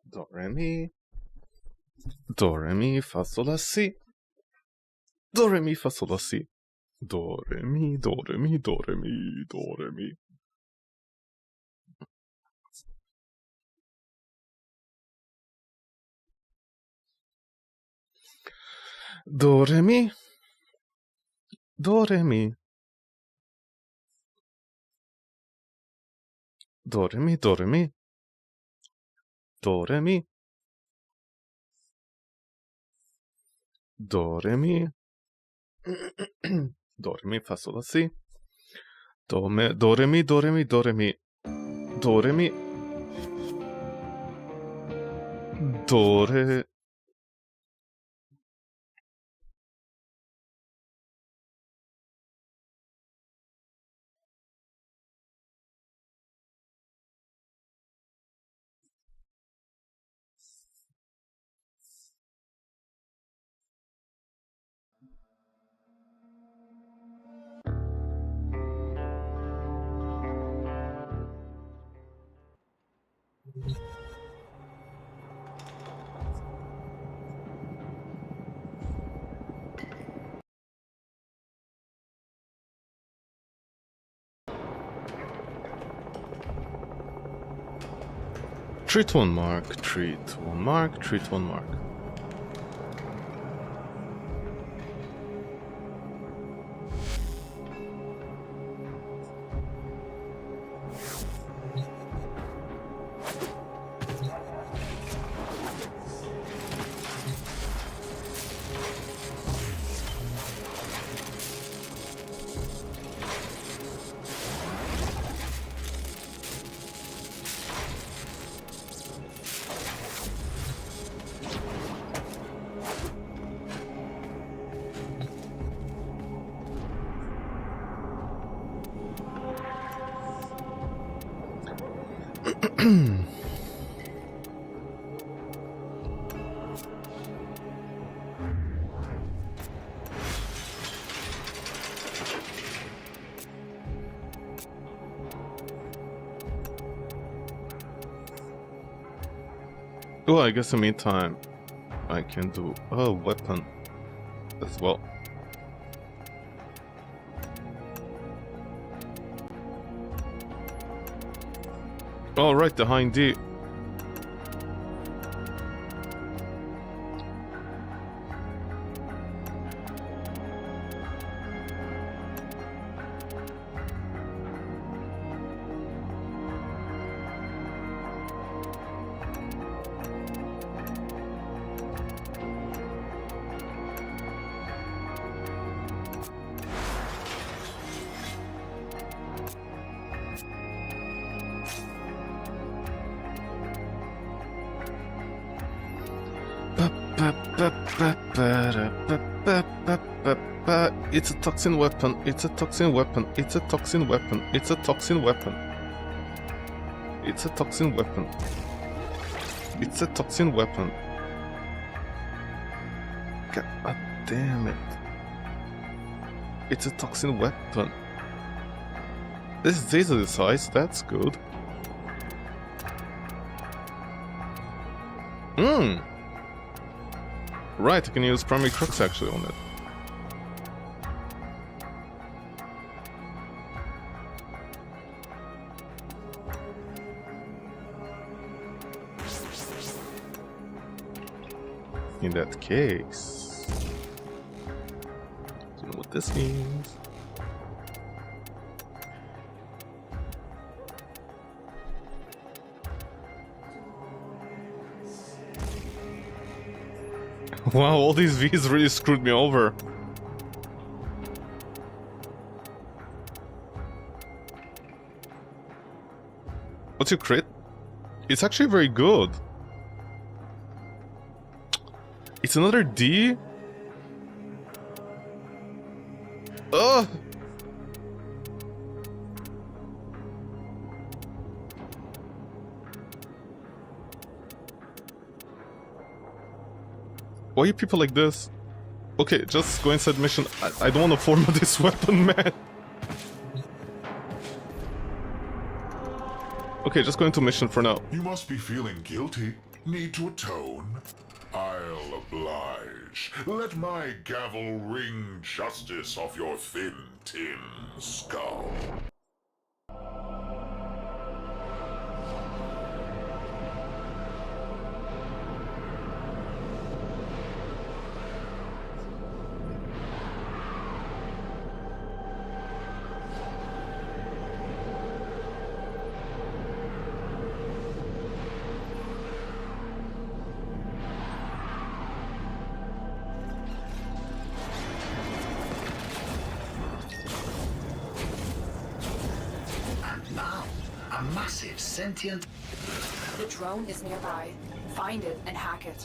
Do, re, mi. Do, re, mi, fa, sol, la, si. Do, re, mi, fa, sol, la, si. Do, re, mi, do, re, mi, do, re, mi, do, re, mi. Do, re, mi. Do, re, mi. Do, re, mi, do, re, mi. Do, re, mi. Do, re, mi. Do, re, mi, fa, sol, la, si. Do, re, mi, do, re, mi, do, re, mi. Do, re, mi. Do, re... Treat one mark, treat one mark, treat one mark. Well, I guess in the meantime, I can do a weapon as well. Oh, right, the hind D. It's a toxin weapon, it's a toxin weapon, it's a toxin weapon, it's a toxin weapon. It's a toxin weapon. It's a toxin weapon. God damn it. It's a toxin weapon. This is easily sized, that's good. Right, I can use primary crux actually on it. In that case, do you know what this means? Wow, all these V's really screwed me over. What's your crit? It's actually very good. It's another D? Ugh! Why are you people like this? Okay, just go inside mission. I don't want to format this weapon, man. Okay, just go into mission for now. You must be feeling guilty. Need to atone? I'll oblige. Let my gavel wring justice off your thin tin skull. A massive sentient... The drone is nearby. Find it and hack it.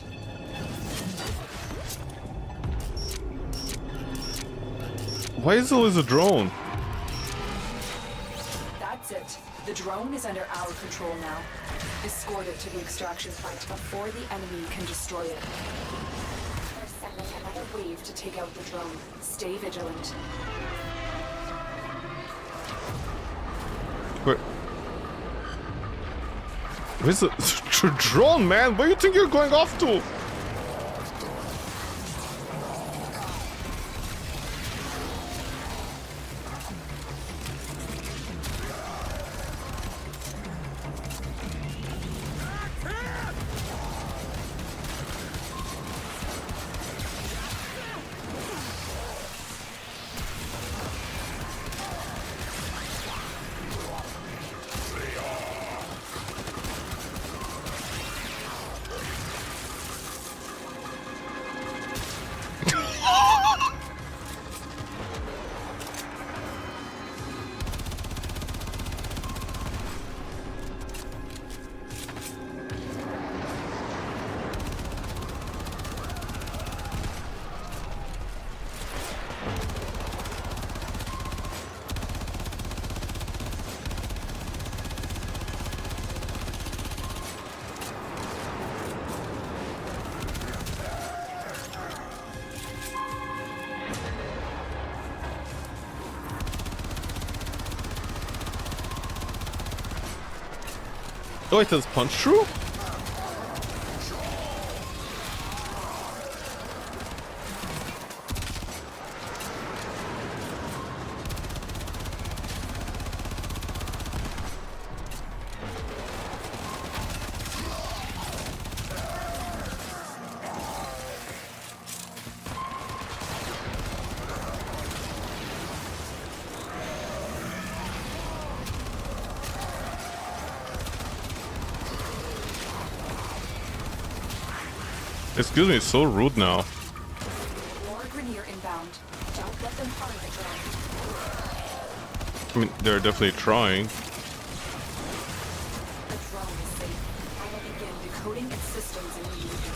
Why is it always a drone? That's it. The drone is under our control now. Escort it to the extraction site before the enemy can destroy it. They're sending another wave to take out the drone. Stay vigilant. Where's the drone, man? Where do you think you're going off to? Oh, it does punch through? Excuse me, it's so rude now. More Grenier inbound. Don't let them find the drone. I mean, they're definitely trying. The drone is safe. I will begin decoding its systems immediately.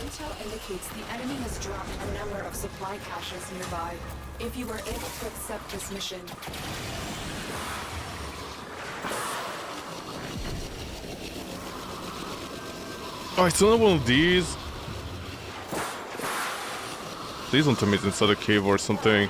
Intel indicates the enemy has dropped a number of supply caches nearby. If you are able to accept this mission, Oh, it's another one of these. Please don't tell me it's inside a cave or something.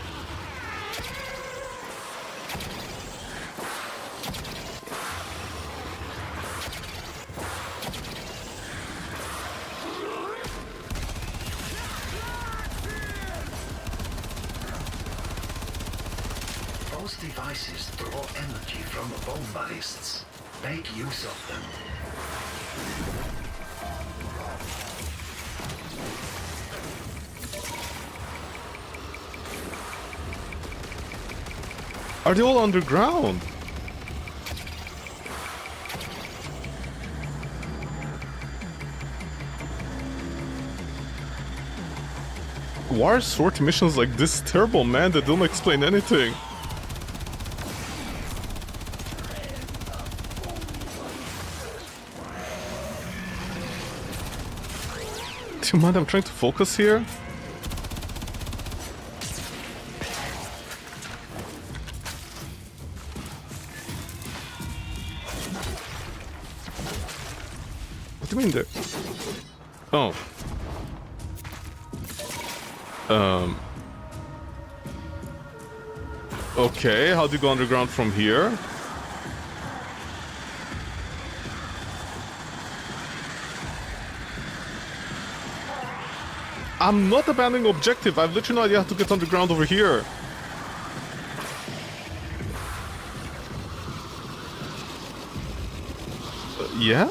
Those devices draw energy from bomb ballists. Make use of them. Are they all underground? Why are sortie missions like this terrible, man? They don't explain anything. Do you mind? I'm trying to focus here. What do you mean there? Oh. Okay, how do you go underground from here? I'm not abandoning objective. I've literally no idea how to get underground over here. Yeah?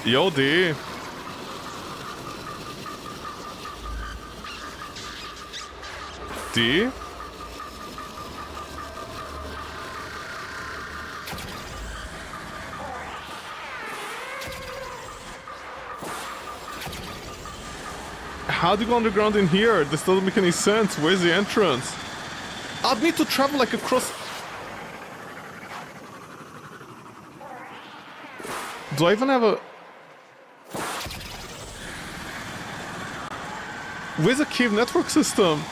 Yo, D. D? How do you go underground in here? This doesn't make any sense. Where's the entrance? I'd need to travel like across... Do I even have a... Where's the cave network system?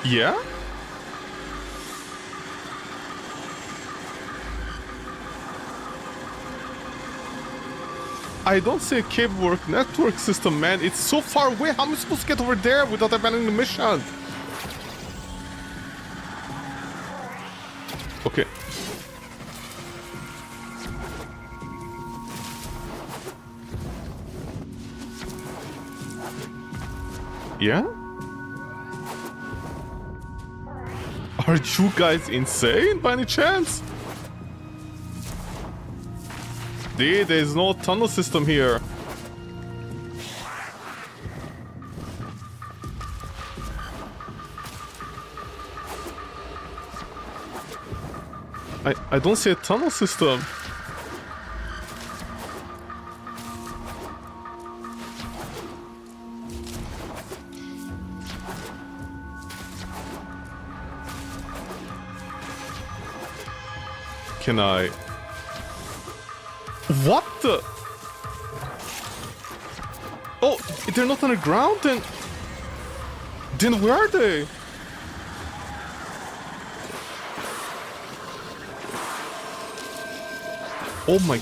Yeah? I don't see a cave network system, man. It's so far away. How am I supposed to get over there without abandoning the mission? Okay. Yeah? Are you guys insane by any chance? Dude, there's no tunnel system here. I don't see a tunnel system. Can I... What the... Oh, they're not underground then... Then where are they? Oh my...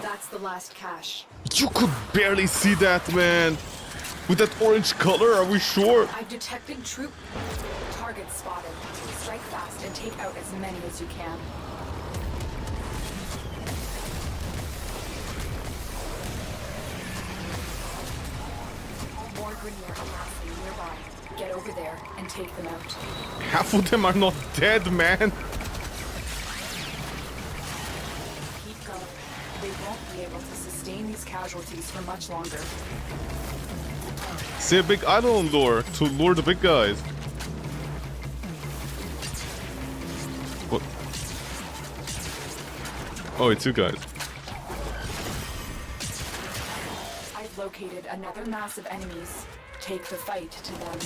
That's the last cache. You could barely see that, man. With that orange color, are we sure? I've detected troop targets spotted. Strike fast and take out as many as you can. More Grenier amassing nearby. Get over there and take them out. Half of them are not dead, man. Keep going. They won't be able to sustain these casualties for much longer. See a big island lure to lure the big guys. What? Oh, it's you guys. I've located another mass of enemies. Take the fight to them.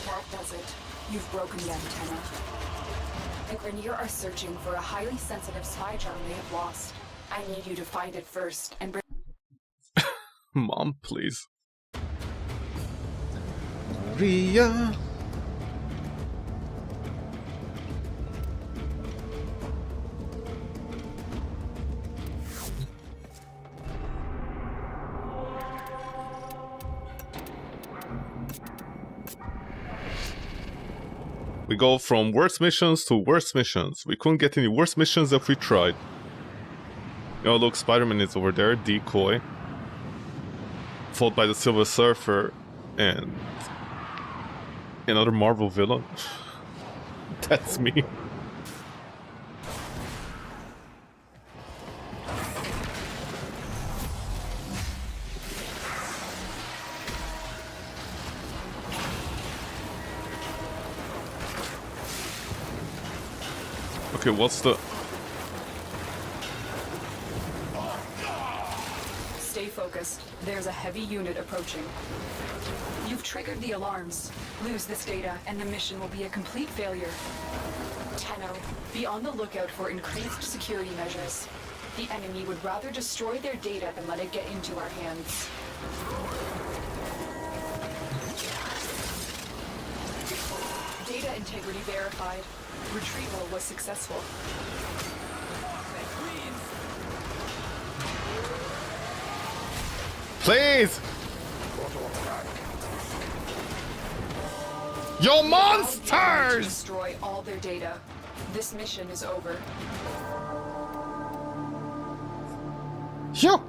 That does it. You've broken them, Tenna. The Grenier are searching for a highly sensitive spy drone they have lost. I need you to find it first and bring... Mom, please. Maria. We go from worst missions to worst missions. We couldn't get any worse missions if we tried. Oh look, Spider-Man is over there, decoy. Fought by the Silver Surfer and another Marvel villain. That's me. Okay, what's the... focused. There's a heavy unit approaching. You've triggered the alarms. Lose this data, and the mission will be a complete failure. Tenno, be on the lookout for increased security measures. The enemy would rather destroy their data than let it get into our hands. Data integrity verified. Retrieval was successful. Please! Yo, monsters! Destroy all their data. This mission is over. Yo!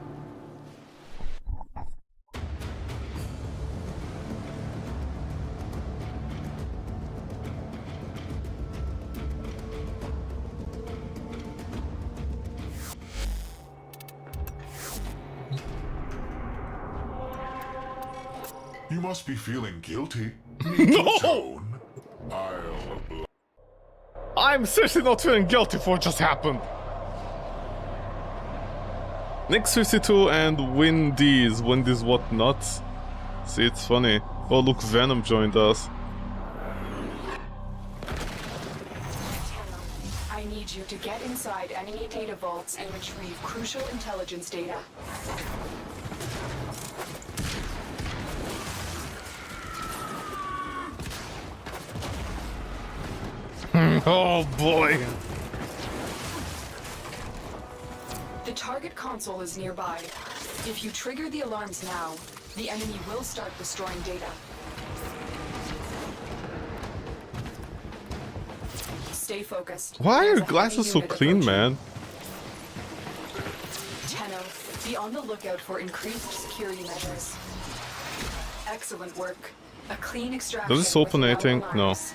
You must be feeling guilty. No! I'm seriously not feeling guilty for what just happened. Next 52 and Wendy's. Wendy's what nuts? See, it's funny. Oh, look, Venom joined us. I need you to get inside enemy data vaults and retrieve crucial intelligence data. Oh boy. The target console is nearby. If you trigger the alarms now, the enemy will start destroying data. Stay focused. Why are There's your a glasses so heavy unit clean, approaching. man? Tenno, be on the lookout for increased security measures. Excellent work. A clean extraction. Does this open without anything? No. alarms.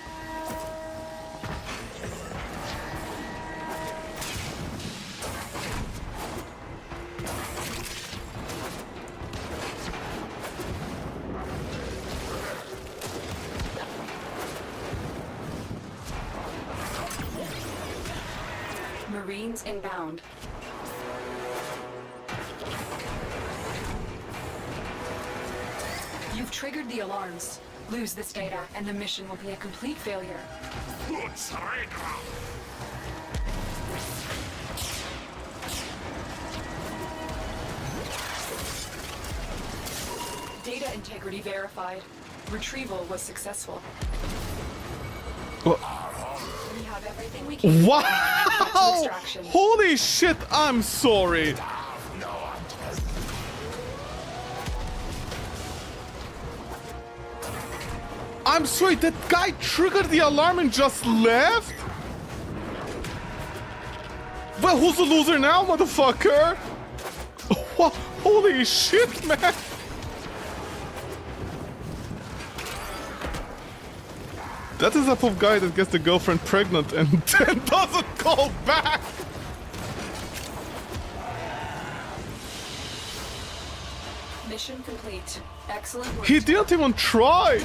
Marines inbound. You've triggered the alarms. Lose this data, and the mission will be a complete failure. Data integrity verified. Retrieval was successful. What? We have everything we can. Wow! Extraction. Holy shit, I'm sorry. I'm sorry, that guy triggered the alarm and just left? Well, who's the loser now, motherfucker? What? Holy shit, man. That is the type of guy that gets the girlfriend pregnant and then doesn't call back. Mission complete. Excellent work. He didn't even try.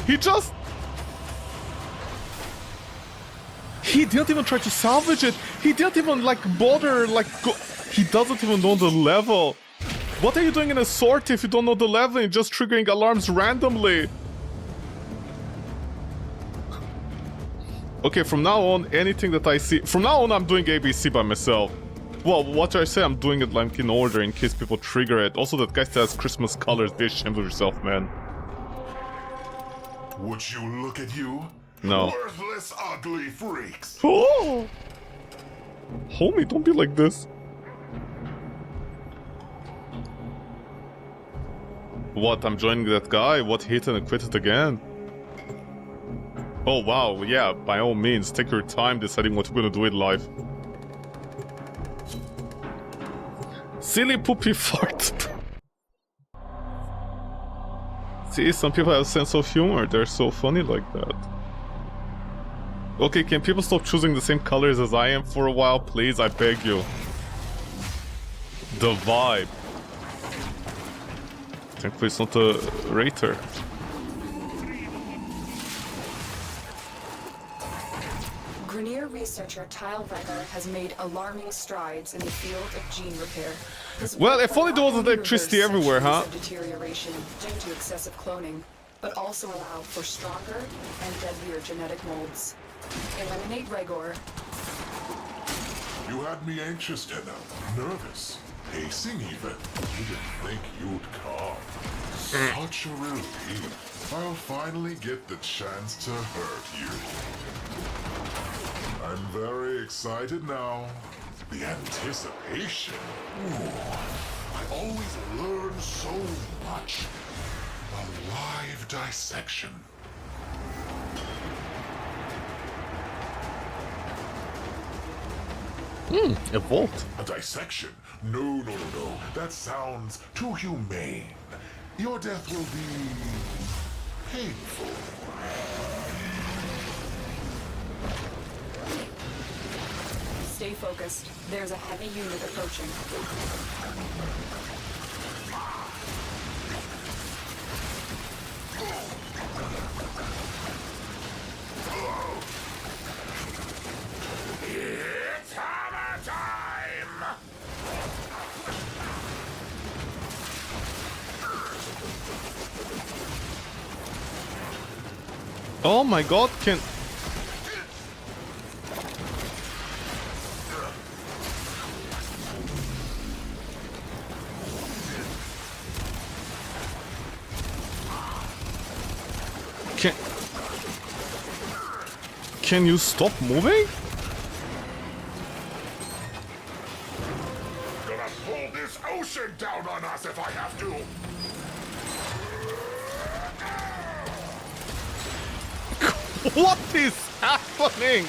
He didn't even try to salvage it. He didn't even like bother like go. He doesn't even know the level. What are you doing in a sortie if you don't know the level and just triggering alarms randomly? Okay, from now on, anything that I see... From now on, I'm doing ABC by myself. Well, what I say, I'm doing it like in order in case people trigger it. Also, that guy still has Christmas colors. Be ashamed of yourself, man. Would you look at you? No. Worthless, ugly freaks. Oh! Homie, don't be like this. What, I'm joining that guy? What, hit and quit it again? Oh wow, yeah, by all means, take your time deciding what you're gonna do in life. Silly poopy fart. See, some people have a sense of humor, they're so funny like that. Okay, can people stop choosing the same colors as I am for a while, please? I beg you. The vibe. Thankfully it's not a Raider. Grenier researcher Tile Weather has made alarming strides in the field of gene repair. His Well, work if will only not there was only electricity reverse everywhere, huh? centuries of deterioration due to excessive cloning, but also allow for stronger and deadlier genetic molds. Eliminate Regor. You had me anxious, Tenno. Nervous. Pacing even. Didn't think you'd come. Such a relief. I'll finally get the chance to hurt you. I'm very excited now. The anticipation. Ooh, I always learn so much. A live dissection. A vault. A dissection? No. That sounds too humane. Your death will be painful. Stay focused. There's a heavy unit approaching. It's hammer time! Oh my god, can... Can you stop moving? Gonna pull this ocean down on us if I have to! What is happening?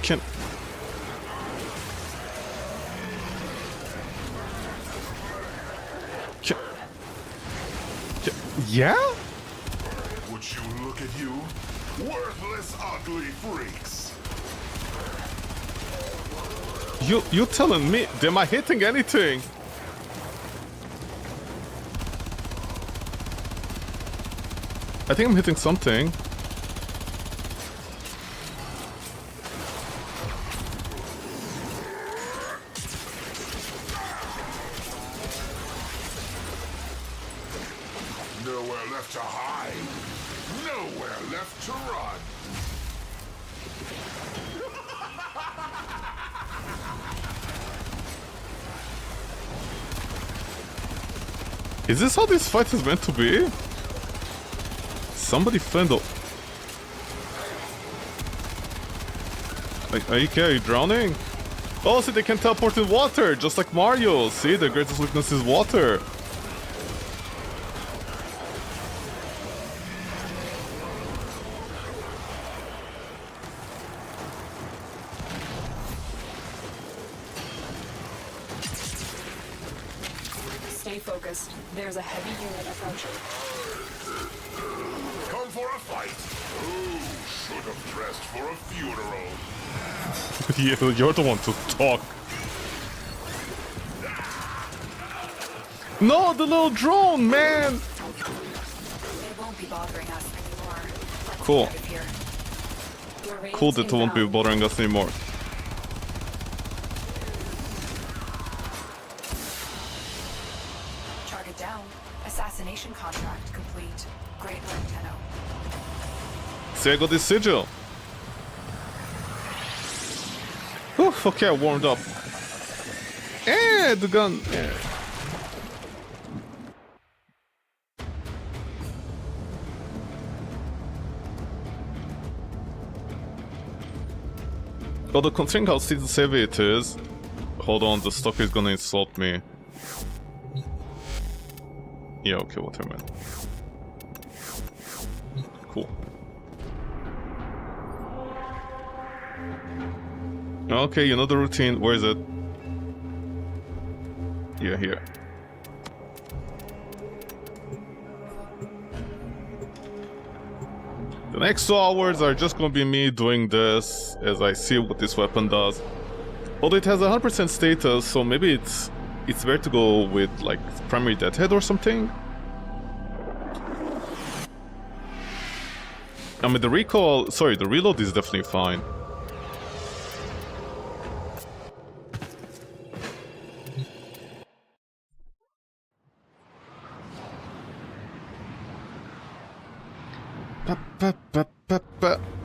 Can... Yeah? Would you look at you? Worthless, ugly freaks! You telling me? Am I hitting anything? I think I'm hitting something. Nowhere left to hide. Nowhere left to run. Is this how this fight is meant to be? Somebody fend up. Are you okay? Are you drowning? Oh, see, they can teleport in water, just like Mario. See, the greatest weakness is water. Stay focused. There's a heavy unit approaching. Come for a fight. Oh, should have dressed for a funeral. You're the one to talk. No, the little drone, man! They won't be bothering us anymore. Let's Cool. get out of here. Your raids Cool that it won't be inbound. bothering us anymore. Target down. Assassination contract complete. Great work, Tenno. See, I got this sigil. Whew, okay, I warmed up. Eh, the gun. Eh. Although considering how heavy it is, hold on, the stalker is gonna insult me. Yeah, okay, whatever, man. Cool. Okay, you know the routine. Where is it? Yeah, here. The next 2 hours are just gonna be me doing this as I see what this weapon does. Although it has 100% status, so maybe it's better to go with like primary deadhead or something. I mean the reload is definitely fine.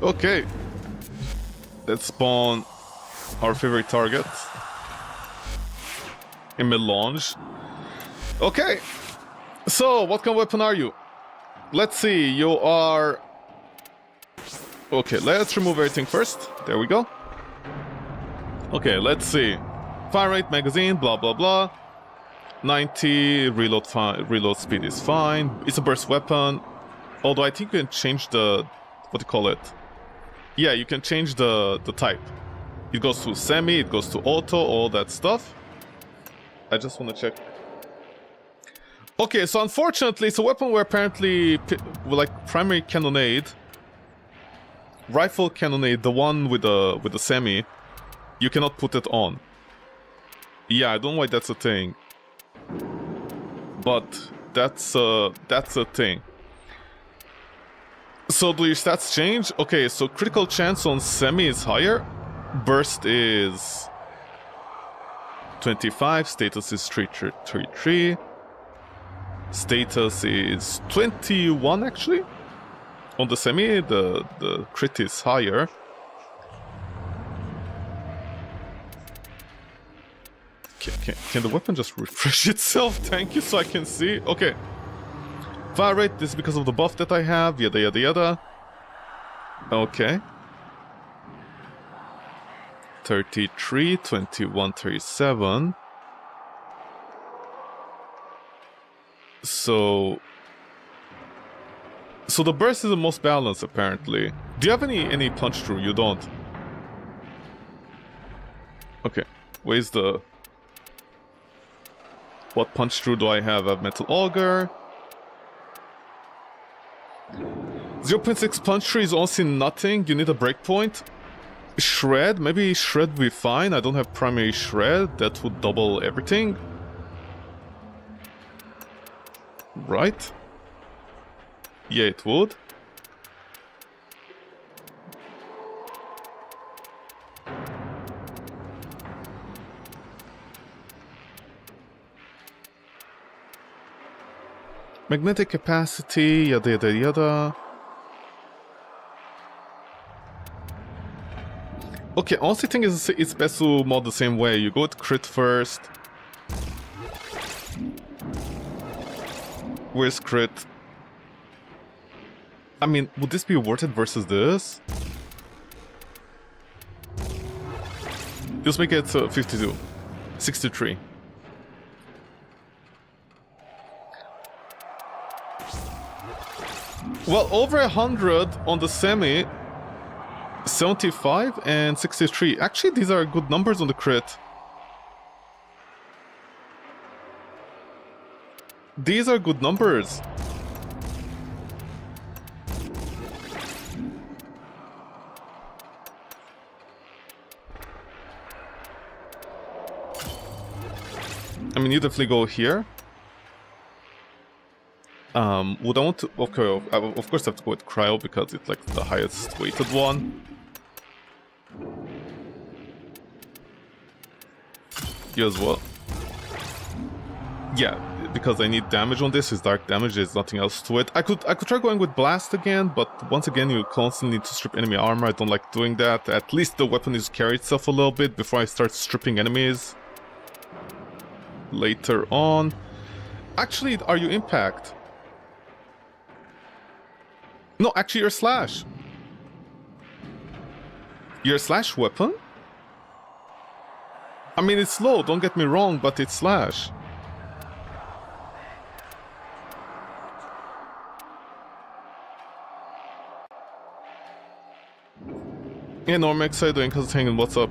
Okay. Let's spawn our favorite target. A melange. Okay. So, what kind of weapon are you? Let's see, you are... Okay, let's remove everything first. There we go. Okay, let's see. Fire rate, magazine, blah blah blah. 90, reload speed is fine. It's a burst weapon. Although I think you can change the... what do you call it? Yeah, you can change the type. It goes to semi, it goes to auto, all that stuff. I just want to check. Okay, so unfortunately, it's a weapon where apparently, like primary cannonade, rifle cannonade, the one with the semi, you cannot put it on. Yeah, I don't know why that's a thing, but that's a thing. So do your stats change? Okay, so critical chance on semi is higher, burst is 25, status is 33, status is 21 actually. On the semi, the crit is higher. Can the weapon just refresh itself? Thank you, so I can see. Okay. Fire rate, this is because of the buff that I have, yada yada yada. Okay. 33, 21, 37. So the burst is the most balanced apparently. Do you have any punch through? You don't. Okay. Where's the... What punch through do I have? I have Metal Auger. 0.6 punch through is honestly nothing. You need a breakpoint. Shred, maybe shred would be fine. I don't have primary shred. That would double everything. Right? Yeah, it would. Magnetic capacity, yada yada yada. Okay, honestly thing is it's best to mod the same way. You go with crit first. Where's crit? I mean, would this be worth it versus this? Just make it 52. 63. Well, over 100 on the semi, 75 and 63. Actually, these are good numbers on the crit. These are good numbers. I mean, you definitely go here. Would I want to... Okay, I of course have to go with Cryo because it's like the highest weighted one. You as well. Yeah, because I need damage on this. His dark damage, there's nothing else to it. I could try going with Blast again, but once again you constantly need to strip enemy armor. I don't like doing that. At least the weapon needs to carry itself a little bit before I start stripping enemies. Later on. Actually, are you Impact? No, actually you're Slash. You're a Slash weapon? I mean, it's slow, don't get me wrong, but it's Slash. Yeah, no, I'm excited doing because it's hanging. What's up?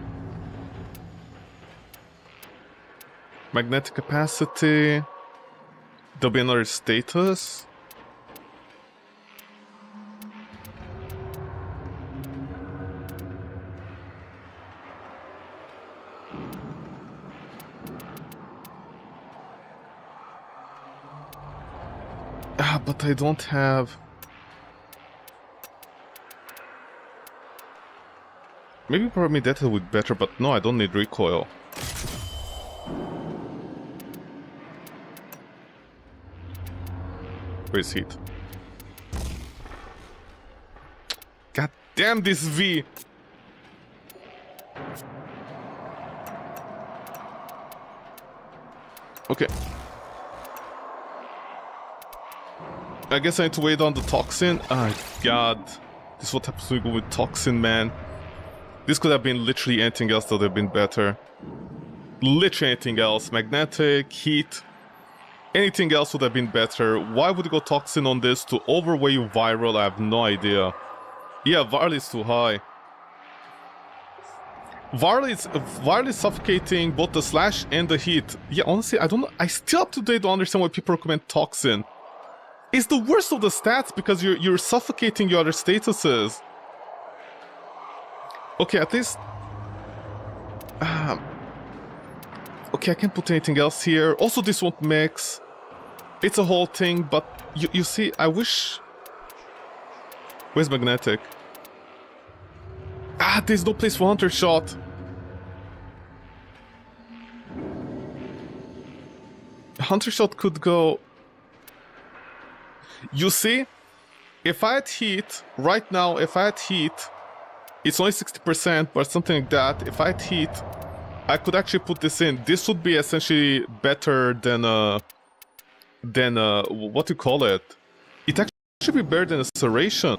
Magnetic capacity. There'll be another status. Ah, but I don't have... Maybe Paramediata would be better, but no, I don't need recoil. Where's heat? God damn this V! Okay. I guess I need to wait on the toxin. Ah, God. This is what happens when we go with toxin, man. This could have been literally anything else that would have been better. Literally anything else. Magnetic, heat. Anything else would have been better. Why would you go toxin on this to overweigh viral? I have no idea. Yeah, viral is too high. Viral is suffocating both the slash and the heat. Yeah, honestly, I don't know. I still up to date don't understand why people recommend toxin. It's the worst of the stats because you're suffocating your other statuses. Okay, at least... okay, I can't put anything else here. Also, this won't mix. It's a whole thing, but you see, I wish... Where's magnetic? Ah, there's no place for Hunter Shot. Hunter Shot could go... You see, if I had heat, right now, if I had heat, it's only 60%, but something like that. If I had heat, I could actually put this in. This would be essentially better than what do you call it? It actually should be better than a serration.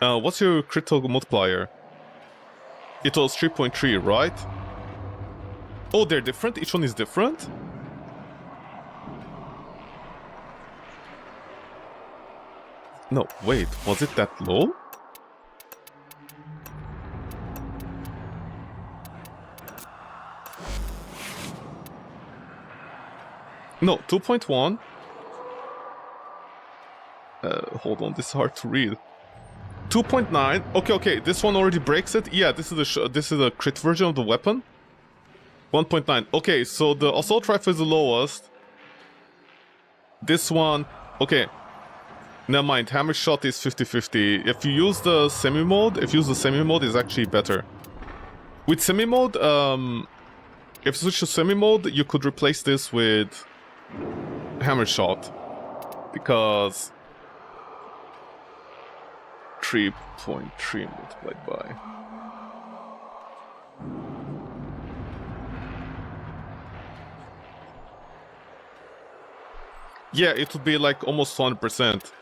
What's your critical multiplier? It was 3.3, right? Oh, they're different? Each one is different? No, wait, was it that low? No, 2.1. Hold on, this is hard to read. 2.9. Okay, this one already breaks it. Yeah, this is a crit version of the weapon. 1.9. Okay, so the assault rifle is the lowest. This one, okay. Never mind, hammer shot is 50-50. If you use the semi-mode, it's actually better. With semi-mode, if you switch to semi-mode, you could replace this with hammer shot. Because 3.3 multiplied by... Yeah, it would be like almost 100%.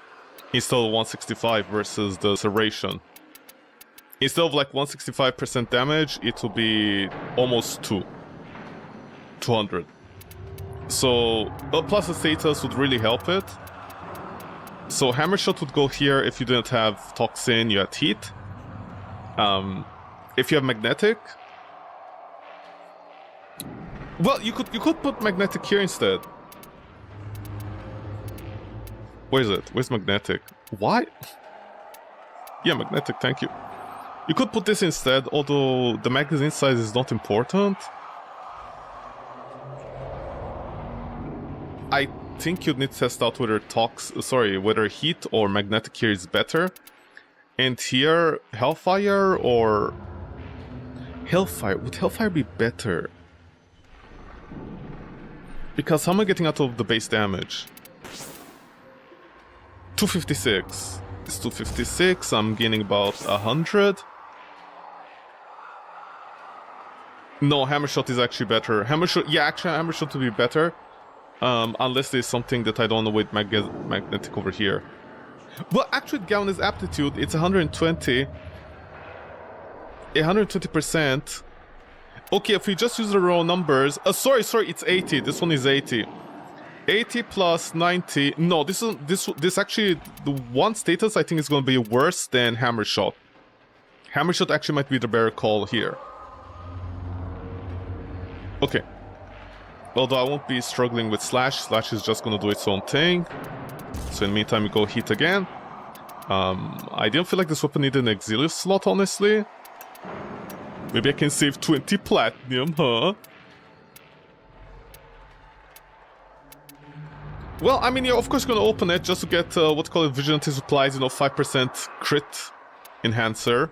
Instead of 165 versus the serration. Instead of like 165% damage, it will be almost 200. So, plus the status would really help it. So hammer shot would go here if you didn't have toxin, you had heat. If you have magnetic... Well, you could put magnetic here instead. Where is it? Where's magnetic? Why? Yeah, magnetic, thank you. You could put this instead, although the magazine size is not important. I think you'd need to test out whether whether heat or magnetic here is better. And here, Hellfire or... Hellfire, would Hellfire be better? Because how am I getting out of the base damage? 256. It's 256, I'm gaining about 100. No, hammer shot is actually better. Hammer shot, yeah, actually hammer shot would be better. Unless there's something that I don't know with magnetic over here. Well, actually, Galvan's aptitude, it's 120. 120%. Okay, if we just use the raw numbers... sorry, it's 80. This one is 80. 80 plus 90. No, this actually... The one status I think is going to be worse than Hammer Shot. Hammer Shot actually might be the better call here. Okay. Although I won't be struggling with Slash. Slash is just going to do its own thing. So in the meantime, we go Heat again. I didn't feel like this weapon needed an Exilius slot, honestly. Maybe I can save 20 platinum, huh? Well, I mean, you're of course gonna open it just to get what's called Vigilante Supplies, you know, 5% crit enhancer.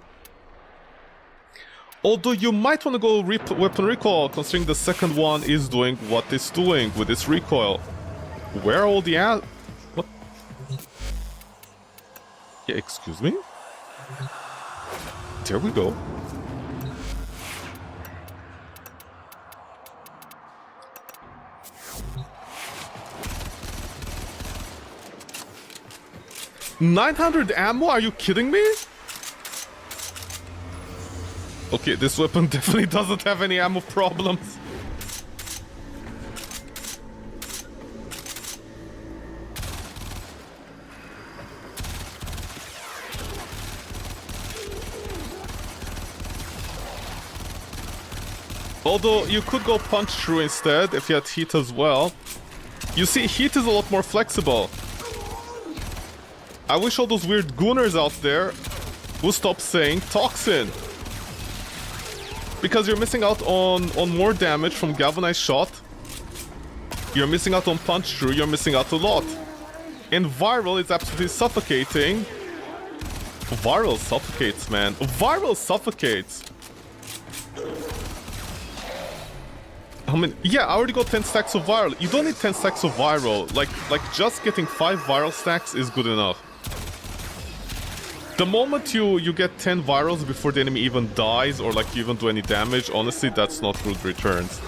Although you might want to go weapon recoil, considering the second one is doing what it's doing with its recoil. Where are all the what? Yeah, excuse me? There we go. $900 ammo? Are you kidding me? Okay, this weapon definitely doesn't have any ammo problems. Although, you could go punch through instead if you had heat as well. You see, heat is a lot more flexible. I wish all those weird gooners out there would stop saying toxin. Because you're missing out on more damage from galvanized shot. You're missing out on punch through, you're missing out a lot. And viral is absolutely suffocating. Viral suffocates, man. Viral suffocates. I mean, yeah, I already got 10 stacks of viral. You don't need 10 stacks of viral. Like just getting 5 viral stacks is good enough. The moment you get 10 virals before the enemy even dies or like you even do any damage, honestly, that's not good returns.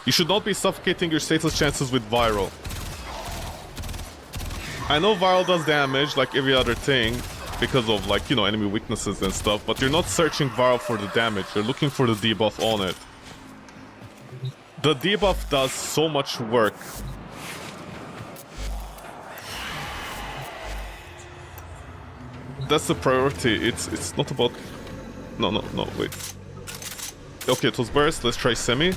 You should not be suffocating your status chances with viral. I know viral does damage like every other thing because of like, you know, enemy weaknesses and stuff, but you're not searching viral for the damage, you're looking for the debuff on it. The debuff does so much work. That's the priority. It's not about... No, wait. Okay, it was burst. Let's try semi.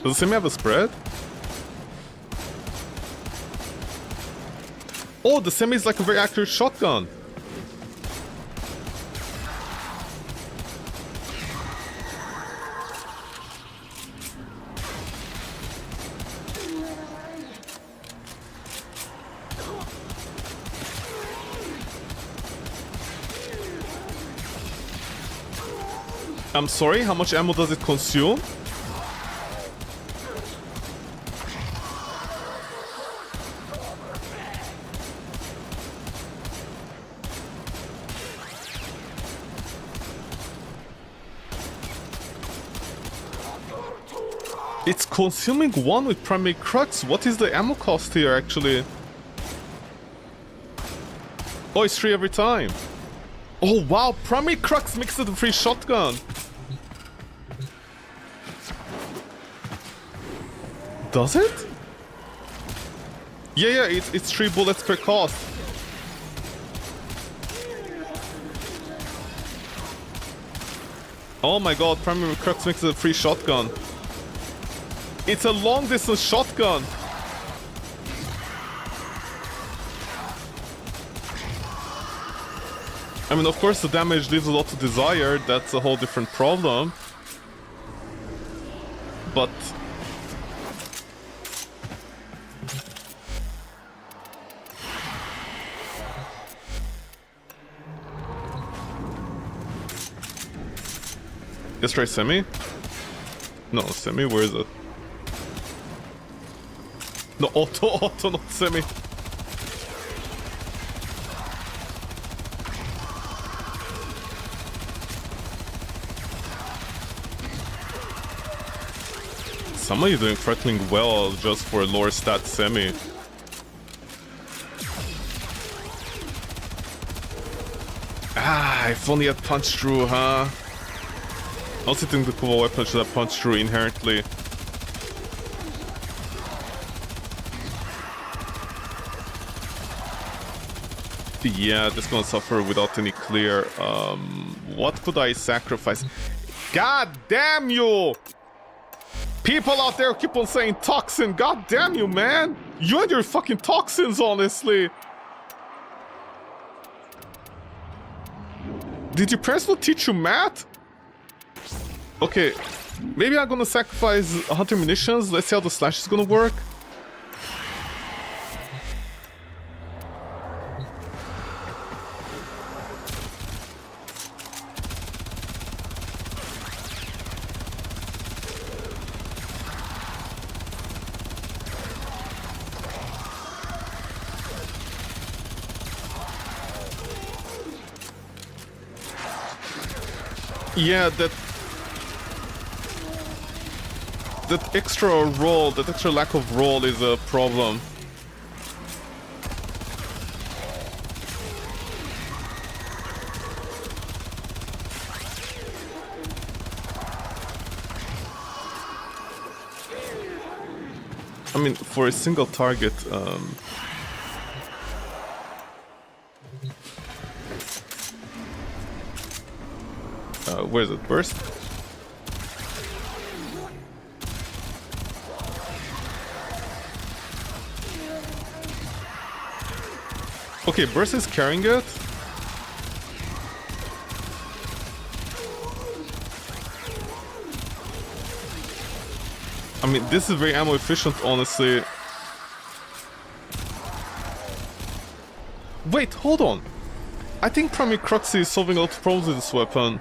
Does the semi have a spread? Oh, the semi is like a very accurate shotgun. I'm sorry, how much ammo does it consume? It's consuming 1 with primary crux. What is the ammo cost here, actually? Oh, it's 3 every time. Oh, wow. Primary crux mixed with a free shotgun. Does it? Yeah, it's 3 bullets per cost. Oh my god, primary crux mixed with a free shotgun. It's a long distance shotgun. I mean, of course the damage leaves a lot to desire, that's a whole different problem. But... let's try semi. No, semi, where is it? No, auto, not semi. Some of you doing threatening well just for a lower stat semi. Ah, if only had punch through, huh? I also think the Kuva Weapons should have punch through inherently. Yeah, this gonna suffer without any clear. What could I sacrifice? God damn you! People out there keep on saying toxin. God damn you, man! You and your fucking toxins, honestly. Did your parents not teach you math? Okay, maybe I'm gonna sacrifice 100 munitions. Let's see how the slash is gonna work. Yeah, that extra roll, that extra lack of roll is a problem. I mean, for a single target, where is it? Burst? Okay, burst is carrying it. I mean, this is very ammo efficient, honestly. Wait, hold on. I think Primary Cruxy is solving a lot of problems with this weapon.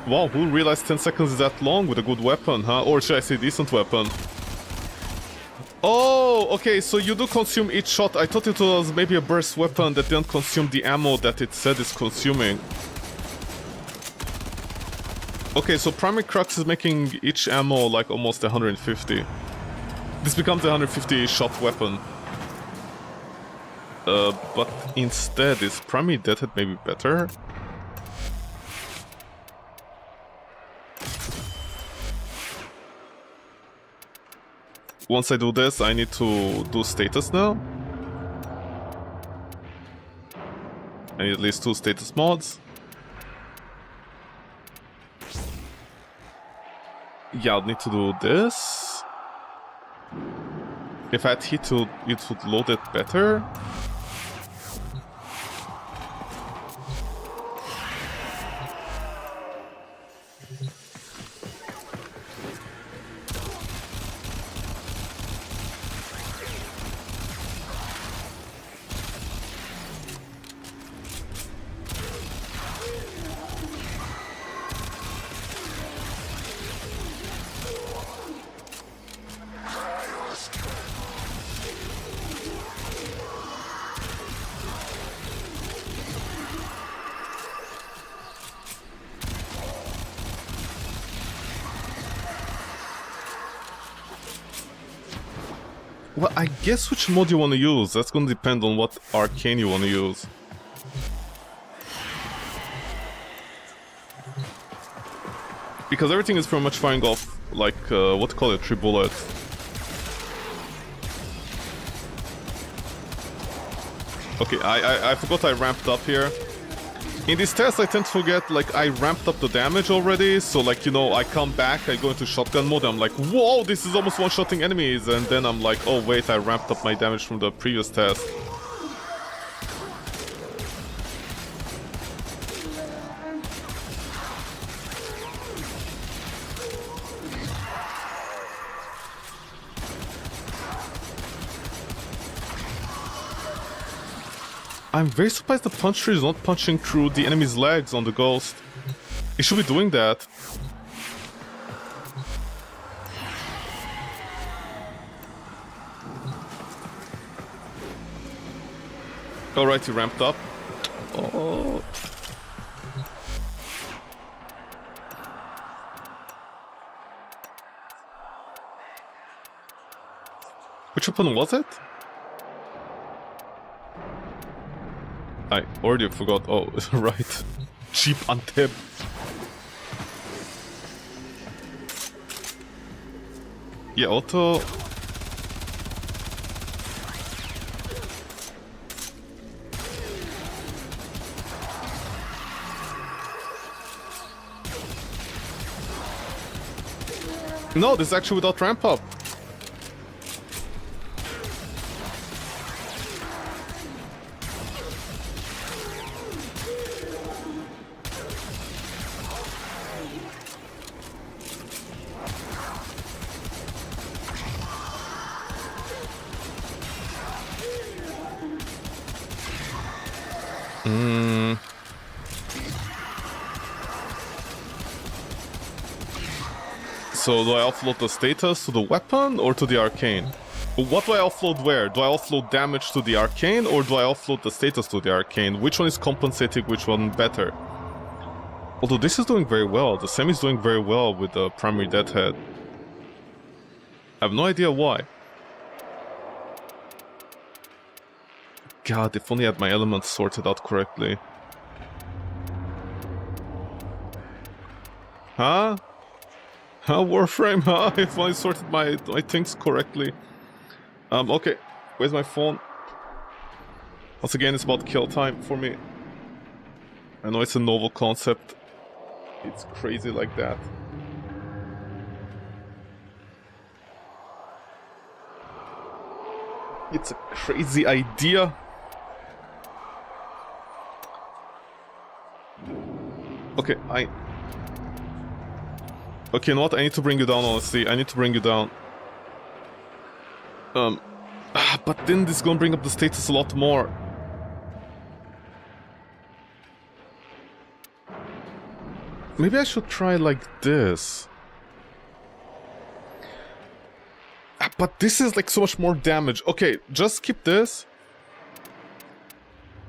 Wow, who realized 10 seconds is that long with a good weapon, huh? Or should I say decent weapon? Oh, okay, so you do consume each shot. I thought it was maybe a burst weapon that didn't consume the ammo that it said it's consuming. Okay, so Primary Crux is making each ammo like almost 150. This becomes a 150 shot weapon. But instead, is Primary Deadhead maybe better? Once I do this, I need to do status now. I need at least 2 status mods. Yeah, I'll need to do this. If I had hit to, it would load it better. Well, I guess which mod you want to use. That's going to depend on what arcane you want to use. Because everything is pretty much firing off, like, what to call it, 3 bullets. Okay, I forgot I ramped up here. In these tests, I tend to forget, like, I ramped up the damage already, so, like, you know, I come back, I go into shotgun mode, I'm like, whoa, this is almost one-shotting enemies, and then I'm like, oh, wait, I ramped up my damage from the previous test. I'm very surprised the punch tree is not punching through the enemy's legs on the ghost. It should be doing that. Alright, he ramped up. Oh. Which weapon was it? I already forgot. Oh, right. Cheap untap. Yeah, auto. No, this is actually without ramp up. So do I offload the status to the weapon or to the arcane? What do I offload where? Do I offload damage to the arcane or do I offload the status to the arcane? Which one is compensating which one better? Although this is doing very well. The semi is doing very well with the primary deadhead. I have no idea why. God, if only I had my elements sorted out correctly. Huh? Huh, Warframe? Huh? If I sorted my things correctly. Okay. Where's my phone? Once again, it's about kill time for me. I know it's a novel concept. It's crazy like that. It's a crazy idea. Okay, okay, you know what? I need to bring you down, honestly. I need to bring you down. But then this is gonna bring up the status a lot more. Maybe I should try like this. But this is like so much more damage. Okay, just keep this.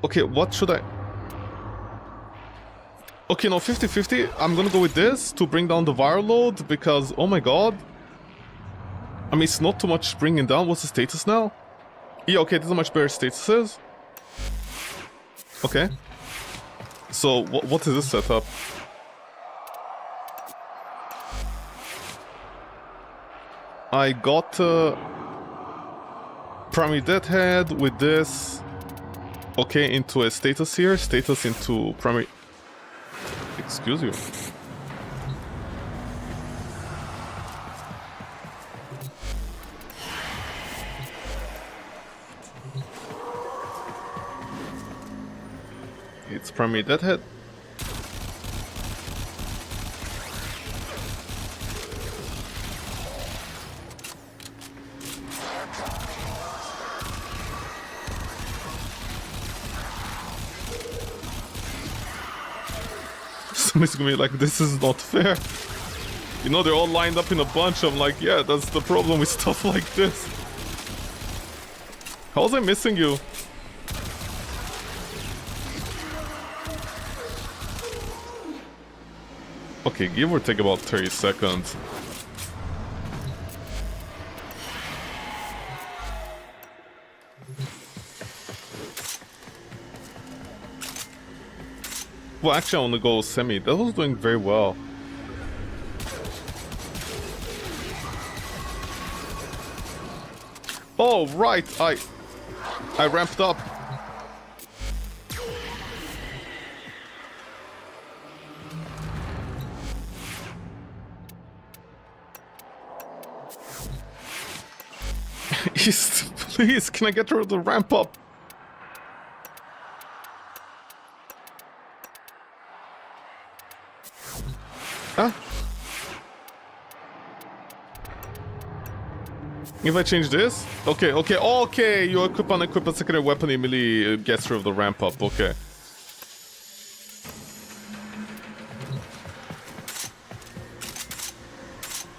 Okay, what should I... Okay, no, 50-50. I'm gonna go with this to bring down the viral load because, oh my god. I mean, it's not too much bringing down. What's the status now? Yeah, okay, this is a much better status is. Okay. So, what is this setup? I got primary deadhead with this. Okay, into a status here. Status into primary... Excuse you. It's primary deadhead. Somebody's gonna be like, this is not fair. You know, they're all lined up in a bunch. I'm like, yeah, that's the problem with stuff like this. How was I missing you? Okay, give or take about 30 seconds. Well, actually, I want to go semi. That was doing very well. Oh, right. I ramped up. Please, can I get her to ramp up? Huh? If I change this? Okay, okay, okay! You equip and unequip a secondary weapon, immediately gets rid of the ramp up, okay.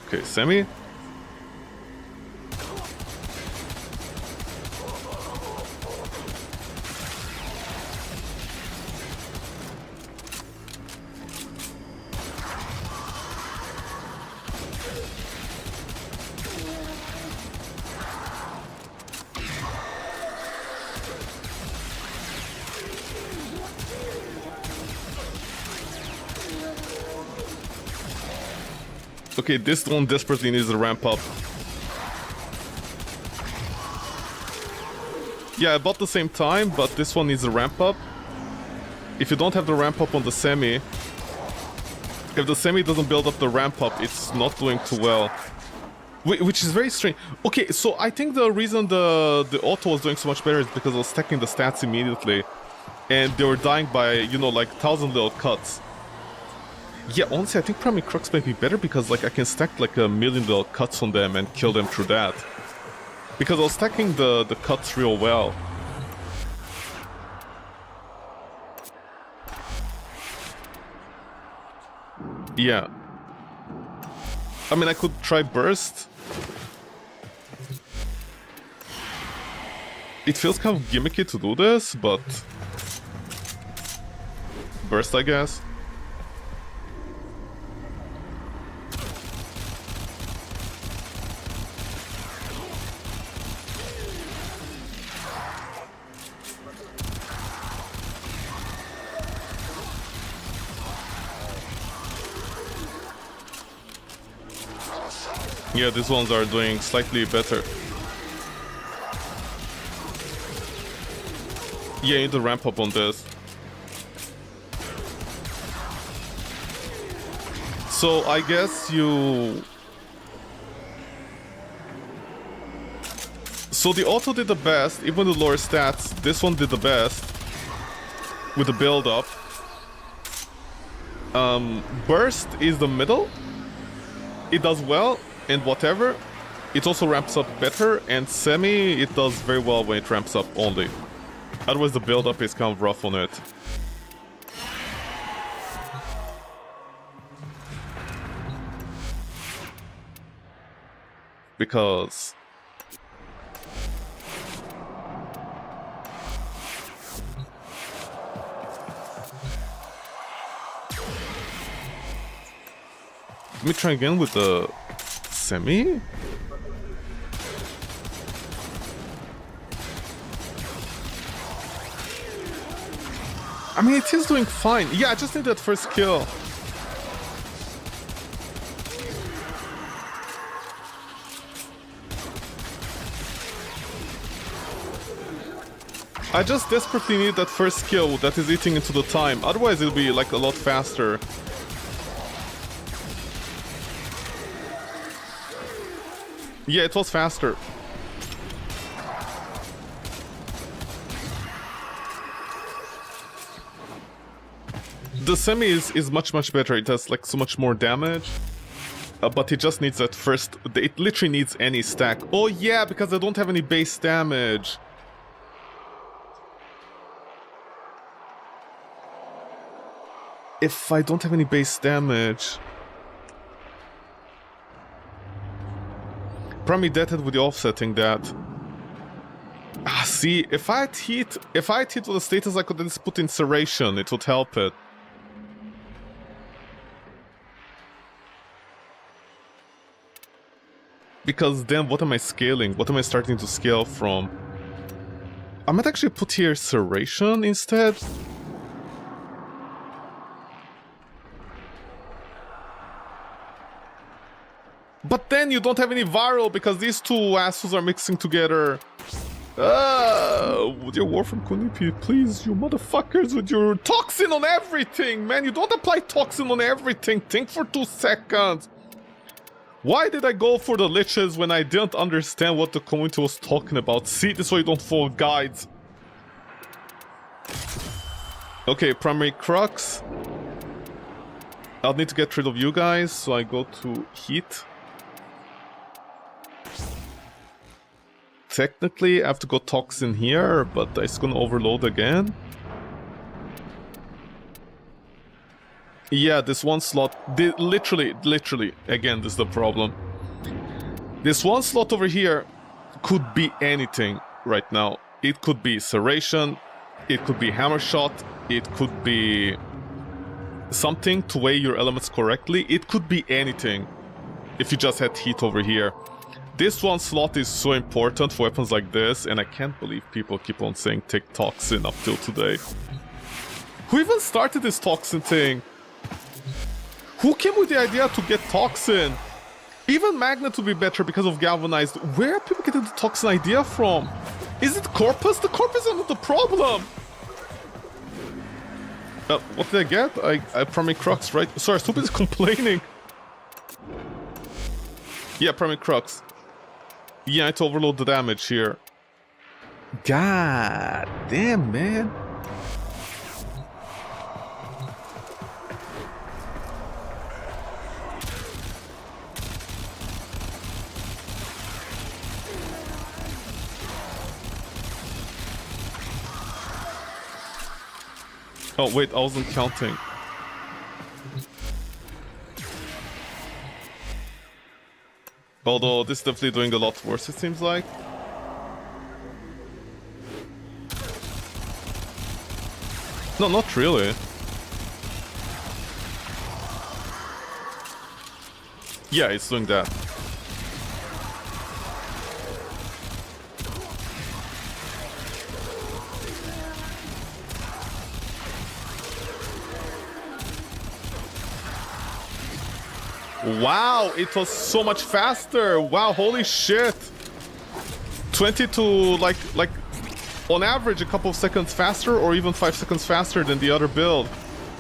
Okay, semi? Okay, this one desperately needs to ramp up. Yeah, about the same time, but this one needs a ramp up. If you don't have the ramp up on the semi, if the semi doesn't build up the ramp up, it's not doing too well. Which is very strange. Okay, so I think the reason the auto was doing so much better is because I was stacking the stats immediately. And they were dying by, you know, like 1,000 little cuts. Yeah, honestly, I think primary crux might be better because, like, I can stack like 1,000,000 little cuts on them and kill them through that. Because I was stacking the cuts real well. Yeah. I mean, I could try burst. It feels kind of gimmicky to do this, but... burst, I guess. Yeah, these ones are doing slightly better. Yeah, you need to ramp up on this. So I guess you... So the auto did the best, even with lower stats. This one did the best with the build up. Burst is the middle. It does well and whatever. It also ramps up better, and semi, it does very well when it ramps up only. Otherwise the build up is kind of rough on it. Because... let me try again with the semi. I mean, it is doing fine. Yeah, I just need that first kill. I just desperately need that first kill that is eating into the time. Otherwise, it'll be like a lot faster. Yeah, it was faster. The semi is much better. It does like so much more damage. But it just needs that first... It literally needs any stack. Oh yeah, because I don't have any base damage. If I don't have any base damage... Probably deadhead with the offsetting that. Ah, see, if I had hit with a status, I could just put Incineration. It would help it. Because then what am I scaling? What am I starting to scale from? I might actually put here Serration instead. But then you don't have any viral because these two assholes are mixing together. With your Warframe community, please, you motherfuckers, with your toxin on everything, man. You don't apply toxin on everything. Think for 2 seconds. Why did I go for the liches when I didn't understand what the community was talking about? See, this way you don't follow guides. Okay, primary crux. I'll need to get rid of you guys, so I go to heat. Technically, I have to go toxin here, but it's gonna overload again. Yeah, this one slot... Literally, again, this is the problem. This one slot over here could be anything right now. It could be Serration, it could be Hammer Shot, it could be... something to weigh your elements correctly. It could be anything if you just had heat over here. This one slot is so important for weapons like this, and I can't believe people keep on saying take Toxin up till today. Who even started this Toxin thing? Who came with the idea to get Toxin? Even Magnet would be better because of Galvanized. Where are people getting the Toxin idea from? Is it Corpus? The Corpus is not the problem! What did I get? I primary crux, right? Sorry, Stupid is complaining. Yeah, primary crux. Yeah, I had to overload the damage here. God damn, man. Oh, wait, I wasn't counting. Although this is definitely doing a lot worse, it seems like. No, not really. Yeah, it's doing that. Wow, it was so much faster. Wow, holy shit. 20 to like on average a couple of seconds faster, or even 5 seconds faster than the other build.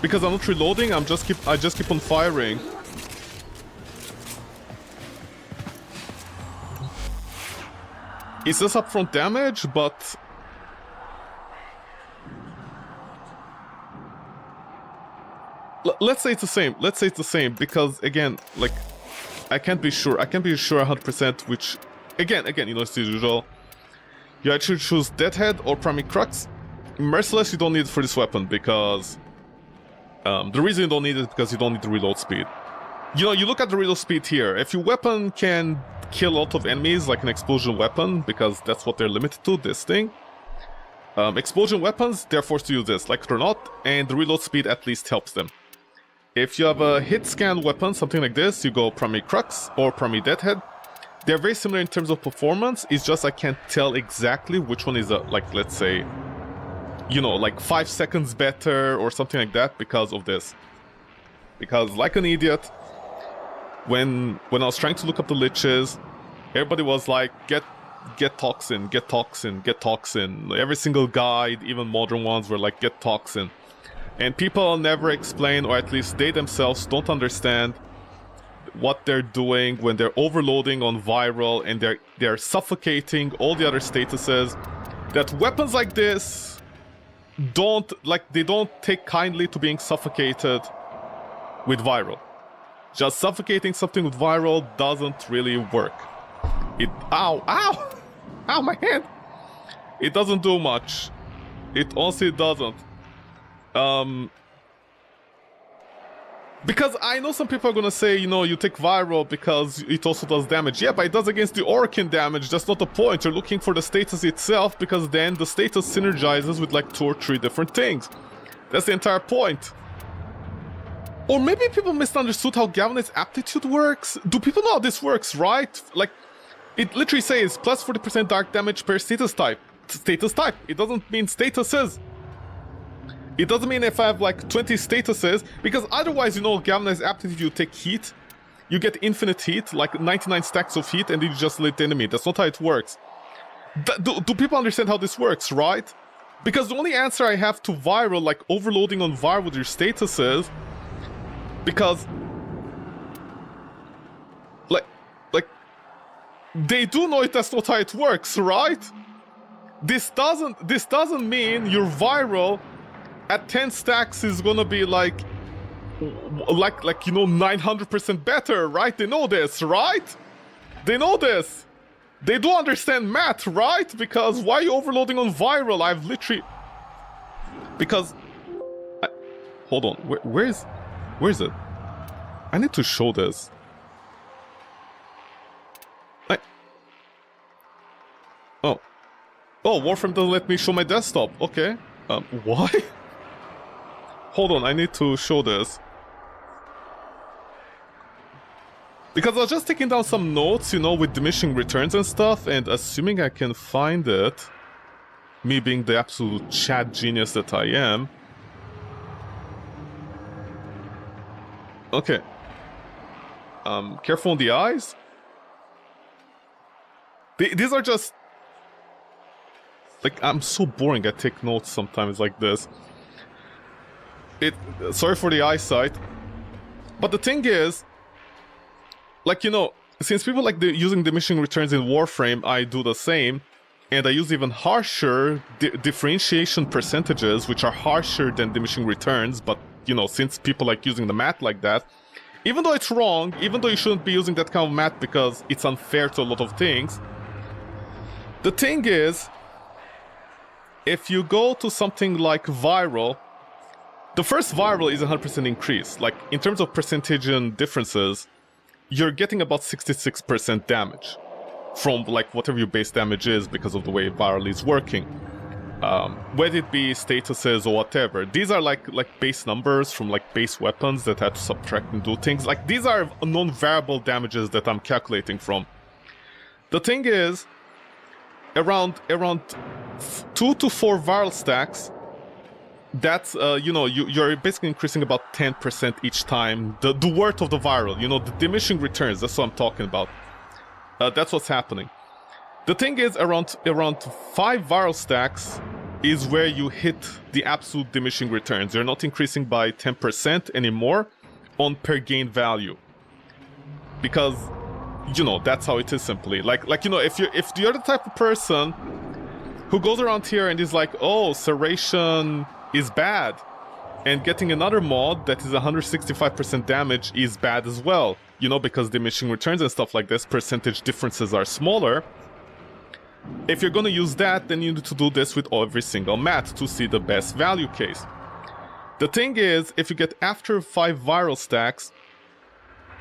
Because I'm not reloading, I just keep on firing. Is this upfront damage? But let's say it's the same. Let's say it's the same, because again, like, I can't be sure. I can't be sure 100% which. Again, you know, it's the usual. You actually choose Deadhead or Primary Crux. Merciless, you don't need it for this weapon, because the reason you don't need it is because you don't need the reload speed. You know, you look at the reload speed here. If your weapon can kill a lot of enemies, like an explosion weapon, because that's what they're limited to, this thing. Explosion weapons, they're forced to use this, like it or not, and the reload speed at least helps them. If you have a hit scan weapon, something like this, you go Primary Crux or Primary Deadhead. They're very similar in terms of performance, it's just I can't tell exactly which one is, like, let's say, you know, like 5 seconds better or something like that because of this. Because, like an idiot, when I was trying to look up the liches, everybody was like, get toxin, get toxin, get toxin. Every single guide, even modern ones, were like, get toxin. And people never explain, or at least they themselves don't understand what they're doing when they're overloading on viral and they're suffocating all the other statuses. That weapons like this don't take kindly to being suffocated with viral. Just suffocating something with viral doesn't really work. Ow, my hand! It doesn't do much. It honestly doesn't. Because I know some people are gonna say, you know, you take viral because it also does damage. Yeah, but it does against the Orkin damage, that's not the point. You're looking for the status itself, because then the status synergizes with like 2 or 3 different things. That's the entire point. Or maybe people misunderstood how Galvanized Aptitude works. Do people know how this works, right? Like, it literally says plus 40% dark damage per status type. Status type. It doesn't mean statuses. It doesn't mean if I have like 20 statuses, because otherwise, you know, Galvanized Aptitude, you take heat, you get infinite heat, like 99 stacks of heat, and then you just lit the enemy. That's not how it works. Do people understand how this works, right? Because the only answer I have to viral, like overloading on viral with your statuses, because like they do know that's not how it works, right? This doesn't mean your viral at 10 stacks is gonna be like you know, 900% better, right? They know this, right? They know this. They do understand math, right? Because why are you overloading on viral? I've literally... Because... Hold on, where is it? I need to show this. Oh, Warframe doesn't let me show my desktop. Okay. Why? Hold on, I need to show this. Because I was just taking down some notes, you know, with diminishing returns and stuff, and assuming I can find it, me being the absolute chat genius that I am. Okay. Careful on the eyes. These are just... Like, I'm so boring, I take notes sometimes like this. Sorry for the eyesight. But the thing is, like, you know, since people like using diminishing returns in Warframe, I do the same. And I use even harsher differentiation percentages, which are harsher than diminishing returns. But, you know, since people like using the math like that, even though it's wrong, even though you shouldn't be using that kind of math because it's unfair to a lot of things, the thing is, if you go to something like viral, the first viral is 100% increase. Like, in terms of percentage and differences, you're getting about 66% damage from like whatever your base damage is because of the way viral is working. Whether it be statuses or whatever, these are like base numbers from like base weapons that have to subtract and do things. Like these are non-variable damages that I'm calculating from. The thing is, around 2 to 4 viral stacks, that's you know, you're basically increasing about 10% each time the worth of the viral, you know, the diminishing returns. That's what I'm talking about. That's what's happening. The thing is, around 5 viral stacks is where you hit the absolute diminishing returns. You're not increasing by 10% anymore on per gain value, because you know that's how it is simply. Like you know, if you're the type of person who goes around here and is like, oh, serration is bad, and getting another mod that is 165% damage is bad as well, you know, because diminishing returns and stuff like this, percentage differences are smaller. If you're gonna use that, then you need to do this with every single mat to see the best value case. The thing is, if you get after 5 viral stacks,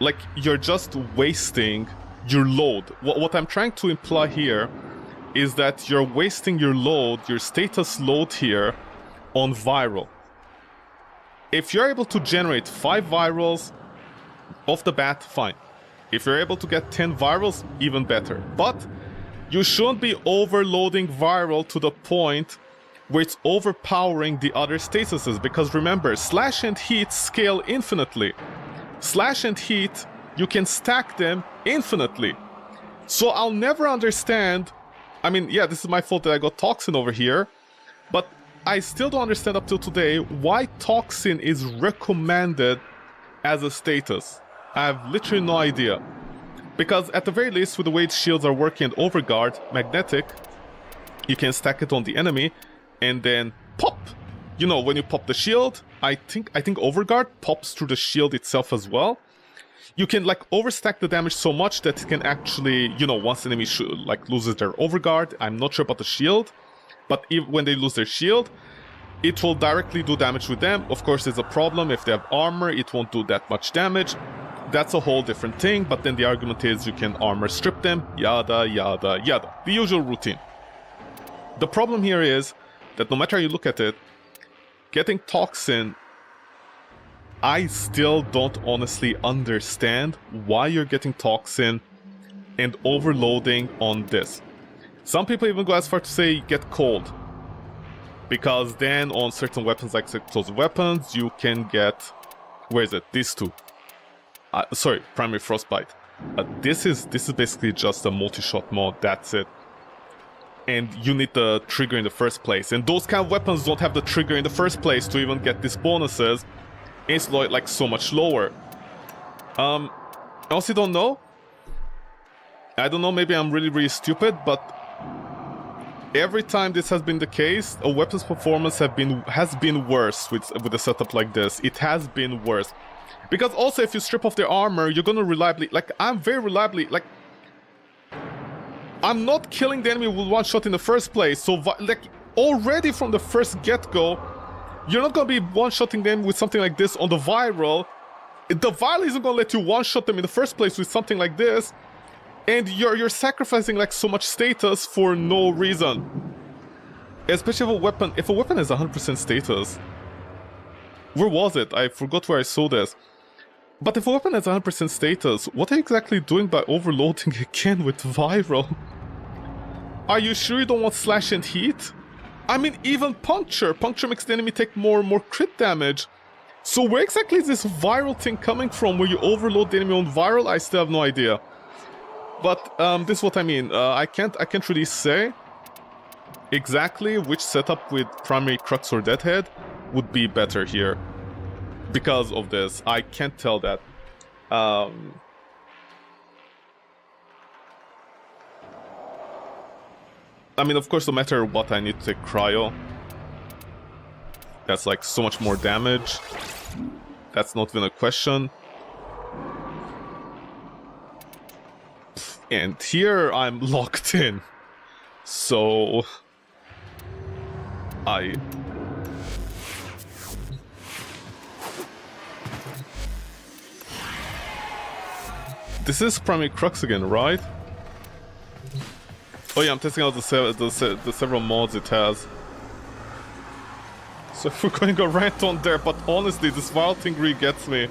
like, you're just wasting your load. What I'm trying to imply here is that you're wasting your load, your status load here, on viral. If you're able to generate 5 virals off the bat, fine. If you're able to get 10 virals, even better. But you shouldn't be overloading viral to the point where it's overpowering the other statuses, because remember, slash and heat scale infinitely. Slash and heat, you can stack them infinitely. So I'll never understand, I mean, yeah, this is my fault that I got Toxin over here, but I still don't understand up till today why Toxin is recommended as a status. I have literally no idea. Because at the very least, with the way its shields are working and Overguard, Magnetic, you can stack it on the enemy and then pop. You know, when you pop the shield, I think Overguard pops through the shield itself as well. You can like overstack the damage so much that it can actually, you know, once the enemy like loses their Overguard, I'm not sure about the shield, but when they lose their shield, it will directly do damage with them. Of course, there's a problem. If they have armor, it won't do that much damage. That's a whole different thing, but then the argument is you can armor strip them, yada, yada, yada. The usual routine. The problem here is that no matter how you look at it, getting Toxin, I still don't honestly understand why you're getting Toxin and overloading on this. Some people even go as far to say get Cold, because then on certain weapons like explosive weapons, you can get, where is it? These two. Sorry, Primary Frostbite. This is basically just a multi-shot mod, that's it. And you need the trigger in the first place. And those kind of weapons don't have the trigger in the first place to even get these bonuses. It's like so much lower. I also don't know. I don't know, maybe I'm really stupid, but every time this has been the case, a weapon's performance has been worse with a setup like this. It has been worse. Because also, if you strip off their armor, you're gonna reliably, like, I'm very reliably, like, I'm not killing the enemy with one shot in the first place, so, like, already from the first get-go, you're not gonna be one-shotting them with something like this on the viral. The viral isn't gonna let you one-shot them in the first place with something like this, and you're sacrificing, like, so much status for no reason. Especially if a weapon has 100% status. Where was it? I forgot where I saw this. But if a weapon has 100% status, what are you exactly doing by overloading again with viral? Are you sure you don't want slash and heat? I mean, even puncture. Puncture makes the enemy take more and more crit damage. So where exactly is this viral thing coming from where you overload the enemy on viral? I still have no idea. But this is what I mean. I can't really say exactly which setup with Primary Crux or Deadhead would be better here. Because of this, I can't tell that. I mean, of course, no matter what, I need to take Cryo. That's like so much more damage. That's not even a question. And here I'm locked in. So This is primary crux again, right? Oh yeah, I'm testing out the several mods it has. So if we're going to rant on there, but honestly, this vial thing really gets me.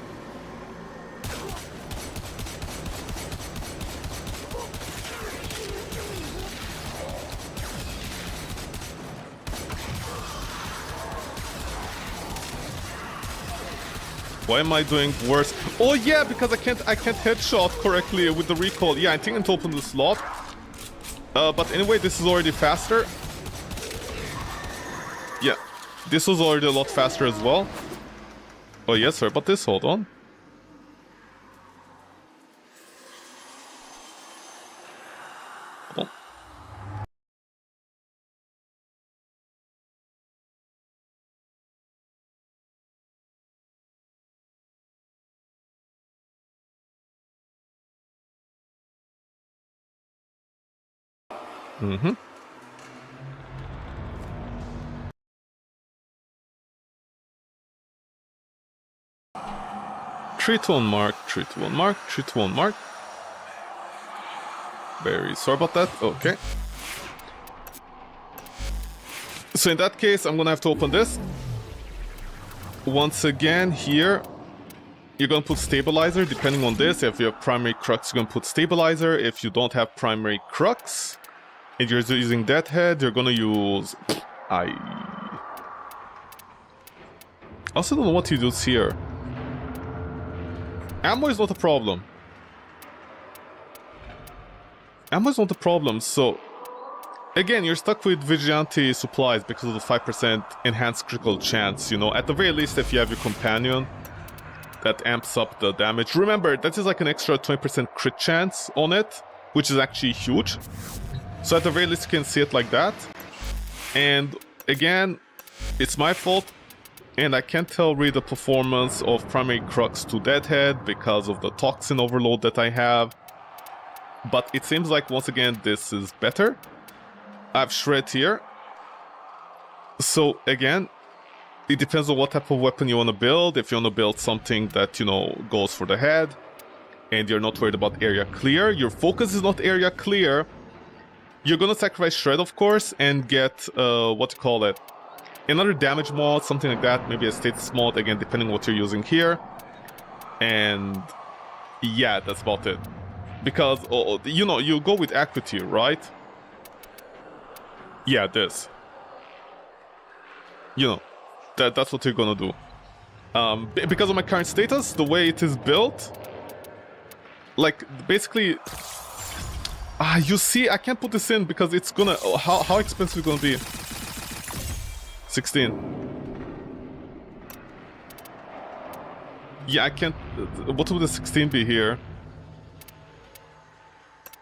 Why am I doing worse? Oh yeah, because I can't headshot correctly with the recoil. Yeah, I think I need to open the slot. But anyway, this is already faster. Yeah, this was already a lot faster as well. Oh yes, sorry about this. Hold on. Hold on. Mm-hmm. Three to one mark, 3 to 1 mark, 3 to 1 mark. Very sorry about that. Okay. So in that case, I'm gonna have to open this. Once again, here, you're gonna put stabilizer, depending on this. If you have primary crux, you're gonna put stabilizer. If you don't have primary crux, and you're using Deadhead, you're gonna use... I also don't know what he does here. Ammo is not a problem. Ammo is not a problem, so... Again, you're stuck with Vigilante supplies because of the 5% enhanced critical chance, you know. At the very least, if you have your companion, that amps up the damage. Remember, that is like an extra 20% crit chance on it, which is actually huge. So at the very least, you can see it like that. And again, it's my fault. And I can't tell really the performance of primary crux to Deadhead because of the toxin overload that I have. But it seems like, once again, this is better. I have Shred here. So again, it depends on what type of weapon you want to build. If you want to build something that, you know, goes for the head, and you're not worried about area clear, your focus is not area clear, you're gonna sacrifice Shred, of course, and get, what to call it, another damage mod, something like that, maybe a status mod, again, depending on what you're using here. And yeah, that's about it. Because, you know, you go with Equity, right? Yeah, this. You know, that's what you're gonna do. Because of my current status, the way it is built, like, basically... you see, I can't put this in because it's gonna... How expensive is it gonna be? 16. Yeah, I can't... What would the 16 be here?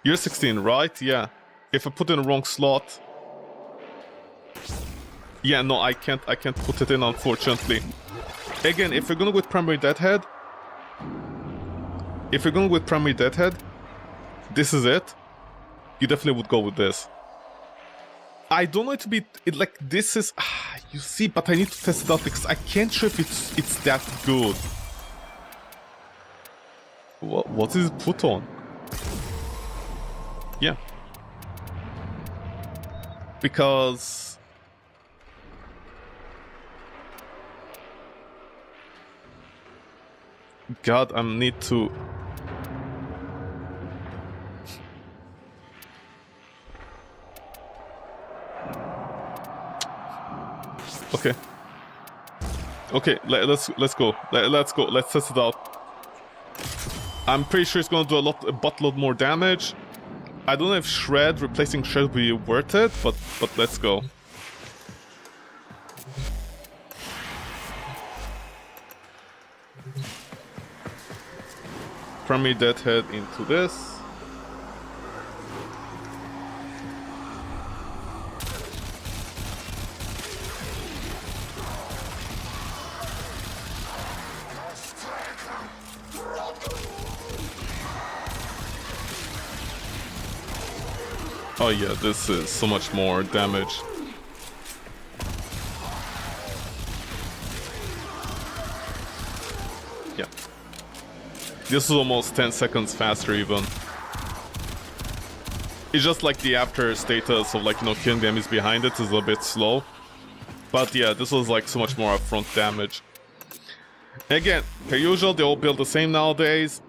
You're 16, right? Yeah. If I put in the wrong slot... Yeah, no, I can't put it in, unfortunately. Again, if you're gonna go with primary Deadhead... This is it. You definitely would go with this. I don't know it to be... like, this is... you see, but I need to test it out because I can't sure if it's that good. What is it put on? Yeah. Because... God, I need to... Okay. Okay, let's go. Let's go. Let's test it out. I'm pretty sure it's gonna do a buttload more damage. I don't know if replacing Shred will be worth it, but let's go. Primary Deadhead into this. Oh yeah, this is so much more damage. Yeah. This is almost 10 seconds faster even. It's just like the after status of, like, you know, killing the enemies behind it is a bit slow. But yeah, this was like so much more upfront damage. Again, per usual, they all build the same nowadays.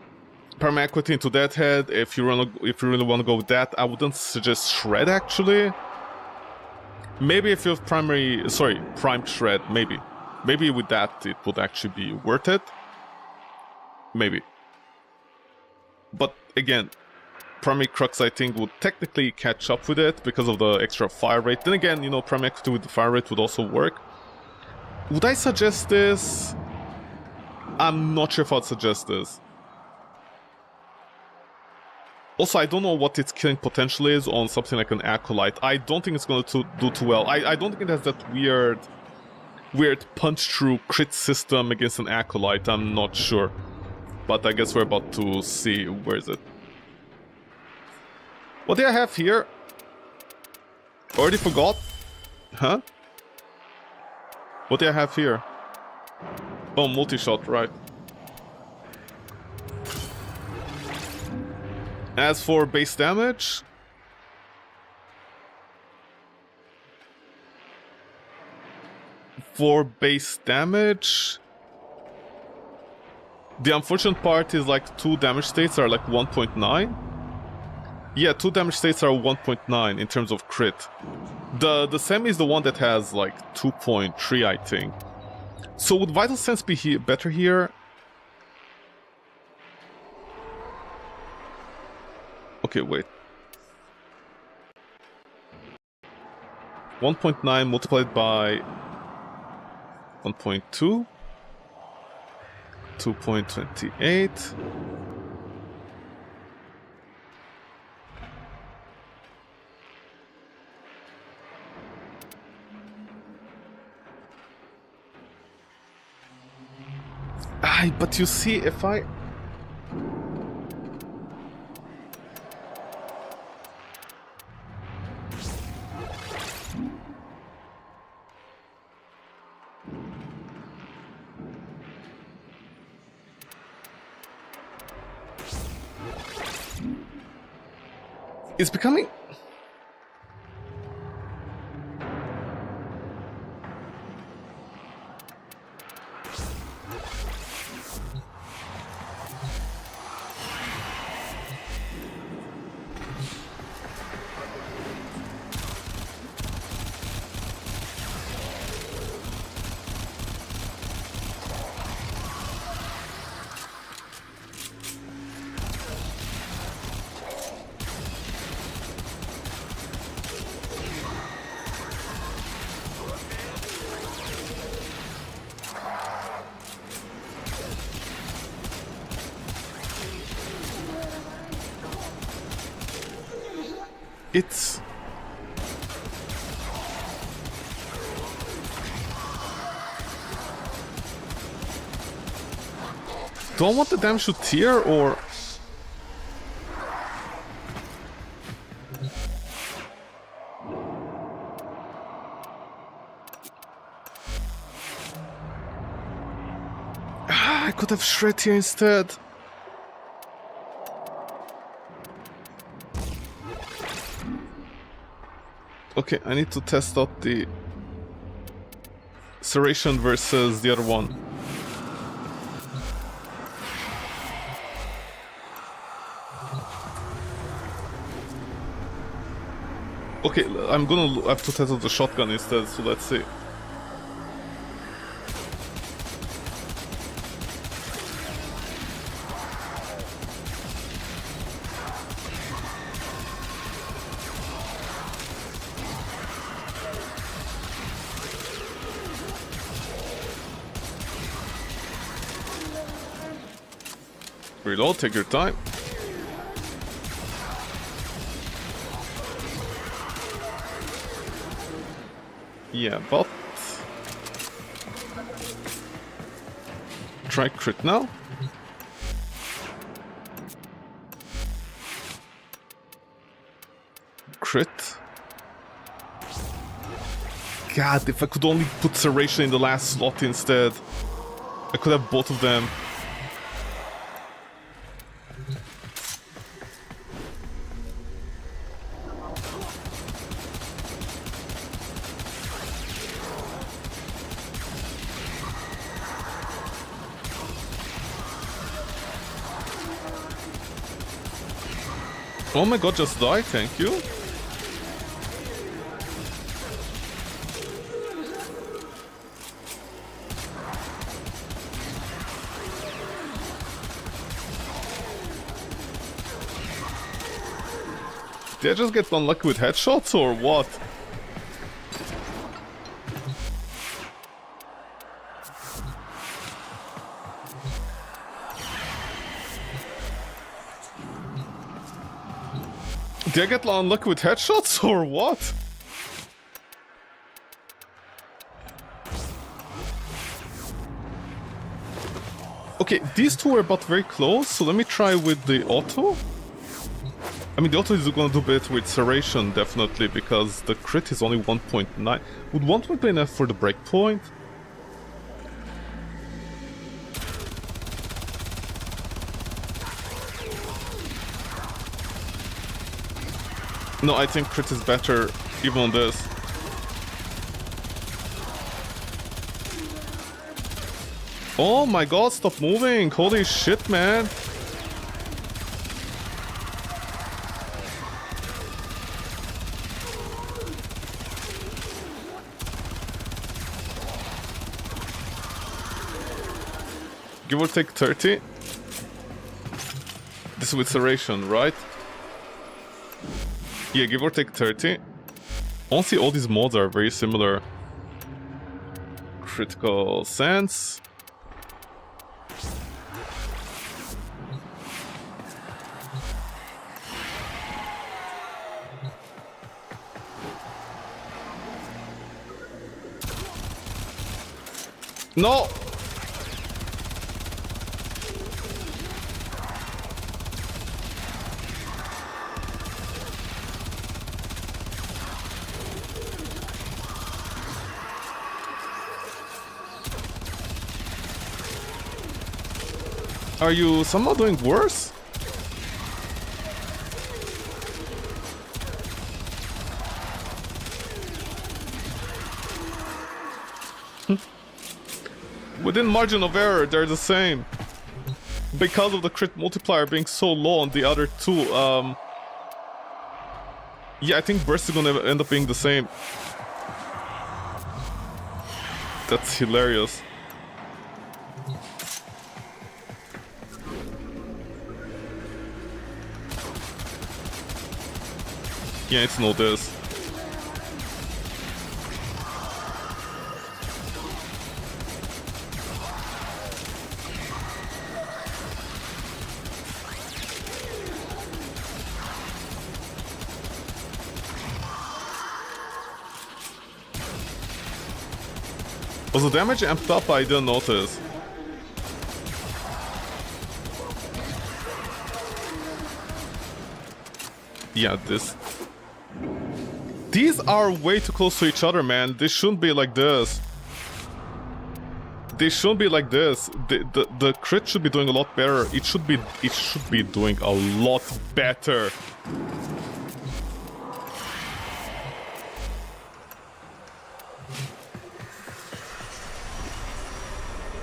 Perma equity into Deadhead. If you really want to go with that, I wouldn't suggest Shred actually. Maybe if you have primed Shred, maybe. Maybe with that it would actually be worth it. Maybe. But again, Primary Crux I think would technically catch up with it because of the extra fire rate. Then again, you know, Primary Equity with the fire rate would also work. Would I suggest this? I'm not sure if I'd suggest this. Also, I don't know what its killing potential is on something like an Acolyte. I don't think it's going to do too well. I don't think it has that weird punch-through crit system against an Acolyte. I'm not sure. But I guess we're about to see. Where is it? What do I have here? Already forgot? Huh? What do I have here? Oh, multi-shot, right. As for base damage... For base damage... The unfortunate part is like 2 damage states are like 1.9. Yeah, 2 damage states are 1.9 in terms of crit. The semi is the one that has like 2.3, I think. So would Vital Sense be better here? Okay, wait. 1.9 multiplied by 1.2. 2.28. But you see, if I... It's becoming... It's... Do I want the damage to tear, or... I could have Shred here instead. Okay, I need to test out the Serration versus the other one. Okay, I'm gonna have to test out the shotgun instead, so let's see. Reload, take your time. Yeah, but... Try crit now. Crit. God, if I could only put Serration in the last slot instead. I could have both of them. Oh my god, just die, thank you. Did I just get unlucky with headshots or what? Did I get unlucky with headshots or what? Okay, these two were but very close, so let me try with the auto. I mean, the auto is gonna do better with Serration, definitely, because the crit is only 1.9. Would 1.9 be enough for the breakpoint? No, I think crit is better, even on this. Oh my god, stop moving! Holy shit, man! Give or take 30. This is with Serration, right? Yeah, give or take 30. Honestly, all these mods are very similar. Critical Sense. No! Are you somehow doing worse? Within margin of error, they're the same. Because of the crit multiplier being so low on the other two, yeah, I think burst is gonna end up being the same. That's hilarious. Yeah, it's no this. Was the damage amped up? I didn't notice. Yeah, this... These are way too close to each other, man. They shouldn't be like this. They shouldn't be like this. The crit should be doing a lot better. It should be doing a lot better.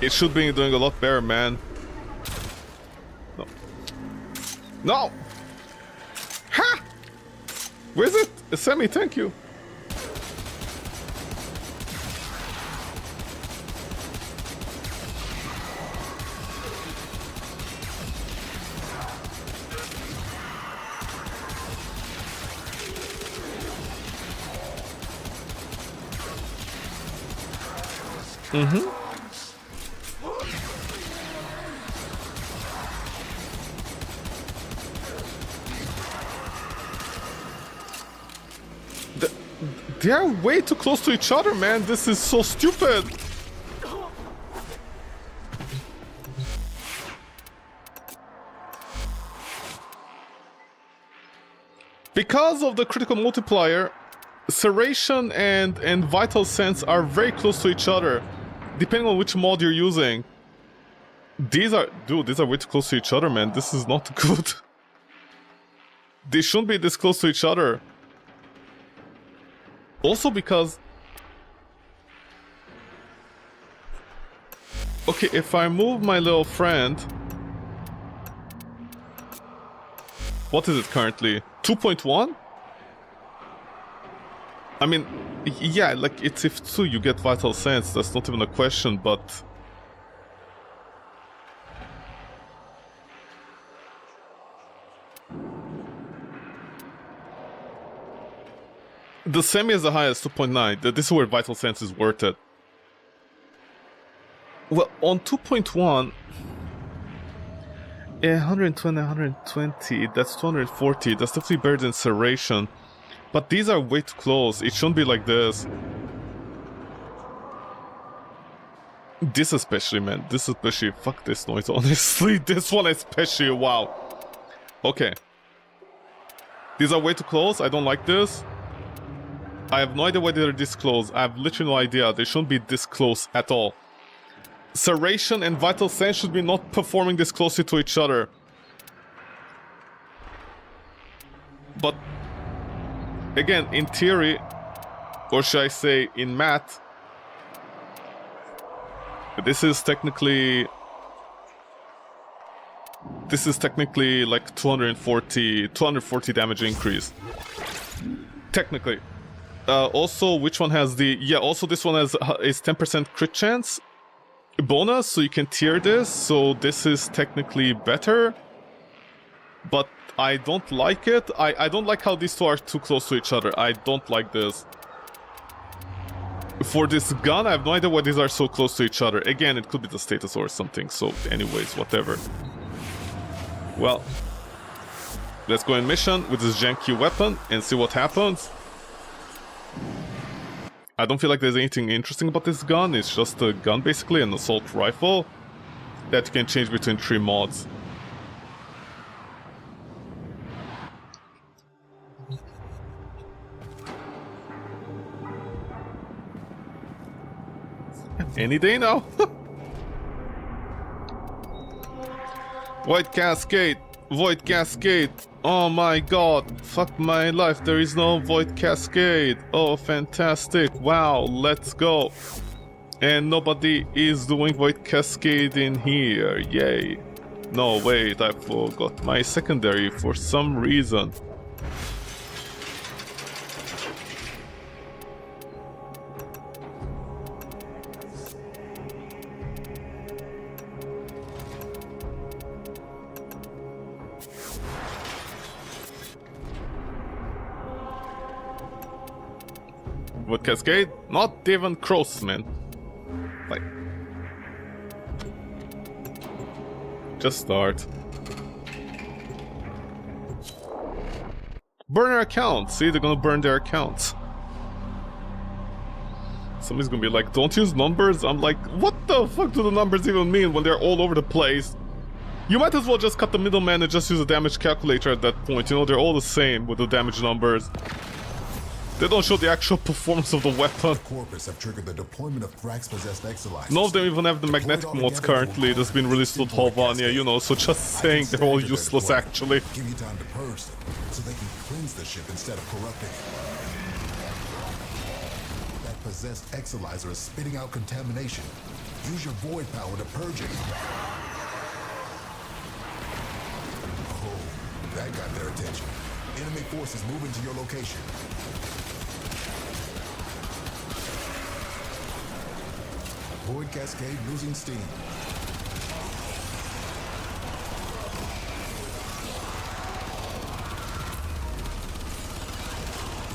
It should be doing a lot better, man. No. No! Ha! Where's it? Sammy, thank you. Mm-hmm. They are way too close to each other, man. This is so stupid. Because of the critical multiplier, Serration and Vital Sense are very close to each other, depending on which mod you're using. These are way too close to each other, man. This is not good. They shouldn't be this close to each other. Also because... Okay, if I move my little friend... What is it currently? 2.1? I mean, yeah, like, it's if 2 you get Vital Sense, that's not even a question, but... The semi is the highest, 2.9. This is where Vital Sense is worth it. Well, on 2.1... Yeah, 120, 120, that's 240, that's definitely better than Serration. But these are way too close, it shouldn't be like this. This especially, man, this especially, fuck this noise, honestly, this one especially, wow. Okay. These are way too close, I don't like this. I have no idea why they're this close, I have literally no idea, they shouldn't be this close at all. Serration and Vital Sense should be not performing this closely to each other. But, again, in theory, or should I say in math, this is technically like 240 damage increase. Technically. Also, which one has the... Yeah, also this one has is 10% crit chance bonus, so you can tier this, so this is technically better. But I don't like it. I don't like how these two are too close to each other. I don't like this. For this gun, I have no idea why these are so close to each other. Again, it could be the status or something, so anyways, whatever. Well, let's go in mission with this janky weapon and see what happens. I don't feel like there's anything interesting about this gun, it's just a gun basically, an assault rifle that you can change between 3 mods. Any day now. Void Cascade! Void Cascade! Oh my god! Fuck my life, there is no Void Cascade! Oh, fantastic! Wow, let's go! And nobody is doing Void Cascade in here, yay! No, wait, I forgot my secondary for some reason. With Cascade? Not even close, man. Like... Just start. Burn their accounts! See, they're gonna burn their accounts. Somebody's gonna be like, don't use numbers? I'm like, what the fuck do the numbers even mean when they're all over the place? You might as well just cut the middleman and just use a damage calculator at that point, you know, they're all the same with the damage numbers. They don't show the actual performance of the weapon. Corpus have triggered the deployment of Thrax possessed Exilizers. None of them even have the magnetic mods currently that's been released with Halvania, you know, so just saying they're all useless actually. Give you time to purge them, so they can cleanse the ship instead of corrupting it. That possessed Exilizer is spitting out contamination. Use your void power to purge it. Oh, that got their attention. Enemy forces moving to your location. Void Cascade losing steam.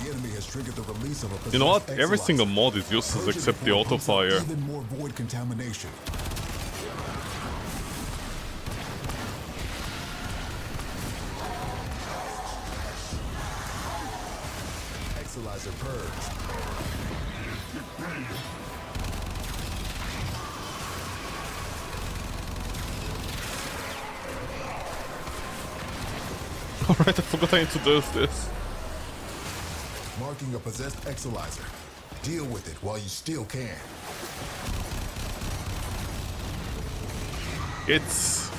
The enemy has triggered the release of a... You know what? Every single mod is useless except the auto fire. Even more void contamination. Exilizer purged. Alright, I forgot I introduced this. Marking a possessed Exilizer. Deal with it while you still can. It's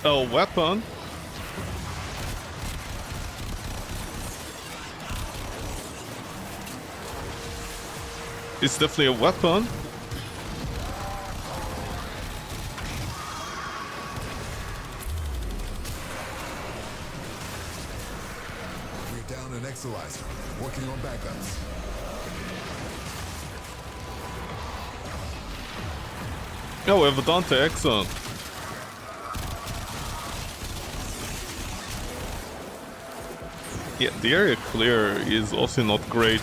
a weapon. It's definitely a weapon. backups. Oh, we have a Dante, excellent. Yeah, the area clear is also not great.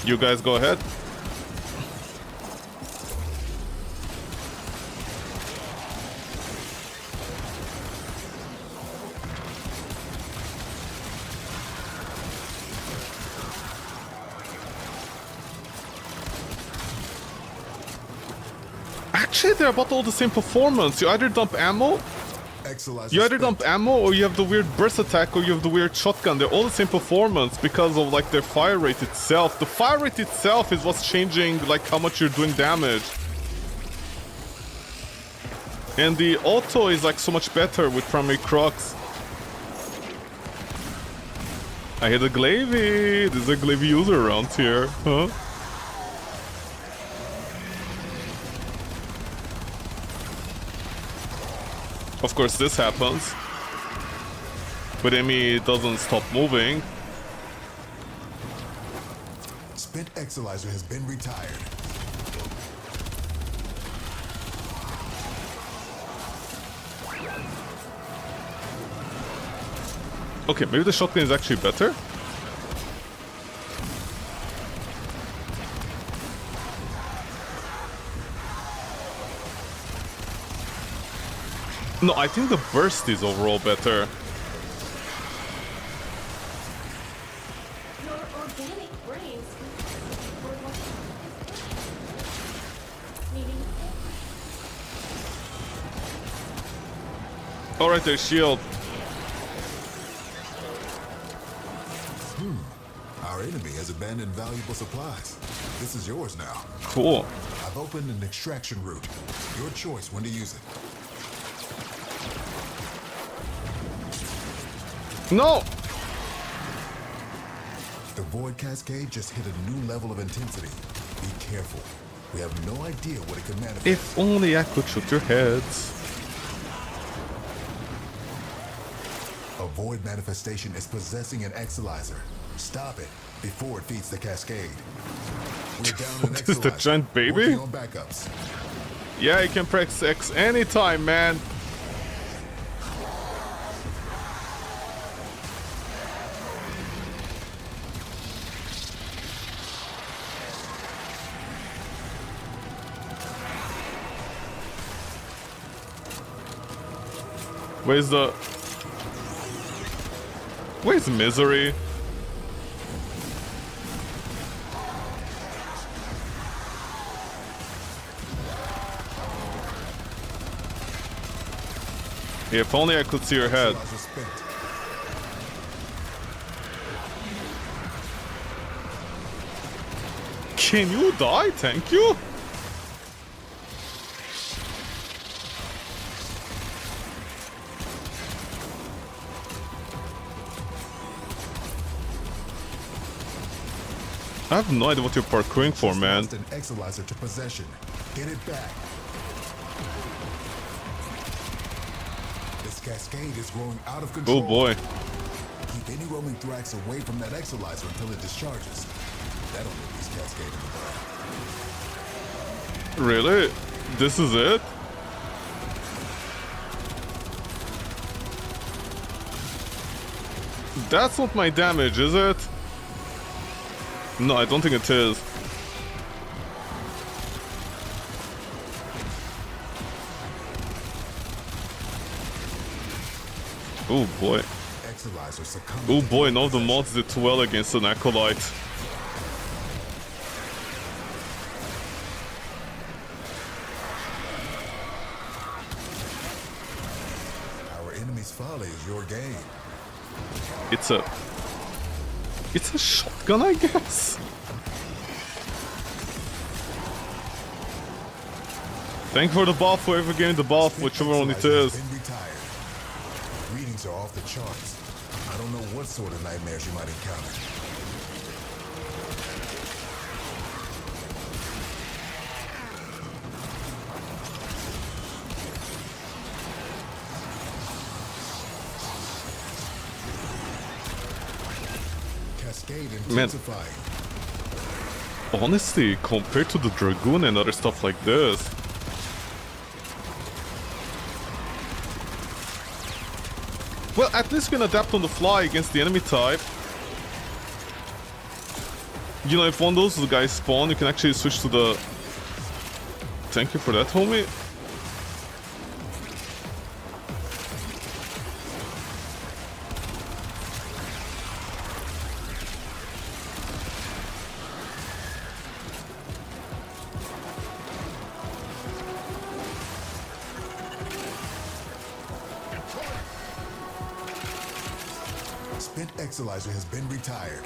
You guys go ahead. Actually, they're about all the same performance. You either dump ammo, Exolizer you either spent. dump ammo, or you have the weird burst attack, or you have the weird shotgun. They're all the same performance because of like their fire rate itself. The fire rate itself is what's changing like how much you're doing damage. And the auto is like so much better with primary crux. I hit a Glavy. There's a Glavy user around here, huh? Of course, this happens. But enemy doesn't stop moving. Spent Exolizer has been retired. Okay, maybe the shotgun is actually better? No, I think the burst is overall better. Your organic brains meaning Alright, their shield. Our enemy has abandoned valuable supplies. This is yours now. Cool. I've opened an extraction route. Your choice when to use it. No! The Void Cascade just hit a new level of intensity. Be careful. We have no idea what it could manifest. If only I could shoot your heads. A Void manifestation is possessing an Exolizer. Stop it before it feeds the Cascade. We're down an This is the Exolizer. giant baby? Working on backups. Yeah, you can press X anytime, man. Where's Misery? If only I could see your head. Exolizer spent. Can you die? Thank you. I have no idea what you're parkouring for, Just man. lost an Exolizer to possession. Get it back. This cascade is growing out of control. Oh boy. Keep any roaming Thrax away from that Exolizer until it discharges. That'll make these cascade in the bud. Really? This is it? That's not my damage, is it? No, I don't think it is. Oh boy. Exolizer succumbed Oh to boy, the none of the possession. mods did too well against an Acolyte. Our enemy's folly is your game. It's a shotgun, I guess. Thank you for the buff, whoever gave the buff, whichever one it Exolizer has is. been retired. Readings are off the charts. I don't know what sort of nightmares you might encounter. cascade Man. intensifying. Honestly, compared to the Dragoon and other stuff like this, well, at least you can adapt on the fly against the enemy type. You know, if one of those guys spawn, you can actually switch to the... Thank you for that, homie. Spent Exilizer has been retired.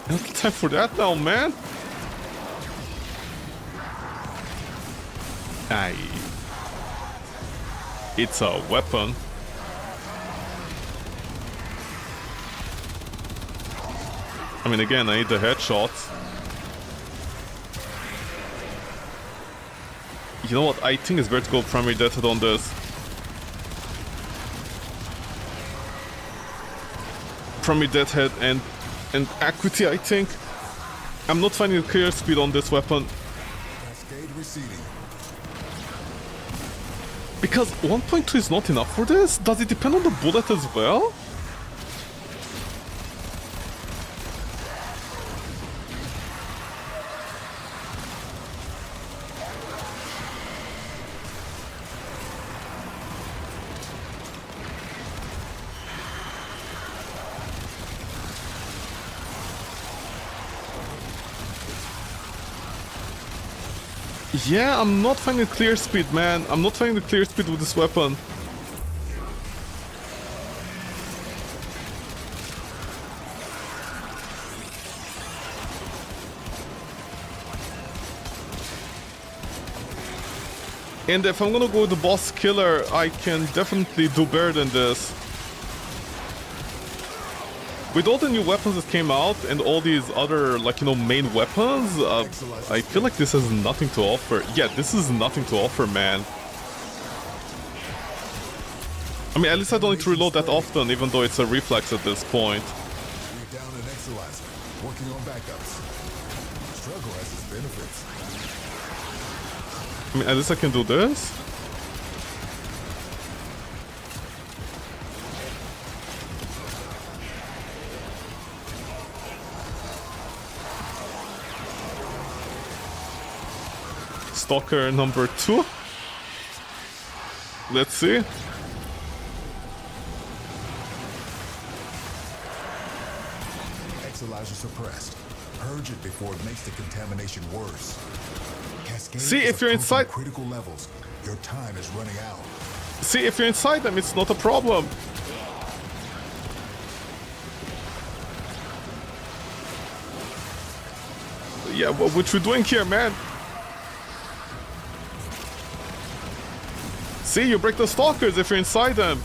Not the time for that now, man. Aye. It's a weapon. I mean, again, I need the headshots. You know what? I think it's better to go primary death on this. Primary death head and acuity, I think. I'm not finding a clear speed on this weapon. Cascade receding. Because 1.2 is not enough for this? Does it depend on the bullet as well? Yeah, I'm not finding clear speed, man. I'm not finding the clear speed with this weapon. And if I'm gonna go with the boss killer, I can definitely do better than this. With all the new weapons that came out and all these other, like, you know, main weapons, I feel like this has nothing to offer. Yeah, this is nothing to offer, man. I mean, at least I don't need to reload that often, even though it's a reflex at this point. We're down an Exilizer, working on backups. Struggle has its benefits. I mean, at least I can do this. Stalker number 2. Let's see. Exilizer suppressed. Purge it before it makes the contamination worse. Cascade See, is if you're approaching inside- critical levels, your time is running out. See, if you're inside them, it's not a problem. Yeah, what you doing here, man? See, you break the stalkers if you're inside them.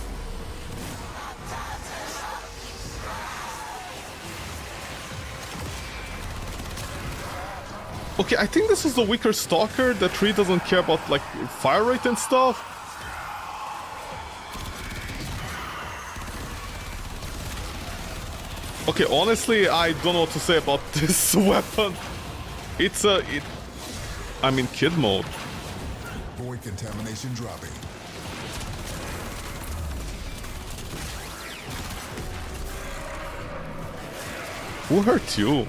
Okay, I think this is the weaker stalker that really doesn't care about, like, fire rate and stuff. Okay, honestly, I don't know what to say about this weapon. It's I'm in kid mode. Void contamination dropping. Who hurt you?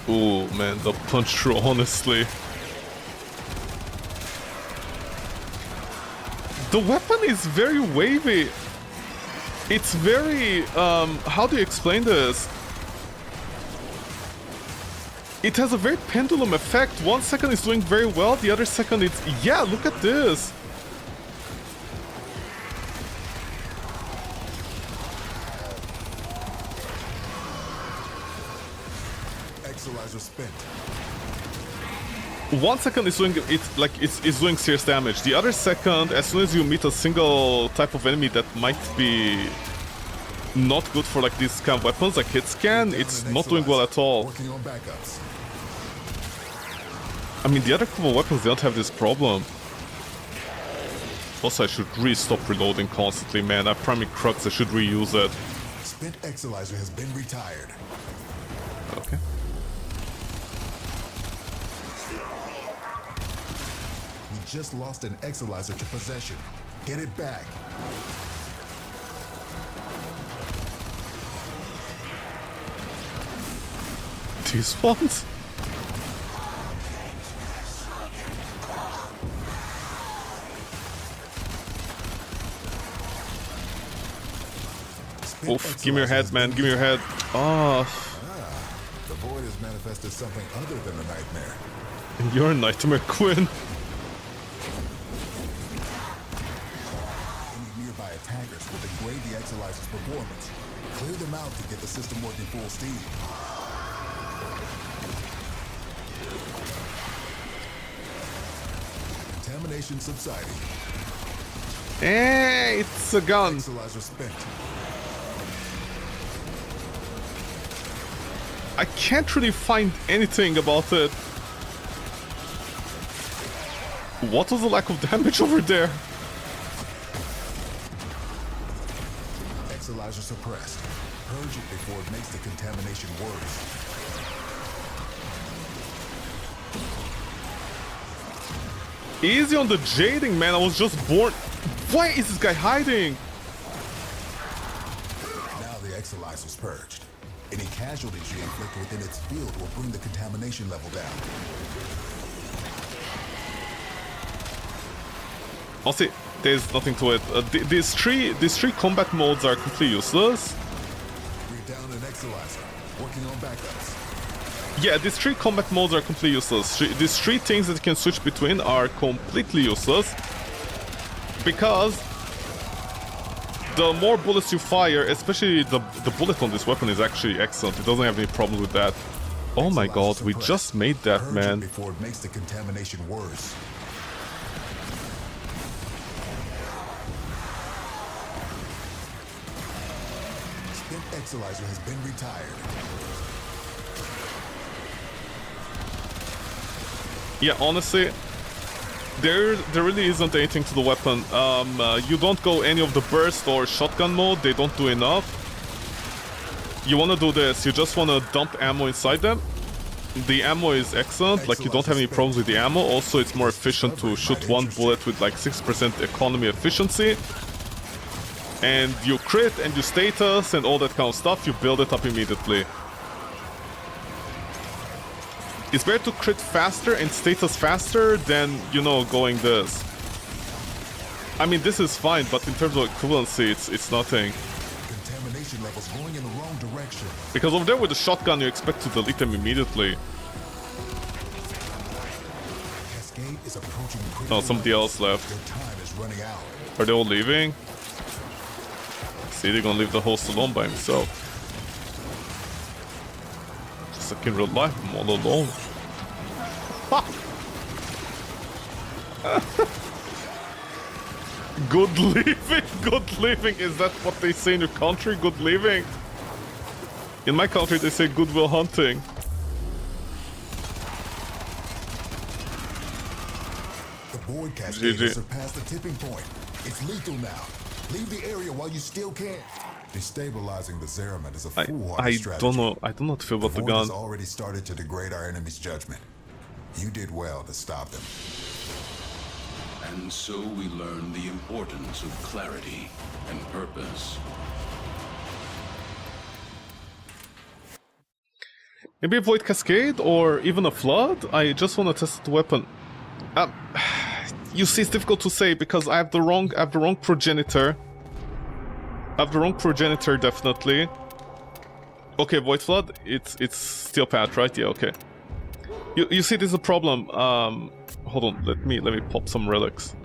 Oh man, the punch through, honestly. The weapon is very wavy. It's very, how do you explain this? It has a very pendulum effect. 1 second it's doing very well, the other second it's... Yeah, look at this. Exilizer spent. 1 second is doing it's doing serious damage. The other second, as soon as you meet a single type of enemy that might be not good for like these kind of weapons, like hit scan, it's not doing well at all. Working on backups. I mean, the other Kuva weapons don't have this problem. Also, I should really stop reloading constantly, man. I have primary crux, I should reuse it. Spent Exilizer has been retired. Okay. We just lost an Exilizer to possession. Get it back. These ones? Oof, give me your head, man, give me your head. Oh, The void has manifested something other than a nightmare. you're a nightmare, Quinn. Any nearby attackers will degrade the Exilizer's performance. Clear them out to get the system working full steam. Contamination subsiding. Hey, it's a gun. Exilizer spent. I can't really find anything about it. What was the lack of damage over there? Exilizer suppressed. Purge it before it makes the contamination worse. Easy on the jading, man. I was just born. Why is this guy hiding? Now the Exilizer's purged. Any casualties you inflict within its field will bring the contamination level down. Honestly, there's nothing to it. These three combat modes are completely useless. We're down an Exilizer. Working on backups. Yeah, these three combat modes are completely useless. These three things that you can switch between are completely useless. Because the more bullets you fire, especially the bullet on this weapon is actually excellent. It doesn't have any problem with that. Oh my god, we just made that, Purge it man. before it makes the contamination worse. Spent Exilizer has been retired. Yeah, honestly, there really isn't anything to the weapon. You don't go any of the burst or shotgun mode, they don't do enough. You wanna do this, you just wanna dump ammo inside them. The ammo is excellent, like you don't have any problems with the ammo. Also, it's more efficient to shoot one bullet with like 6% economy efficiency. And you crit and you status and all that kind of stuff, you build it up immediately. It's better to crit faster and status faster than, you know, going this. I mean, this is fine, but in terms of equivalency, it's nothing. Contamination levels going in the wrong direction. Because over there with the shotgun, you expect to delete them immediately. Cascade is approaching No, somebody else left. Their time is running out. Are they all leaving? See, they're gonna leave the host alone by himself. Just like in real life, I'm all alone. Good living, good living. Is that what they say in your country? Good living? In my country, they say goodwill hunting. The void cascade GG. has surpassed the tipping point. It's lethal now. Leave the area while you still can. Destabilizing the Zeraman is a foolhardy strategy. don't know. I don't know what to feel about the void gun. has already started to degrade our enemy's judgment. You did well to stop them. And so we learn the importance of clarity and purpose. Maybe a Void Cascade or even a Flood? I just want to test the weapon. You see, it's difficult to say because I have the wrong progenitor. I have the wrong progenitor, definitely. Okay, Void Flood, it's Steel Path, right? Yeah, okay. You see, there's a problem. Hold on, let me pop some relics.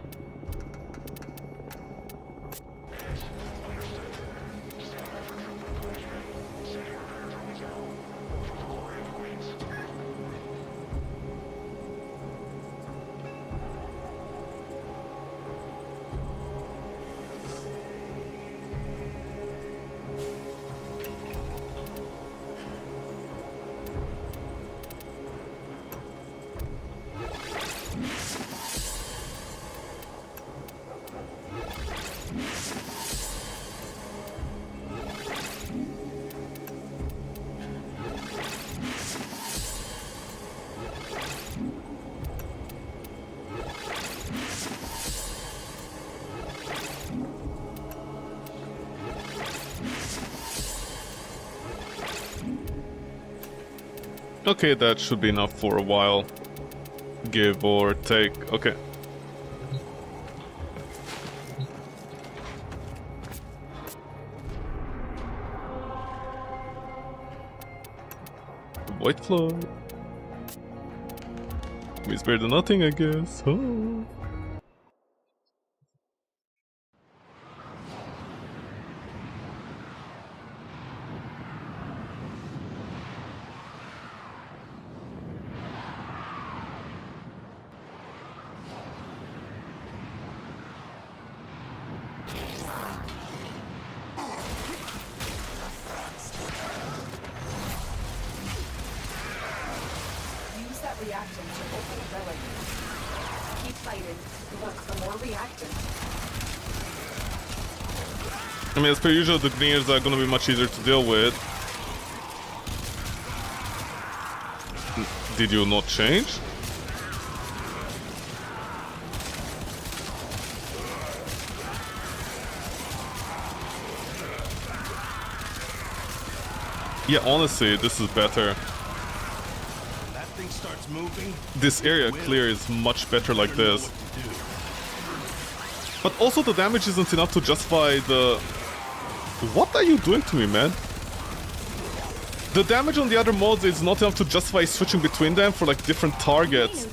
Okay, that should be enough for a while. Give or take. Okay. White fly. Means better than nothing, I guess. Oh. Use that reactant to open the relic. Keep fighting. Look for more reactant. I mean, as per usual, the Gneers are gonna be much easier to deal with. Did you not change? Yeah, honestly, this is better. That thing starts moving. This area clear is much better like this. But also the damage isn't enough to justify the... What are you doing to me, man? The damage on the other mods is not enough to justify switching between them for like different targets.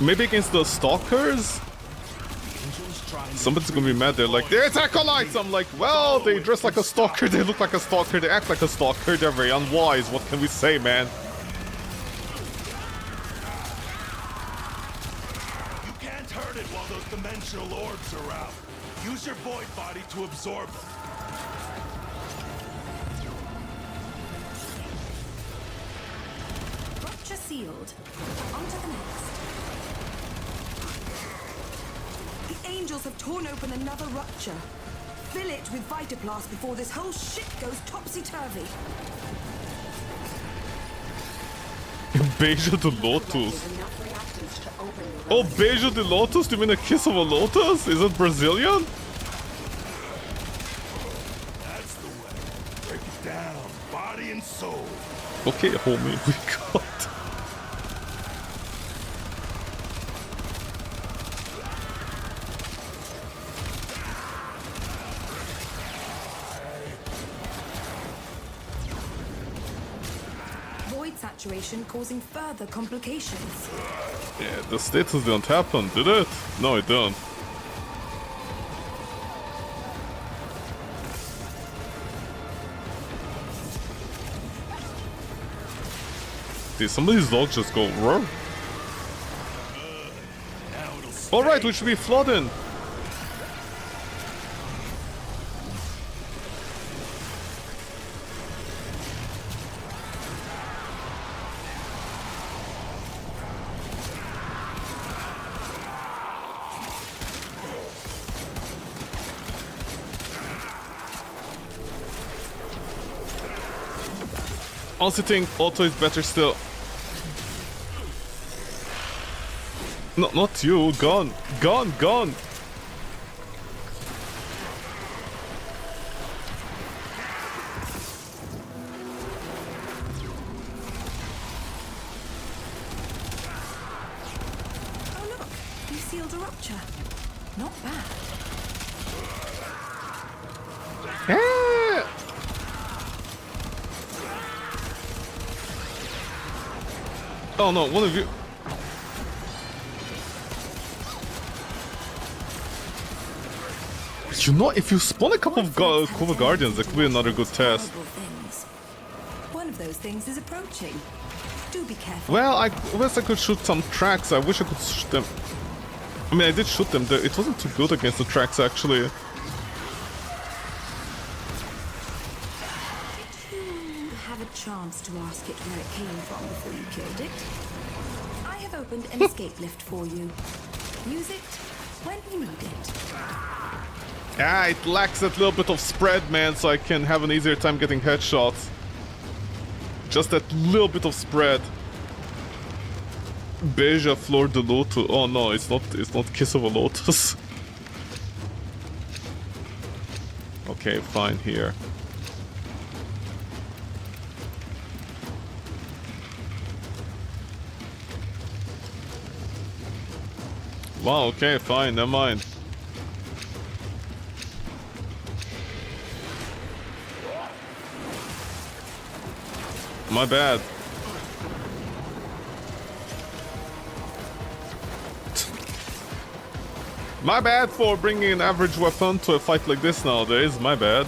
Maybe against the stalkers? Somebody's gonna be mad, they're like, there's acolytes! I'm like, well, they dress like a stalker, they look like a stalker, they act like a stalker, they're very unwise, what can we say, man? You can't hurt it while those dimensional orbs are out. Use your void body to absorb them. Rupture sealed. On to the next. The angels have torn open another rupture. Fill it with Vitaplast before this whole shit goes topsy-turvy. Beijo do Lotus. Oh, Beijo de Lotus? Do you mean a kiss of a lotus? Is it Brazilian? That's the way. Break it down, body and soul. Okay, homie, we got... Void saturation causing further complications. Yeah, the status didn't happen, did it? No, it didn't. Did some of these dogs just go roar? Alright, we should be flooding. Honestly think auto is better still. No, not you. Gone. Gone. Gone. Oh look, you sealed a rupture. Not bad. Ah! Oh no, one of you. You know, if you spawn a couple of Kuva Guardians, that could be another good test. One of those things is approaching. Do be careful. Well, I wish I could shoot some tracks. I wish I could shoot them. I mean, I did shoot them. It wasn't too good against the tracks, actually. Did you have a chance to ask it where it came from before you killed it? I have opened an escape lift for you. Use it when you need it. Ah, it lacks that little bit of spread, man, so I can have an easier time getting headshots. Just that little bit of spread. Beija Flor de Lotus. Oh no, it's not Kiss of a Lotus. Okay, fine, here. Wow, okay, fine, never mind. My bad. My bad for bringing an average weapon to a fight like this nowadays. My bad.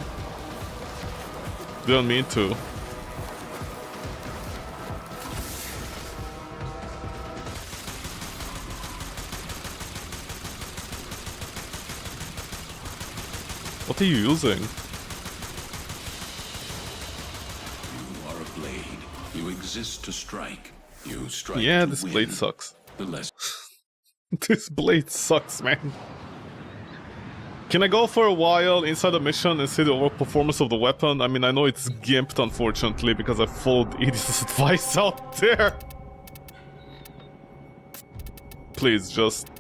Didn't mean to. What are you using? You are a blade. You exist to strike. You strike. Yeah, to this win. blade sucks. The less. This blade sucks, man. Can I go for a while inside a mission and see the overall performance of the weapon? I mean, I know it's gimped, unfortunately, because I followed Edith's advice out there. Please, just...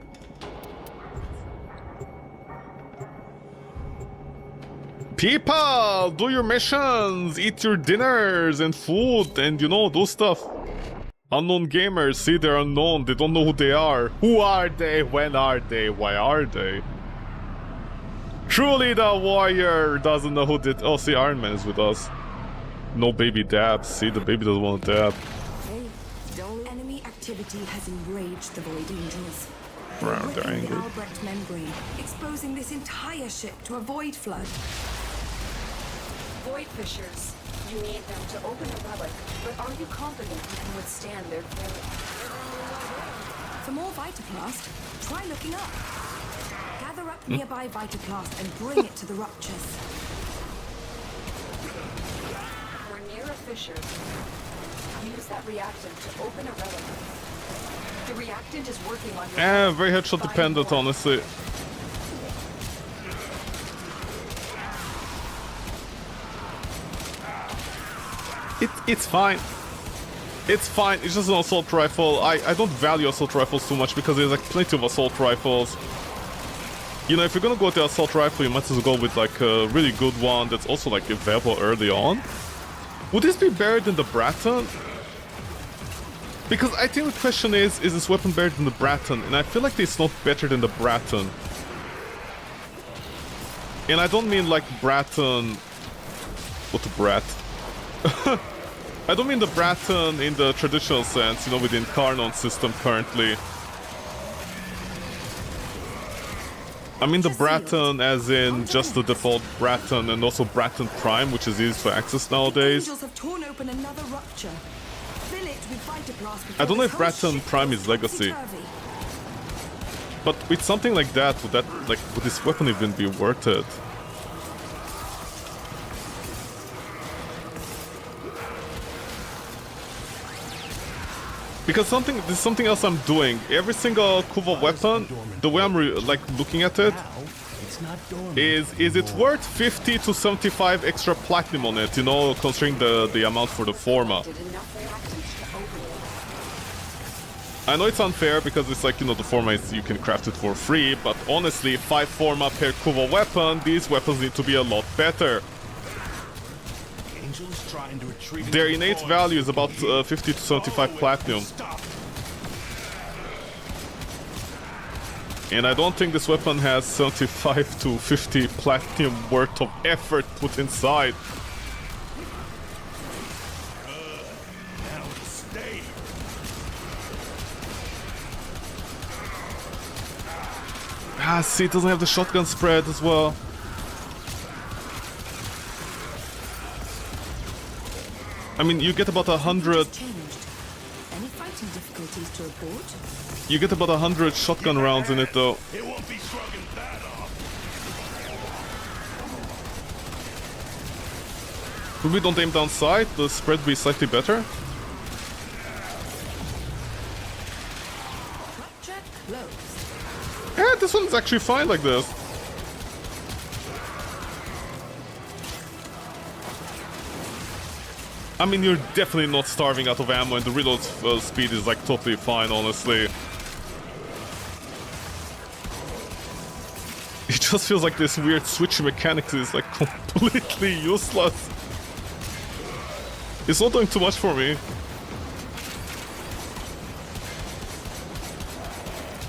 People! Do your missions! Eat your dinners and food and, you know, do stuff. Unknown gamers, see, they're unknown. They don't know who they are. Who are they? When are they? Why are they? Truly the warrior doesn't know who did... Oh, see, Iron Man is with us. No baby dabs. See, the baby doesn't want to dab. Hey, enemy activity has enraged the Void Angels. Wow, they're Ripping the angry. Albrecht membrane, exposing this entire ship to a void flood. Void fissures. You need them to open a relic, but are you confident you can withstand their fury? For more Vitaplast, try looking up. Gather up nearby Vitaplast and bring it to the ruptures. We're near a fissure. Use that reactant to open a relic. The reactant is working on your... Very headshot dependent, honestly. It's fine. It's fine. It's just an assault rifle. I don't value assault rifles too much because there's like plenty of assault rifles. You know, if you're gonna go with the assault rifle, you might as well go with like a really good one that's also like available early on. Would this be better than the Bratton? Because I think the question is this weapon better than the Bratton? And I feel like it's not better than the Bratton. And I don't mean like Bratton... What a brat. I don't mean the Bratton in the traditional sense, you know, within Carnon system currently. I mean the Bratton as in just the default Bratton and also Bratton Prime, which is easy to access nowadays. Angels have torn open another rupture. Fill it with Vitaplast before I don't know this if whole Bratton ship Prime goes is legacy. topsy-turvy. But with something like that, would this weapon even be worth it? Because this is something else I'm doing. Every single Kuva weapon, the way I'm looking at it, is it worth 50 to 75 extra platinum on it, you know, considering the amount for the Forma. I know it's unfair because it's like, you know, the Forma is, you can craft it for free, but honestly, 5 Forma per Kuva weapon, these weapons need to be a lot better. Their innate value is about 50 to 75 platinum. And I don't think this weapon has 75 to 50 platinum worth of effort put inside. Ah, see, it doesn't have the shotgun spread as well. I mean, you get about 100... Any fighting difficulties to report? You get about 100 shotgun rounds in it, though. It won't be shrugging that off. If we don't aim down sight, the spread be slightly better. Rupture closed. Yeah, this one's actually fine like this. I mean, you're definitely not starving out of ammo, and the reload speed is like totally fine, honestly. It just feels like this weird switch mechanics is like completely useless. It's not doing too much for me.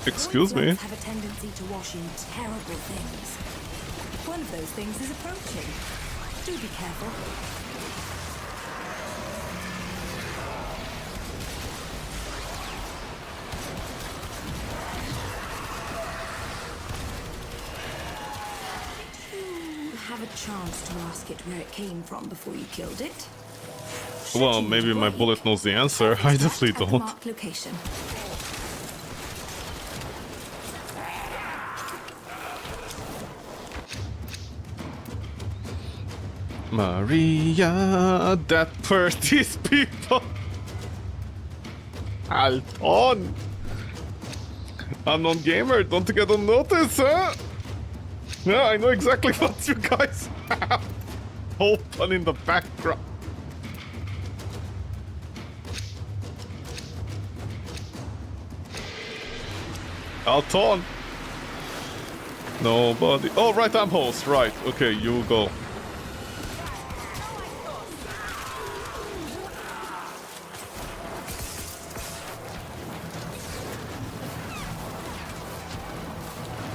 Excuse me. Have a tendency to wash in terrible things. One of those things is approaching. Do be careful. Have a chance to ask it where it came from before you killed it? Well, maybe my bullet knows the answer. I definitely At the don't. marked location. Maria, that these people. Alton. Unknown gamer, don't get on notice, huh? Yeah, I know exactly what you guys have open in the background. Alton. Nobody. Oh, right, I'm host. Right. Okay, you go.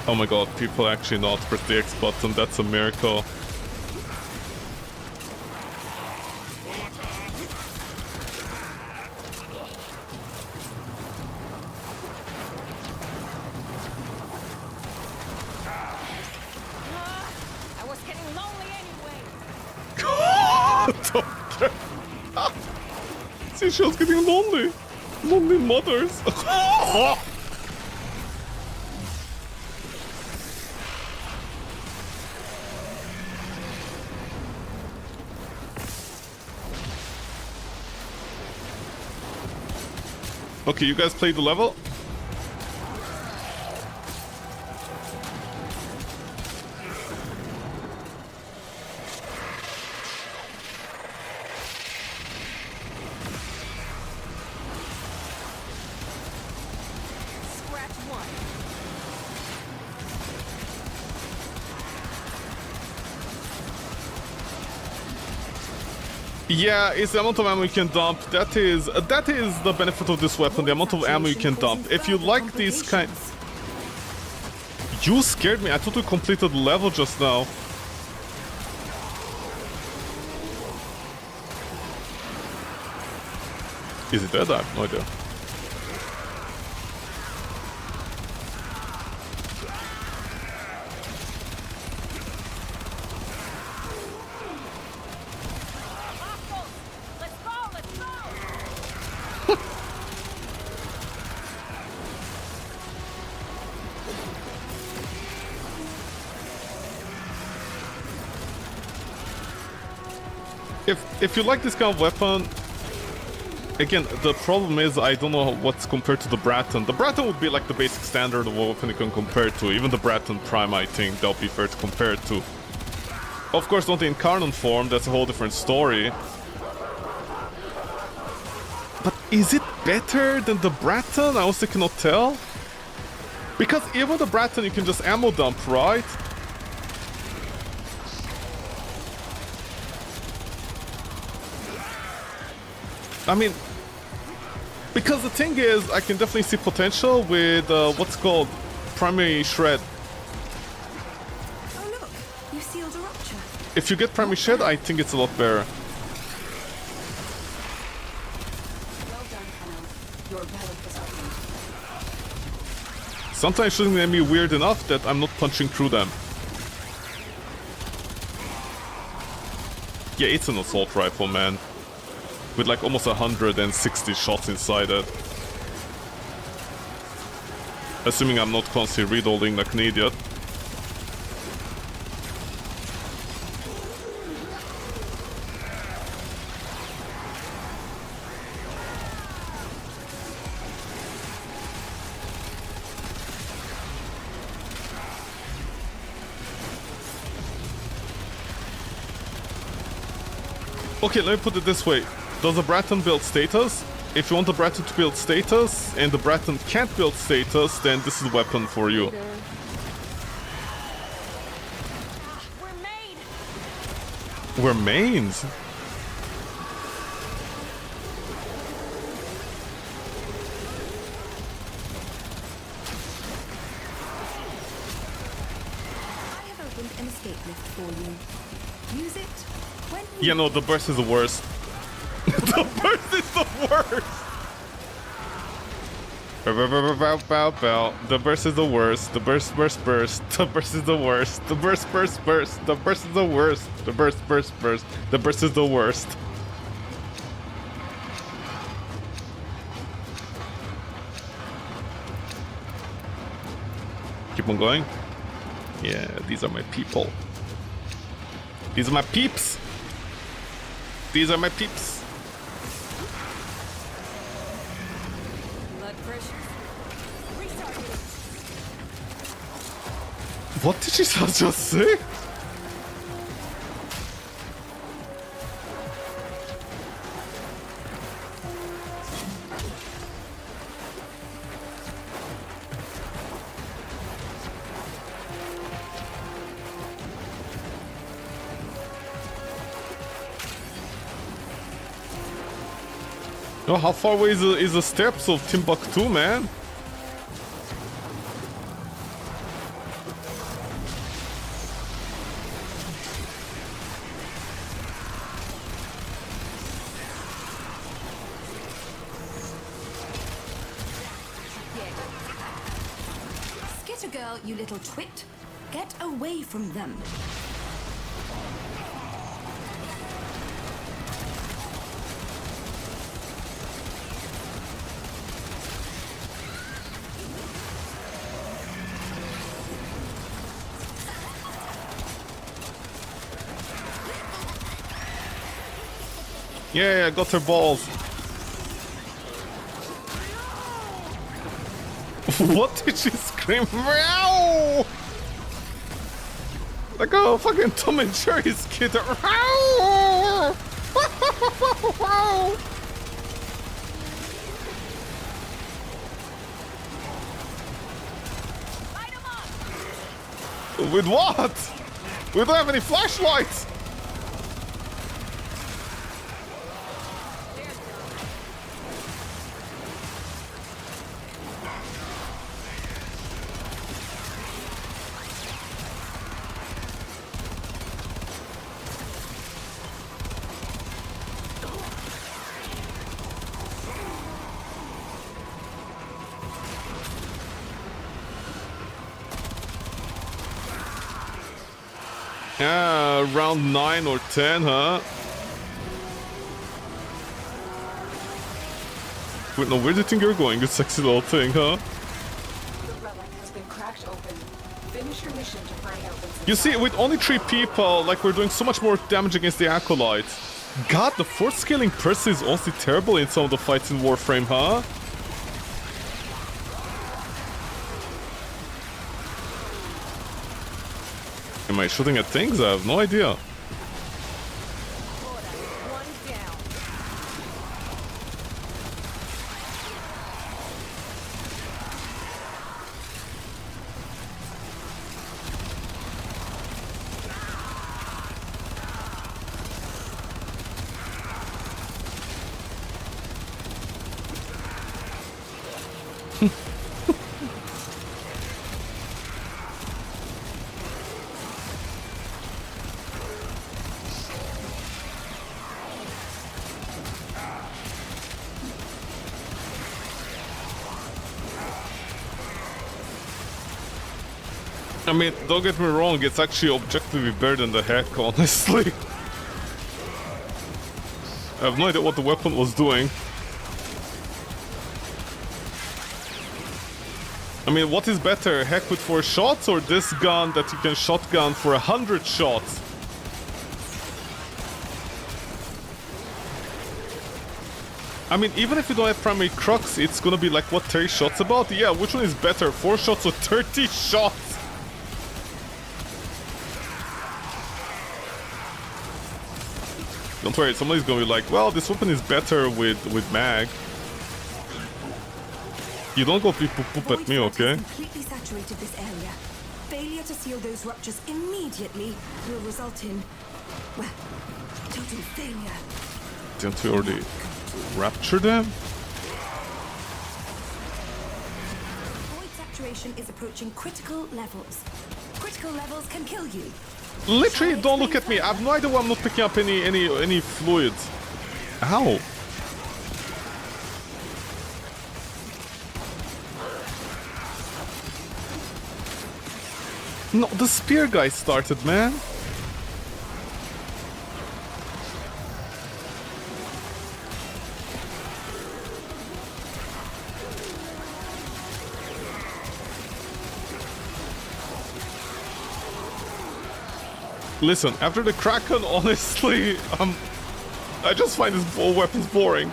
Oh my god, people actually not press the X button, that's a miracle. I was getting lonely anyway. Don't care. See, she was getting lonely. Lonely mothers. Okay, you guys played the level? Scratch one. Yeah, it's the amount of ammo you can dump. That is the benefit of this weapon, the amount of ammo you can dump. If you like these kind... You scared me, I thought we completed the level just now. Is it dead? I have no idea. Let's go, let's go! If you like this kind of weapon, again, the problem is I don't know what's compared to the Bratton. The Bratton would be like the basic standard of what weapon you can compare to. Even the Bratton Prime, I think, that'll be fair to compare it to. Of course, not the incarnate form, that's a whole different story. But is it better than the Bratton? I also cannot tell. Because even the Bratton you can just ammo dump, right? I mean, because the thing is, I can definitely see potential with what's called primary shred. Oh look, you sealed a rupture. If you get primary shred, I think it's a lot better. Well done, Hannah. Your relic was opened. Sometimes shooting them be weird enough that I'm not punching through them. Yeah, it's an assault rifle, man. With like almost 160 shots inside it. Assuming I'm not constantly reloading like an idiot. Okay, let me put it this way. Does the Bratton build status? If you want the Bratton to build status, and the Bratton can't build status, then this is the weapon for you. We're made! We're mains? an escape lift for you. Use it when you... Yeah, no, the burst is the worst. The burst is the worst! The burst is the worst. The burst. The burst is the worst. The burst. The burst is the worst. The burst. The burst is the worst. Keep on going. Yeah, these are my people. These are my peeps. These are my peeps. Blood pressure. Restarting. What did she just say? Oh, how far away is the steps of Timbuktu, man? Skitter girl, you little twit. Get away from them. Yeah, I got her balls. What did she scream? Meow! Like a fucking Tom and Jerry skit. Meow! Light 'em up. With what? We don't have any flashlights. Yeah, round 9 or 10, huh? Wait, no, where do you think you're going, you sexy little thing, huh? The relic has been cracked open. Finish your mission to find out what's You see, inside. with only 3 people, like, we're doing so much more damage against the Acolytes. God, the force scaling person is honestly terrible in some of the fights in Warframe, huh? Am I shooting at things? I have no idea. One down. I mean, don't get me wrong, it's actually objectively better than the hack, honestly. I have no idea what the weapon was doing. I mean, what is better, hack with 4 shots or this gun that you can shotgun for 100 shots? I mean, even if you don't have primary crux, it's gonna be like, what, 30 shots about? Yeah, which one is better, 4 shots or 30 shots? Don't worry, somebody's gonna be like, well, this weapon is better with mag. You don't go beep poop poop at me, okay? Completely saturated this area. Failure to seal those ruptures immediately will result in, well, total failure. Didn't we already rapture them? Void saturation is approaching critical levels. Critical levels can kill you. Literally, don't look at me. I have no idea why I'm not picking up any fluids. Ow. No, the spear guy started, man. Listen, after the Kraken, honestly, I just find his weapons boring.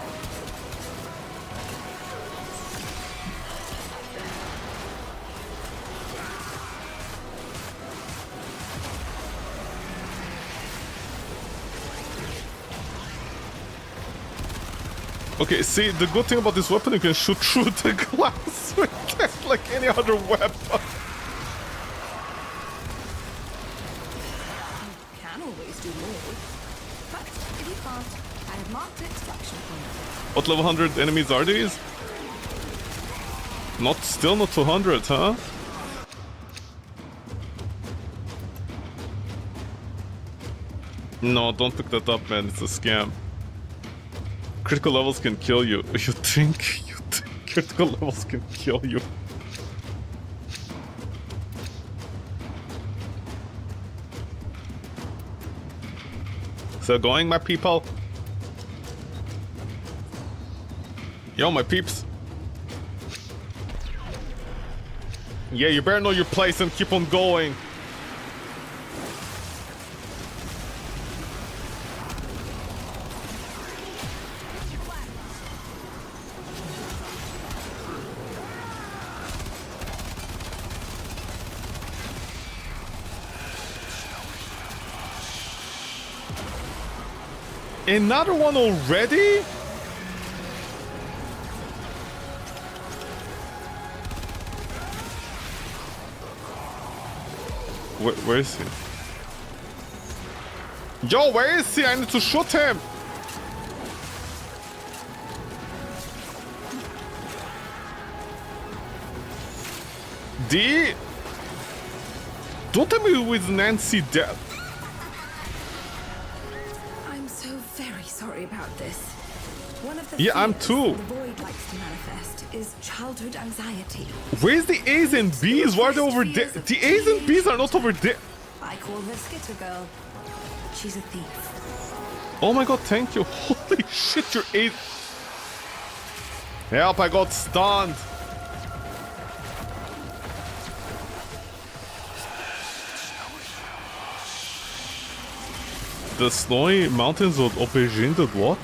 Okay, see, the good thing about this weapon, you can shoot through the glass with it like any other weapon. You can always do more. But if you can't, I have marked the extraction point. What level 100 enemies are these? Still not 200, huh? No, don't pick that up, man. It's a scam. Critical levels can kill you. You think critical levels can kill you? So going, my people? Yo, my peeps. Yeah, you better know your place and keep on going. Another one already? Where is he? Yo, where is he? I need to shoot him. D? Don't tell me with Nancy death. I'm so very sorry about this. One of the Yeah, I'm fears too. the void likes to manifest is childhood anxiety. Where's the A's and B's? Why are they over there? The A's and B's are not over there. I call her Skitter Girl. She's a thief. Oh my god, thank you. Holy shit, you're 8. Help, I got stunned. The snowy mountains of Aubergine did what?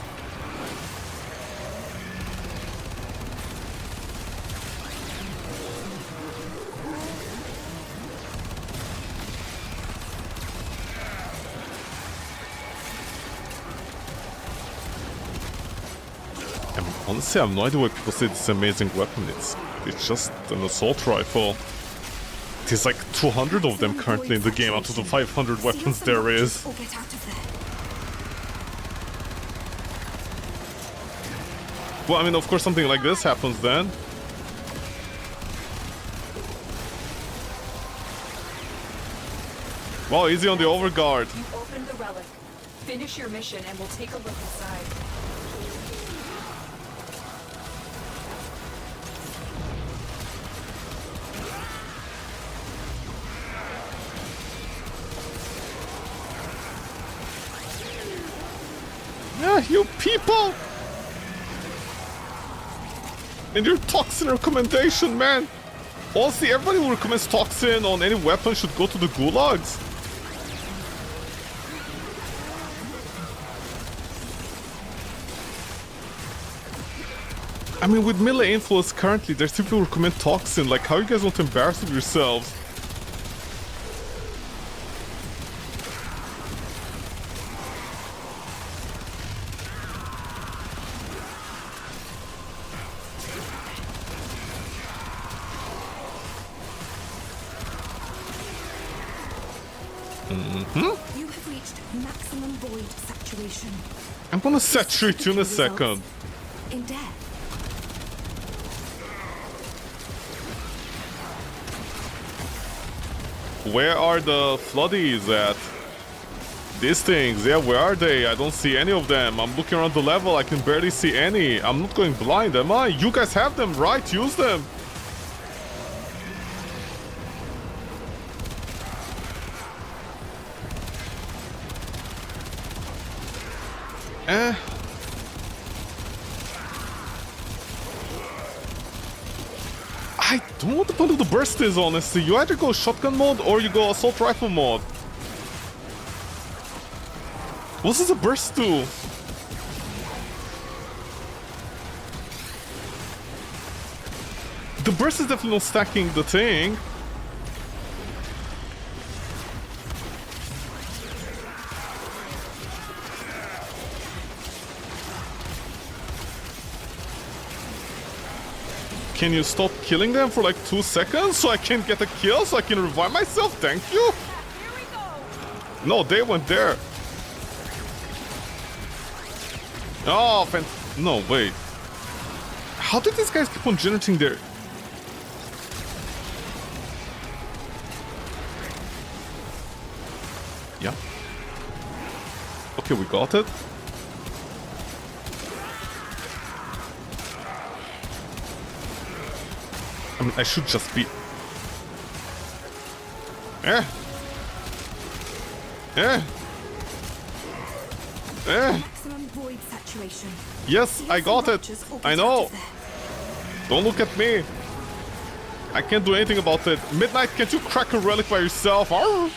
Honestly, I have no idea why people say it's an amazing weapon. It's just an assault rifle. There's like 200 of them currently in the game out of the 500 weapons there is. Or get out of there. Well, I mean, of course something like this happens then. Wow, easy on the overguard. You opened the relic. Finish your mission and we'll take a look inside. Yeah, you people! And your toxin recommendation, man! Honestly, everybody who recommends toxin on any weapon should go to the gulags. I mean, with melee influence currently, there's people who recommend toxin. Like, how you guys want to embarrass yourselves? You have reached maximum void saturation. I'm gonna saturate you in a second. In death. Where are the floodies at? These things, yeah, where are they? I don't see any of them. I'm looking around the level, I can barely see any. I'm not going blind, am I? You guys have them, right? Use them. I don't know what the point of the burst is, honestly. You either go shotgun mode or you go assault rifle mode. What does the burst do? The burst is definitely not stacking the thing. Can you stop killing them for like 2 seconds so I can get a kill so I can revive myself? Thank you. Here we go. No, they went there. Oh, no, wait. How did these guys keep on generating their... Yeah. Okay, we got it. I mean, I should just be... Maximum void saturation. Yes, I got it. I know. Don't look at me. I can't do anything about it. Midnight, can't you crack a relic by yourself? Arr!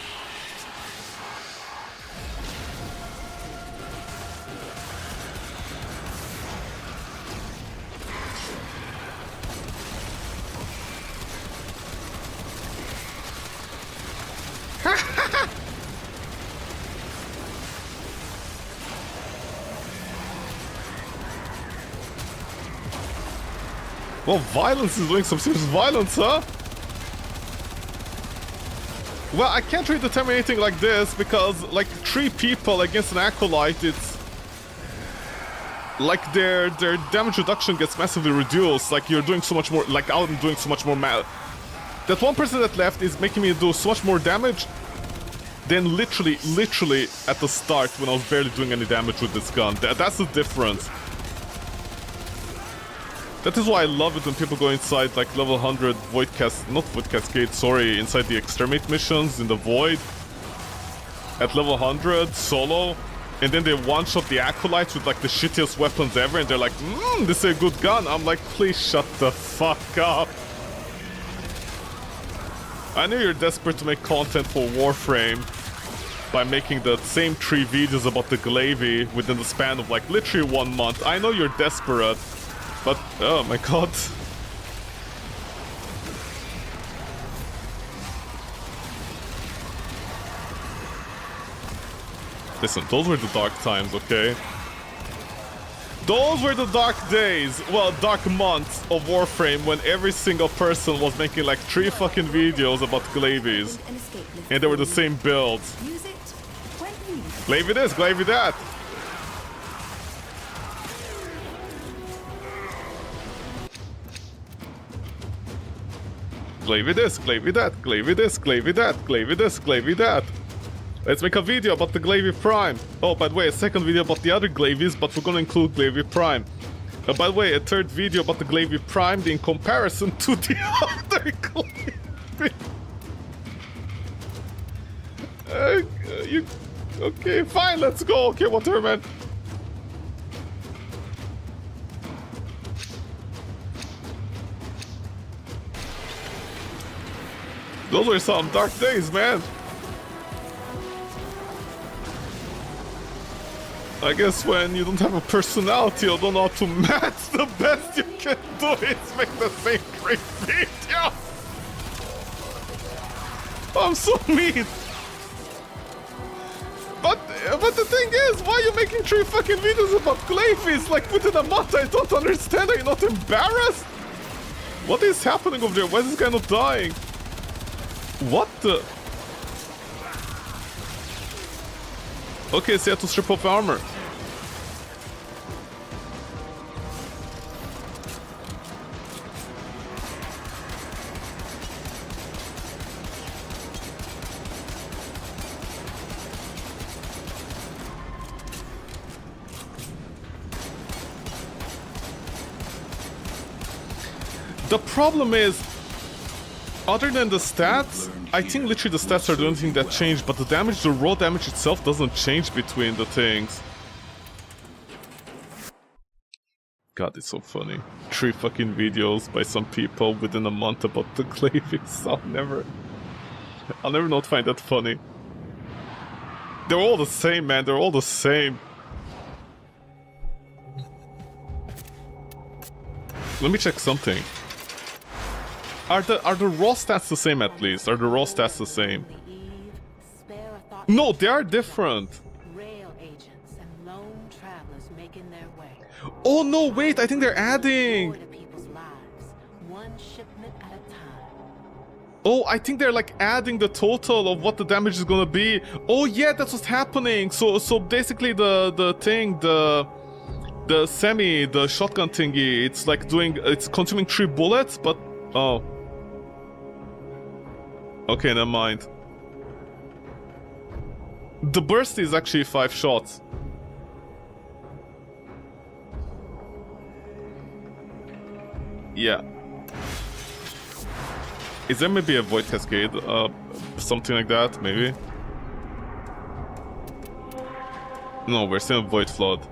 Well, violence is doing some serious violence, huh? Well, I can't really determine anything like this because, like, 3 people against an acolyte, it's... Like, their damage reduction gets massively reduced. Like, you're doing so much more... Like, I'm doing so much more... That one person that left is making me do so much more damage than literally at the start when I was barely doing any damage with this gun. That's the difference. That is why I love it when people go inside like level 100 not Void Cascade, sorry, inside the Exterminate missions in the Void. At level 100, solo. And then they one-shot the Acolytes with like the shittiest weapons ever and they're like, this is a good gun. I'm like, please shut the fuck up. I know you're desperate to make content for Warframe by making the same 3 videos about the Glavy within the span of like literally 1 month. I know you're desperate. But, oh my god. Listen, those were the dark times, okay? Those were the dark days, well, dark months of Warframe when every single person was making like 3 fucking videos about Glavies. And they were the same builds. Glavy this, Glavy that. Glavy this, Glavy that, Glavy this, Glavy that, Glavy this, Glavy that. Let's make a video about the Glavy Prime. Oh, by the way, a second video about the other Glavies, but we're gonna include Glavy Prime. By the way, a third video about the Glavy Prime in comparison to the other Glavy. Okay, fine, let's go. Okay, whatever, man. Those were some dark days, man. I guess when you don't have a personality or don't know how to match, the best you can do is make the same great video. I'm so mean. But the thing is, why are you making 3 fucking videos about Glavies like within a month? I don't understand. Are you not embarrassed? What is happening over there? Why is this guy not dying? What the? Okay, so you have to strip off armor. The problem is, other than the stats, I think literally the stats are the only thing that changed, but the damage, the raw damage itself doesn't change between the things. God, it's so funny. 3 fucking videos by some people within a month about the clavings. I'll never not find that funny. They're all the same, man. They're all the same. Let me check something. Are the raw stats the same at least? Are the raw stats the same? No, they are different. Rail agents and lone travelers making their way. Oh no, wait, I think they're adding. To people's lives, one shipment at a time. Oh, I think they're like adding the total of what the damage is gonna be. Oh yeah, that's what's happening. So basically the shotgun thingy, it's consuming 3 bullets, but oh. Okay, never mind. The burst is actually 5 shots. Yeah. Is there maybe a void cascade? Something like that, maybe? No, we're still in void flood.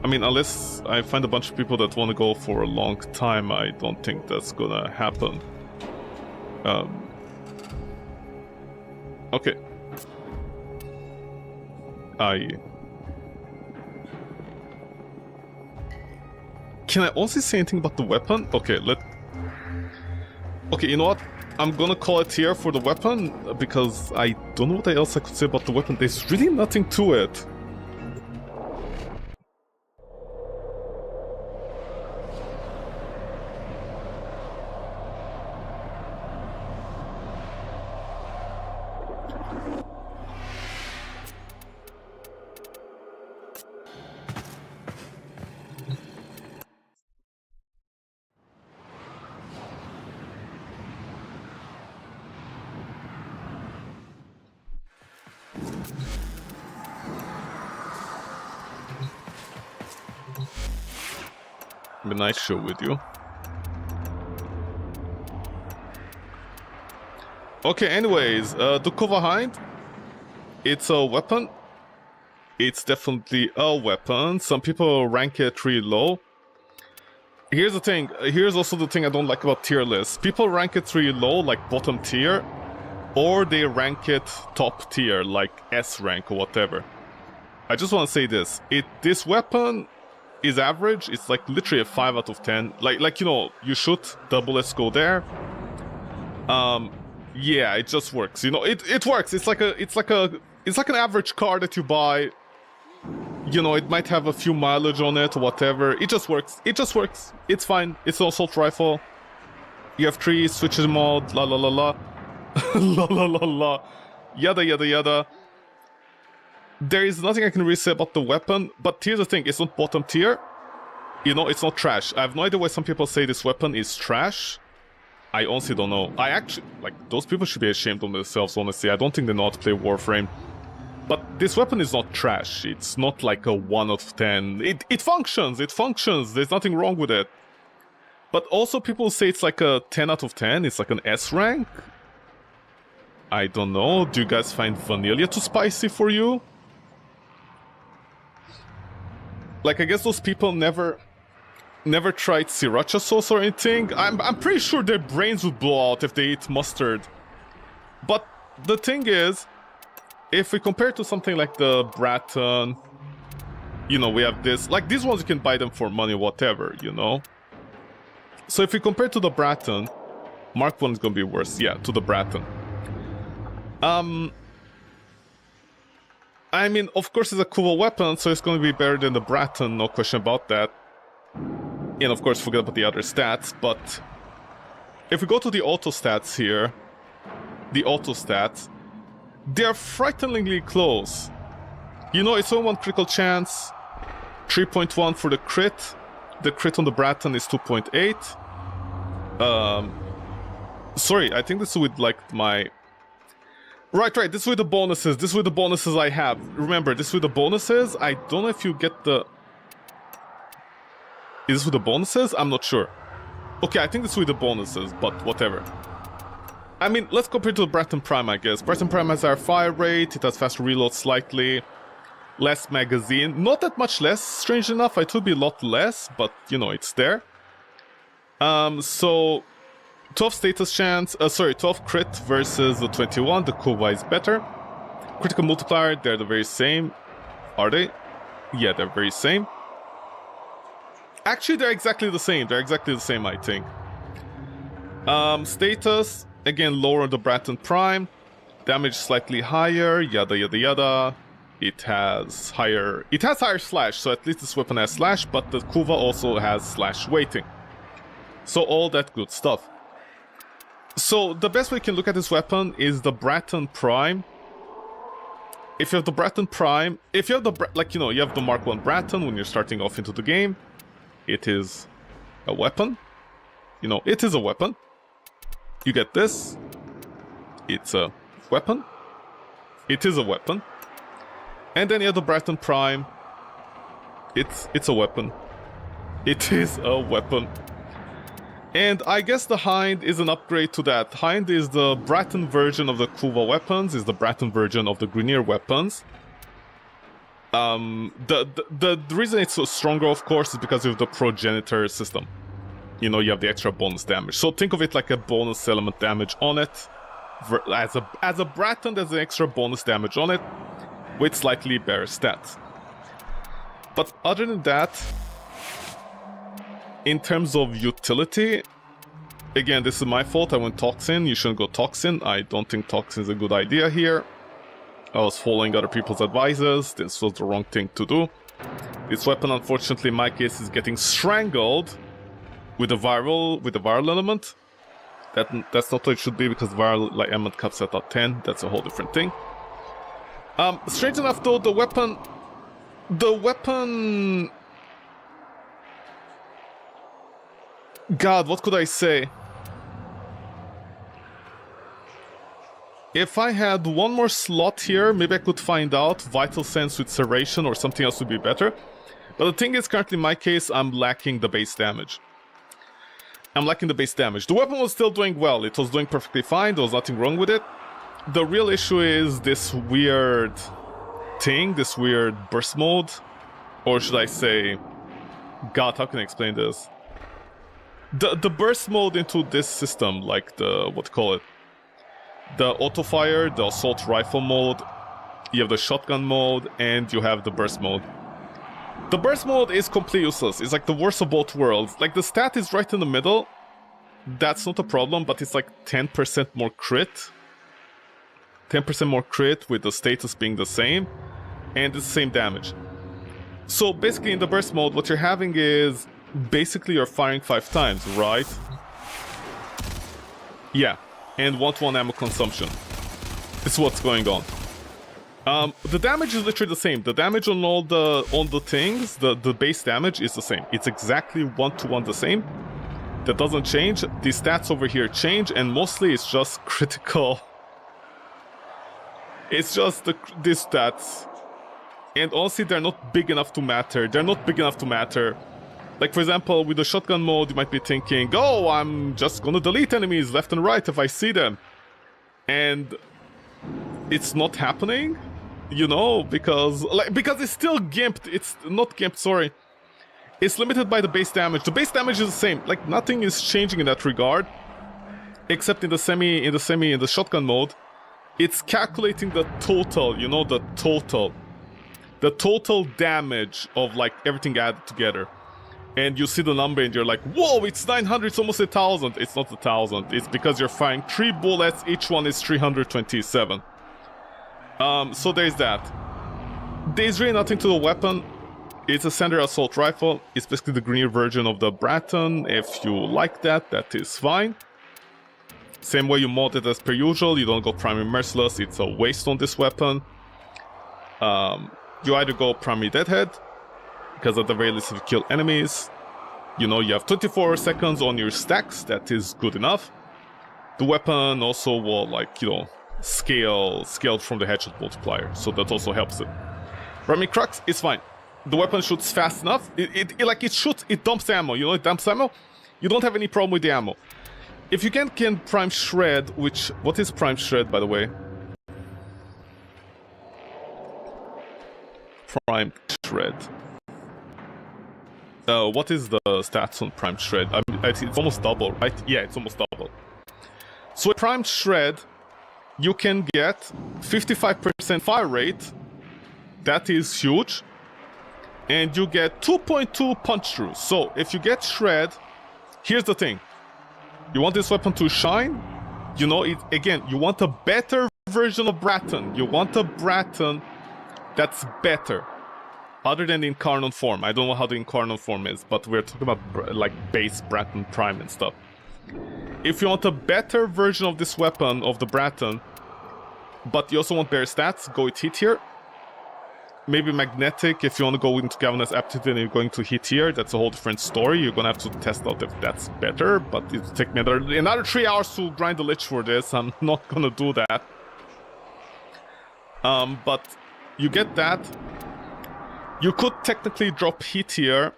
I mean, unless I find a bunch of people that want to go for a long time, I don't think that's gonna happen. Okay. Can I also say anything about the weapon? Okay, okay, you know what? I'm gonna call it here for the weapon, because I don't know what else I could say about the weapon. There's really nothing to it. A nice show with you. Okay, anyways, the Kuva Hind, it's a weapon. It's definitely a weapon. Some people rank it really low. Here's the thing. Here's also the thing I don't like about tier lists. People rank it really low, like bottom tier, or they rank it top tier, like S rank or whatever. I just want to say this. This weapon is average. It's like literally a 5 out of 10. Like you know, you shoot, the bullets go there. Yeah, it just works. You know, it works. It's like an average car that you buy. You know, it might have a few mileage on it or whatever. It just works. It just works. It's fine. It's an assault rifle. You have 3 switches mod. La la la la. La la la la. Yada yada yada. There is nothing I can really say about the weapon, but here's the thing, it's not bottom tier. You know, it's not trash. I have no idea why some people say this weapon is trash. I honestly don't know. I actually, like, those people should be ashamed of themselves, honestly. I don't think they know how to play Warframe. But this weapon is not trash. It's not like a 1 out of 10. It functions, it functions. There's nothing wrong with it. But also people say it's like a 10 out of 10. It's like an S rank. I don't know. Do you guys find vanilla too spicy for you? Like, I guess those people never tried sriracha sauce or anything. I'm pretty sure their brains would blow out if they eat mustard. But the thing is, if we compare to something like the Bratton, you know, we have this, like these ones you can buy them for money, whatever, you know. So if we compare to the Bratton, Mark 1 is gonna be worse, yeah, to the Bratton. I mean, of course it's a Kuva weapon, so it's going to be better than the Bratton, no question about that. And of course, forget about the other stats, but if we go to the auto stats here, the auto stats, they're frighteningly close. You know, it's only 1 critical chance, 3.1 for the crit. The crit on the Bratton is 2.8. Sorry, I think this is with, like, my... Right, this is with the bonuses. This is with the bonuses I have. Remember, this is with the bonuses. I don't know if you get the... Is this with the bonuses? I'm not sure. Okay, I think this is with the bonuses, but whatever. I mean, let's compare it to the Bratton Prime, I guess. Bratton Prime has higher fire rate, it has faster reload slightly, less magazine. Not that much less, strange enough. It would be a lot less, but, you know, it's there. So, 12 status chance, 12 crit versus the 21. The Kuva is better. Critical multiplier, they're the very same. Are they? Yeah, they're very same. Actually, they're exactly the same. They're exactly the same, I think. Status, again, lower on the Bratton Prime. Damage slightly higher, yada yada yada. It has higher slash, so at least this weapon has slash, but the Kuva also has slash weighting. So all that good stuff. So the best way you can look at this weapon is the Bratton Prime. If you have the Bratton Prime, if you have the, like, you know, you have the Mark 1 Bratton when you're starting off into the game, it is a weapon. You know, it is a weapon. You get this. It's a weapon. It is a weapon. And then you have the Bratton Prime. It's a weapon. It is a weapon. And I guess the Hind is an upgrade to that. Hind is the Bratton version of the Kuva Weapons, is the Bratton version of the Grineer Weapons. The reason it's so stronger, of course, is because of the progenitor system. You know, you have the extra bonus damage. So think of it like a bonus element damage on it. As a Bratton, there's an extra bonus damage on it, with slightly better stats. But other than that, in terms of utility, again, this is my fault. I went Toxin. You shouldn't go Toxin. I don't think Toxin is a good idea here. I was following other people's advices. This was the wrong thing to do. This weapon, unfortunately, in my case, is getting strangled with a viral element. That's not what it should be, because viral element caps at 10. That's a whole different thing. Strange enough, though, the weapon. God, what could I say? If I had one more slot here, maybe I could find out Vital Sense with Serration or something else would be better. But the thing is, currently in my case, I'm lacking the base damage. The weapon was still doing well. It was doing perfectly fine. There was nothing wrong with it. The real issue is this weird thing, this weird burst mode. Or should I say... God, how can I explain this? The burst mode into this system, like the, what do you call it? The auto fire, the assault rifle mode, you have the shotgun mode, and you have the burst mode. The burst mode is completely useless. It's like the worst of both worlds. Like, the stat is right in the middle. That's not a problem, but it's like 10% more crit. 10% more crit with the status being the same, and it's the same damage. So basically in the burst mode, what you're having is basically you're firing 5 times, right? Yeah, and 1-to-1 ammo consumption. This is what's going on. The damage is literally the same. The damage on all the things, the base damage is the same. It's exactly 1-to-1 the same. That doesn't change. The stats over here change, and mostly it's just critical. It's just these stats. And honestly, they're not big enough to matter. Like, for example, with the shotgun mode, you might be thinking, oh, I'm just gonna delete enemies left and right if I see them. And it's not happening, you know, because it's still gimped. It's not gimped, sorry. It's limited by the base damage. The base damage is the same. Like, nothing is changing in that regard. Except in the shotgun mode, it's calculating the total, you know, the total damage of, like, everything added together. And you see the number and you're like, whoa, it's 900, it's almost 1,000. It's not 1,000. It's because you're firing 3 bullets, each one is 327. So there's that. There's really nothing to the weapon. It's a standard assault rifle. It's basically the Grineer version of the Bratton. If you like that, that is fine. Same way you mod it as per usual. You don't go primary merciless. It's a waste on this weapon. You either go primary deadhead, because at the very least if you kill enemies, you know, you have 24 seconds on your stacks. That is good enough. The weapon also will, like, you know, scaled from the headshot multiplier, so that also helps it. Primary crux is fine. the weapon shoots fast enough. It shoots, it dumps ammo. You know, it dumps ammo. You don't have any problem with the ammo. If you can Prime Shred, which... What is Prime Shred, by the way? Prime Shred. What is the stats on Prime Shred? I mean, it's almost double, right? Yeah, it's almost double. So with Prime Shred, you can get 55% fire rate. That is huge. And you get 2.2 punch through. So if you get Shred, here's the thing. You want this weapon to shine? You know, again, you want a better version of Bratton. You want a Bratton that's better. Other than the Incarnate form. I don't know how the Incarnate form is, but we're talking about like base Bratton Prime and stuff. If you want a better version of this weapon, of the Bratton, but you also want better stats, go with Hit here. Maybe Magnetic, if you want to go into Galvanized Aptitude and you're going to Hit here, that's a whole different story. You're going to have to test out if that's better, but it'll take me another 3 hours to grind the Lich for this. I'm not going to do that. But you get that. You could technically drop Hit here,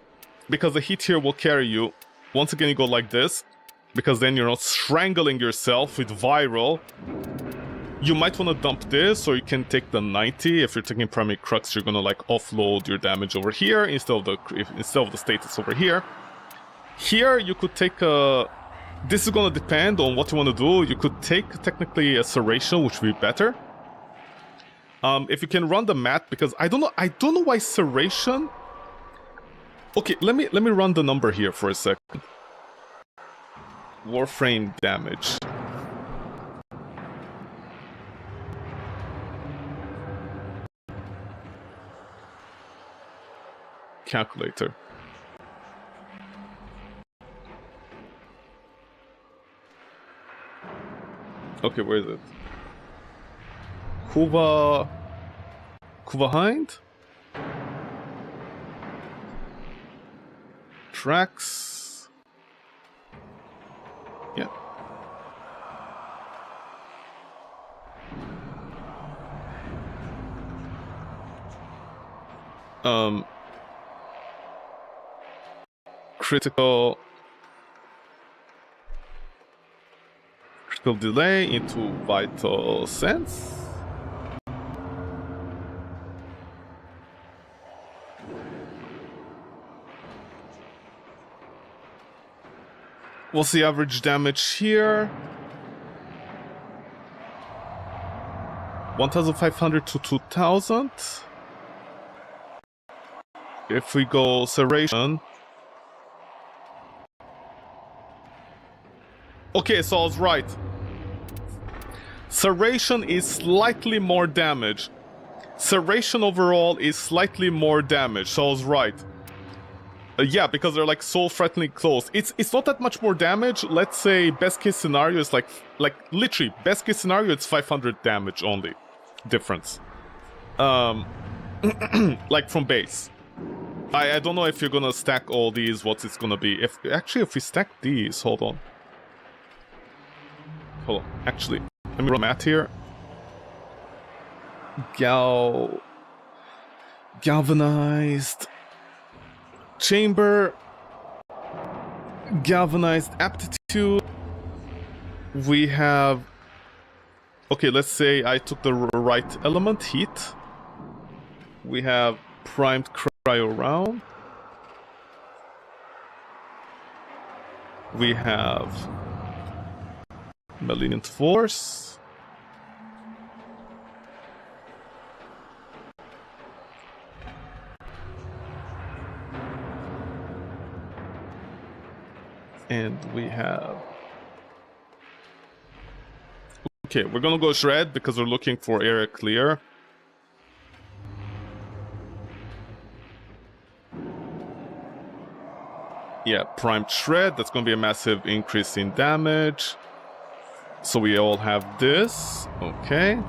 because the Hit here will carry you. Once again, you go like this, because then you're not strangling yourself with Viral. You might want to dump this, or you can take the 90. If you're taking Primary Crux, you're gonna like offload your damage over here instead of the status over here. Here you could take a... This is gonna depend on what you want to do. You could take technically a Serration, which would be better. If you can run the math, because I don't know why Serration... Okay, let me run the number here for a second. Warframe damage. Calculator. Okay, where is it? Kuva Hind? Tracks. Yeah. Critical delay into Vital Sense. What's the average damage here? 1,500 to 2,000. If we go Serration. Okay, so I was right. Serration is slightly more damage. Serration overall is slightly more damage, so I was right. Yeah, because they're like so frighteningly close. It's not that much more damage. Let's say best case scenario is like literally best case scenario it's 500 damage only difference. Like from base. I don't know if you're gonna stack all these, what it's gonna be. If we stack these, hold on. Actually, let me run math here. Galvanized chamber, galvanized aptitude. We have... Okay, let's say I took the right element, heat. We have primed cryo round. We have malignant force. And we have... Okay, we're gonna go Shred because we're looking for area clear. Yeah, primed Shred, that's gonna be a massive increase in damage. So we all have this, okay.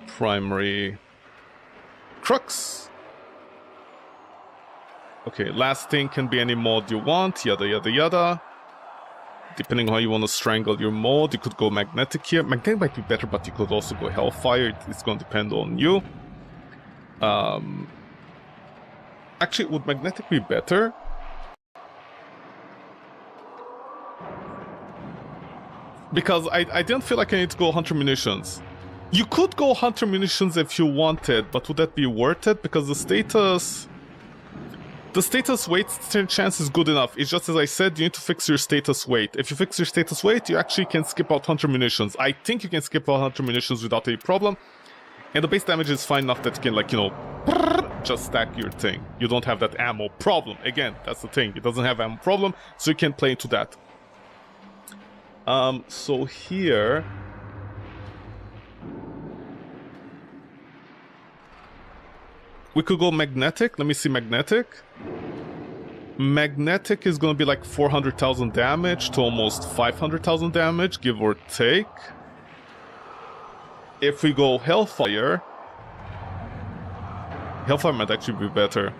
Primary Crux. Okay, last thing can be any mod you want, yada yada yada. depending on how you want to strangle your mode. You could go magnetic here. Magnetic might be better, but you could also go hellfire. It's going to depend on you. Actually, would magnetic be better? Because I didn't feel like I need to go hunter munitions. You could go hunter munitions if you wanted, but would that be worth it? Because the status weight chance is good enough. It's just as I said, you need to fix your status weight. If you fix your status weight, you actually can skip out hunter munitions. I think you can skip out hunter munitions without any problem. And the base damage is fine enough that you can, like, you know, just stack your thing. You don't have that ammo problem. Again, that's the thing. It doesn't have ammo problem, so you can play into that. So here... we could go magnetic. Let me see magnetic. Magnetic is going to be like 400,000 damage to almost 500,000 damage, give or take. If we go Hellfire... Hellfire might actually be better.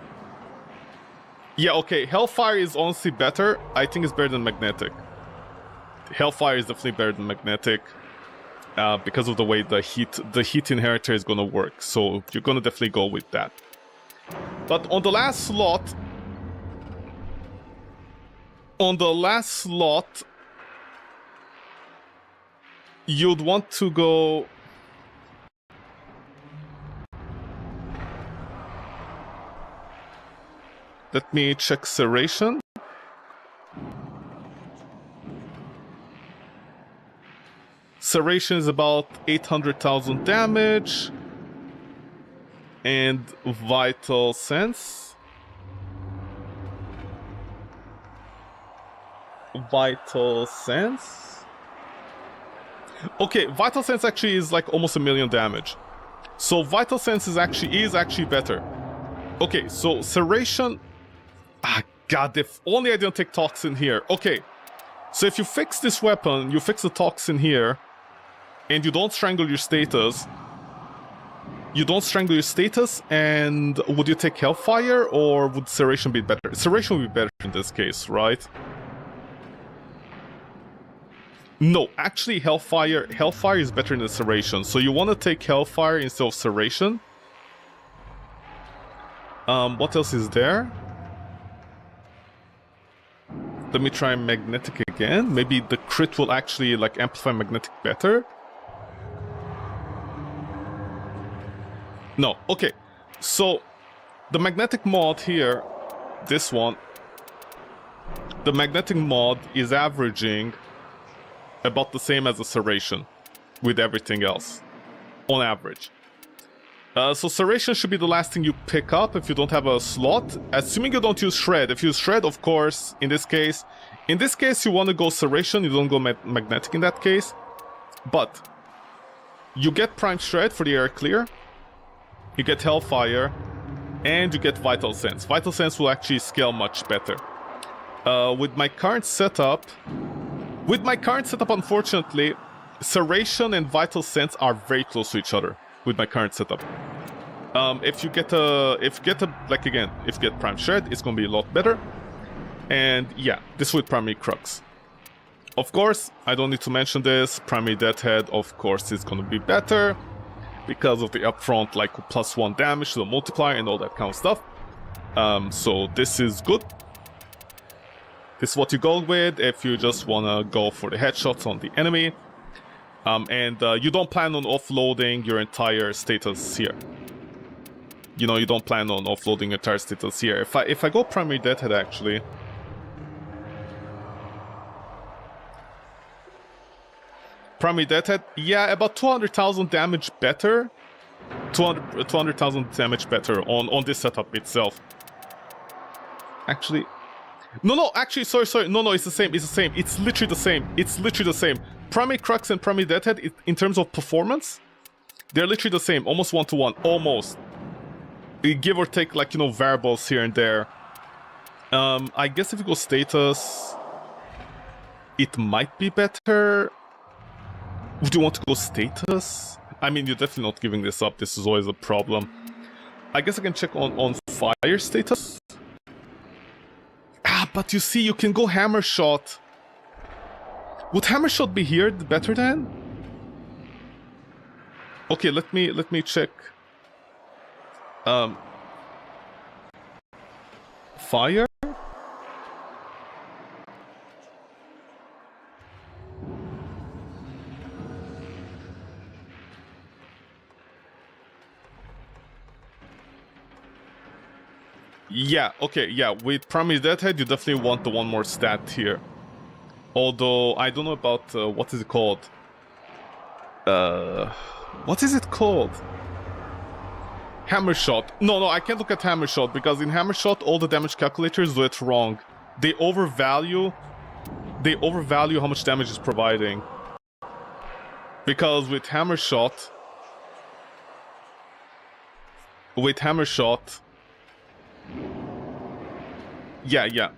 Yeah, okay, Hellfire is honestly better. I think it's better than magnetic. Hellfire is definitely better than magnetic. Because of the way the heat inheritor is going to work. So you're going to definitely go with that. But on the last slot... you'd want to go... Let me check Serration. Serration is about 800,000 damage. And Vital Sense. Vital Sense. Okay, Vital Sense actually is like almost 1 million damage. So Vital Sense is actually better. Okay, so Serration... ah, god, if only I didn't take Toxin here. Okay, so if you fix this weapon, you fix the Toxin here, and you don't strangle your status... and would you take Hellfire, or would Serration be better? Serration would be better in this case, right? No, actually Hellfire is better than Serration, so you want to take Hellfire instead of Serration. What else is there? Let me try Magnetic again. Maybe the crit will actually, like, amplify Magnetic better. No, okay. So, the Magnetic mod here, this one, the Magnetic mod is averaging about the same as the Serration, with everything else, on average. So Serration should be the last thing you pick up if you don't have a slot, assuming you don't use Shred. If you use Shred, of course, in this case you want to go Serration, you don't go Magnetic in that case. But, you get Prime Shred for the air clear, you get Hellfire, and you get Vital Sense. Vital Sense will actually scale much better. With my current setup, unfortunately, Serration and Vital Sense are very close to each other. With my current setup, if you get Prime Shred, it's gonna be a lot better. And yeah, this with Primary Crux. Of course, I don't need to mention this. Primary Deathhead, of course, is gonna be better because of the upfront, like, +1 damage to the multiplier and all that kind of stuff. So this is good. This is what you go with if you just wanna go for the headshots on the enemy. And you don't plan on offloading your entire status here. You know, you don't plan on offloading your entire status here. If I go Primary Deathhead, actually... Primary Deathhead, yeah, about 200,000 damage better. 200,000 damage better on this setup itself. Actually... No, actually, sorry. No, it's the same. It's literally the same. Primary Crux and Primary Deathhead, in terms of performance, they're literally the same. Almost 1-to-1. Almost. Give or take, like, you know, variables here and there. I guess if you go status, it might be better. Would you want to go status? I mean, you're definitely not giving this up. This is always a problem. I guess I can check on fire status. But you see, you can go Hammer Shot. Would hammer shot be here better than? Okay, let me check. Fire? Yeah, okay, yeah, with Primary Deadhead, you definitely want the one more stat here. Although, I don't know about, what is it called? What is it called? Hammer Shot. No, I can't look at Hammer Shot, because in Hammer Shot, all the damage calculators do it wrong. They overvalue how much damage it's providing. Because with Hammer Shot... Yeah.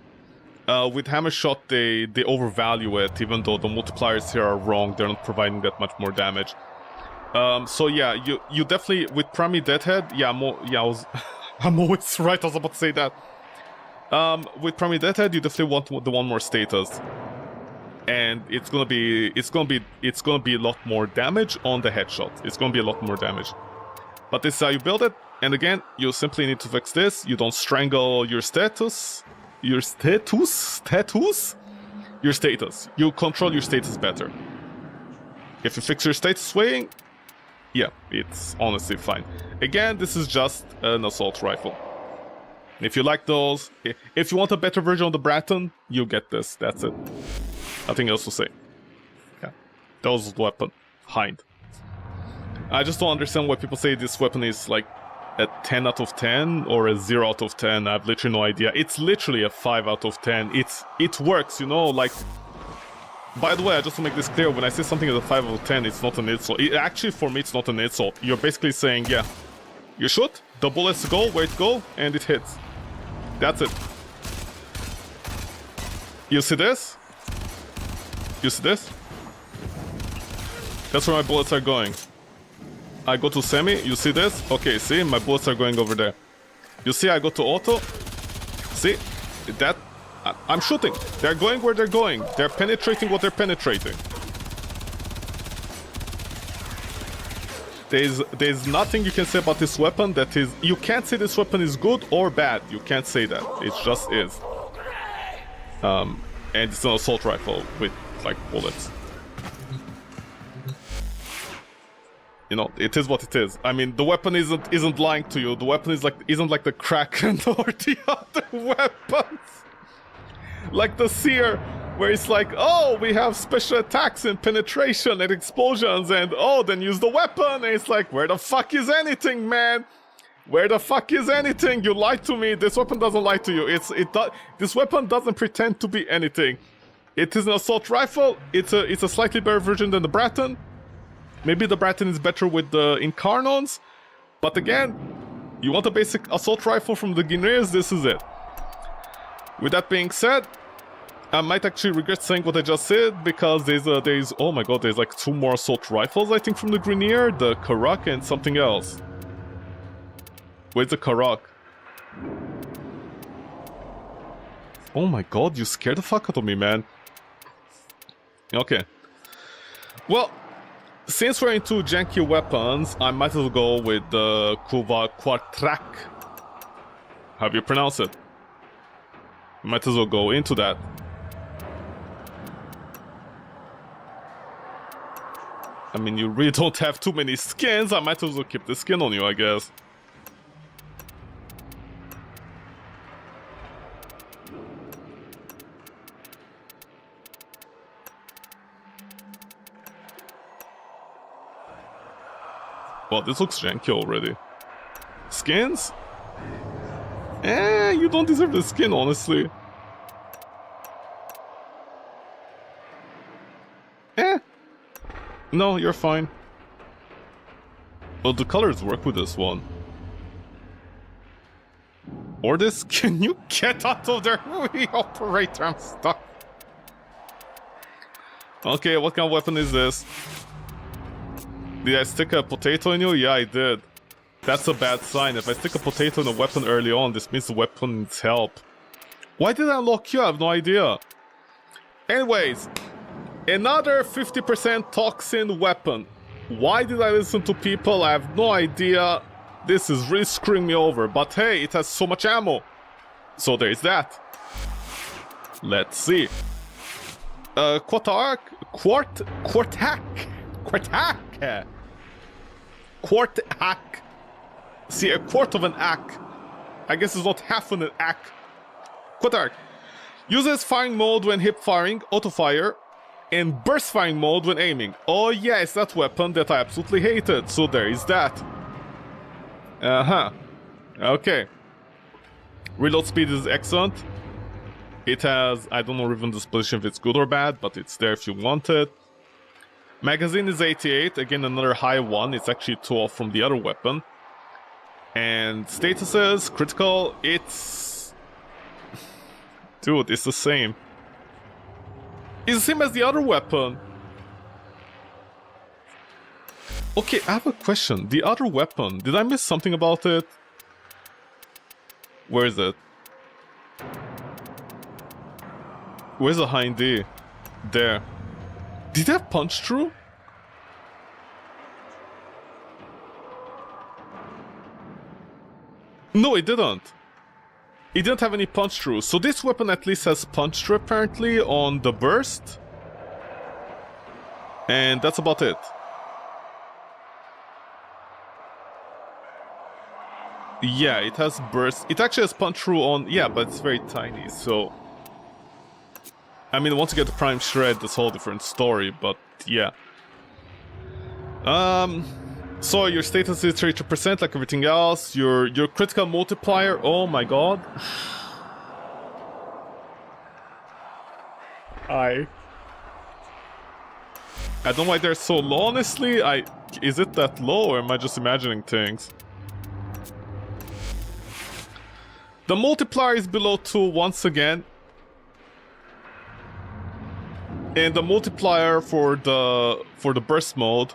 With Hammer Shot, they overvalue it, even though the multipliers here are wrong. They're not providing that much more damage. So yeah, you definitely with Primary Deadhead, I'm always right. I was about to say that. With Primary Deadhead, you definitely want the one more status, and it's gonna be a lot more damage on the headshot. It's gonna be a lot more damage. But this is how you build it. And again, you simply need to fix this. You don't strangle your status. You control your status better. If you fix your status swaying, yeah, it's honestly fine. Again, this is just an assault rifle. If you like those, if you want a better version of the Bratton, you get this. That's it. Nothing else to say. Yeah, that was the weapon. Hind. I just don't understand why people say this weapon is like a 10 out of 10 or a 0 out of 10. I have literally no idea. It's literally a 5 out of 10. It works, you know, like... By the way, I just to make this clear, when I say something is a 5 out of 10, it's not an insult. Actually, for me, it's not an insult. You're basically saying, yeah, you shoot, the bullets go where it go, and it hits. That's it. You see this? You see this? That's where my bullets are going. I go to semi, you see this? Okay, see, my bullets are going over there. You see, I go to auto. See, that... I'm shooting. They're going where they're going. They're penetrating what they're penetrating. There's nothing you can say about this weapon that is... You can't say this weapon is good or bad. You can't say that. It just is. And it's an assault rifle with, like, bullets. You know, it is what it is. I mean, the weapon isn't lying to you. The weapon isn't like the Kraken or the other weapons. Like the Seer, where it's like, oh, we have special attacks and penetration and explosions, and oh, then use the weapon. And it's like, where the fuck is anything, man? Where the fuck is anything? You lied to me. This weapon doesn't lie to you. This weapon doesn't pretend to be anything. It is an assault rifle. It's a slightly better version than the Bratton. Maybe the Bratton is better with the Incarnons, but again, you want a basic assault rifle from the Guerniers, this is it. With that being said, I might actually regret saying what I just said, because there's oh my god, there's like 2 more assault rifles, I think, from the Grenier, the Karak and something else. Where's the Karak? Oh my god, you scared the fuck out of me, man. Okay. Well, since we're into janky weapons, I might as well go with the Kuva Weapons. How do you pronounce it? Might as well go into that. I mean, you really don't have too many skins. I might as well keep the skin on you, I guess. Well, this looks janky already. Skins? You don't deserve the skin, honestly. No, you're fine. Well, the colors work with this one. Or this? Can you get out of there? Operator, I'm stuck. Okay, what kind of weapon is this? Did I stick a potato in you? Yeah, I did. That's a bad sign. If I stick a potato in a weapon early on, this means the weapon needs help. Why did I unlock you? I have no idea. Anyways, Another 50% toxin weapon. Why did I listen to people? I have no idea. This is really screwing me over. But hey, it has so much ammo. So there's that. Let's see. Quartak. See, a quart of an ack. I guess it's not half an ack. Quartak. Uses firing mode when hip firing, auto fire, and burst firing mode when aiming. Oh yeah, it's that weapon that I absolutely hated. So there is that. Okay. Reload speed is excellent. It has, I don't know even this position if it's good or bad, but it's there if you want it. Magazine is 88, again another high one. It's actually 2 off from the other weapon. And statuses, critical, it's... Dude, it's the same. It's the same as the other weapon. Okay, I have a question. The other weapon, did I miss something about it? Where is it? Where's the hind D? There. Did that have punch through? No, it didn't. It didn't have any punch through. So this weapon at least has punch through apparently on the burst. And that's about it. Yeah, it has burst. It actually has punch through on... Yeah, but it's very tiny, so... I mean, once you get the Prime Shred, that's a whole different story, but yeah. So your status is 32% like everything else. Your critical multiplier, oh my god. I don't know why they're so low, honestly. Is it that low, or am I just imagining things? The multiplier is below 2 once again. And the multiplier for the burst mode,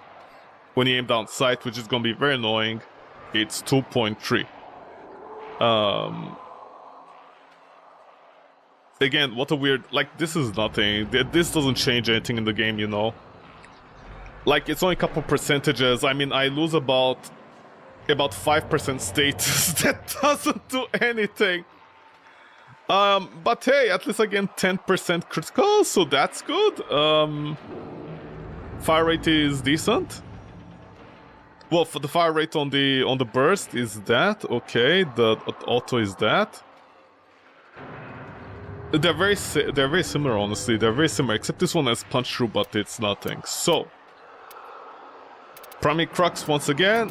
when you aim down sight, which is gonna be very annoying, it's 2.3. Again, what a weird... Like, this is nothing. This doesn't change anything in the game, you know? Like, it's only a couple percentages. I mean, I lose about 5% status. That doesn't do anything. But hey, at least again 10% critical, so that's good. Fire rate is decent. Well, for the fire rate on the burst is that okay? The auto is that. They're very similar, honestly. They're very similar, except this one has punch through, but it's nothing. So, primary crux once again.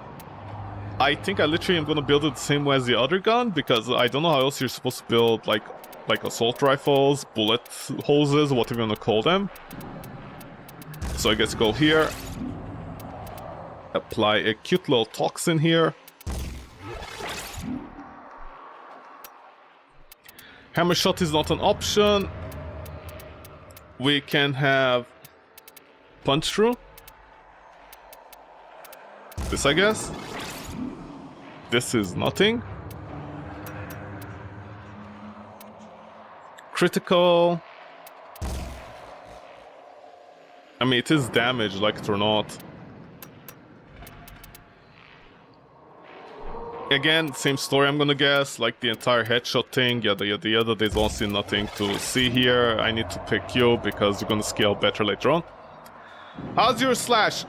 I think I literally am gonna build it the same way as the other gun, because I don't know how else you're supposed to build like assault rifles, bullet hoses, whatever you wanna call them. So I guess go here. Apply a cute little toxin here. Hammer shot is not an option. We can have punch through. This, I guess. This is nothing. Critical. I mean, it is damage, like it or not. Again, same story, I'm gonna guess. Like the entire headshot thing, yada yada yada. There's honestly nothing to see here. I need to pick you because you're gonna scale better later on. How's your slash?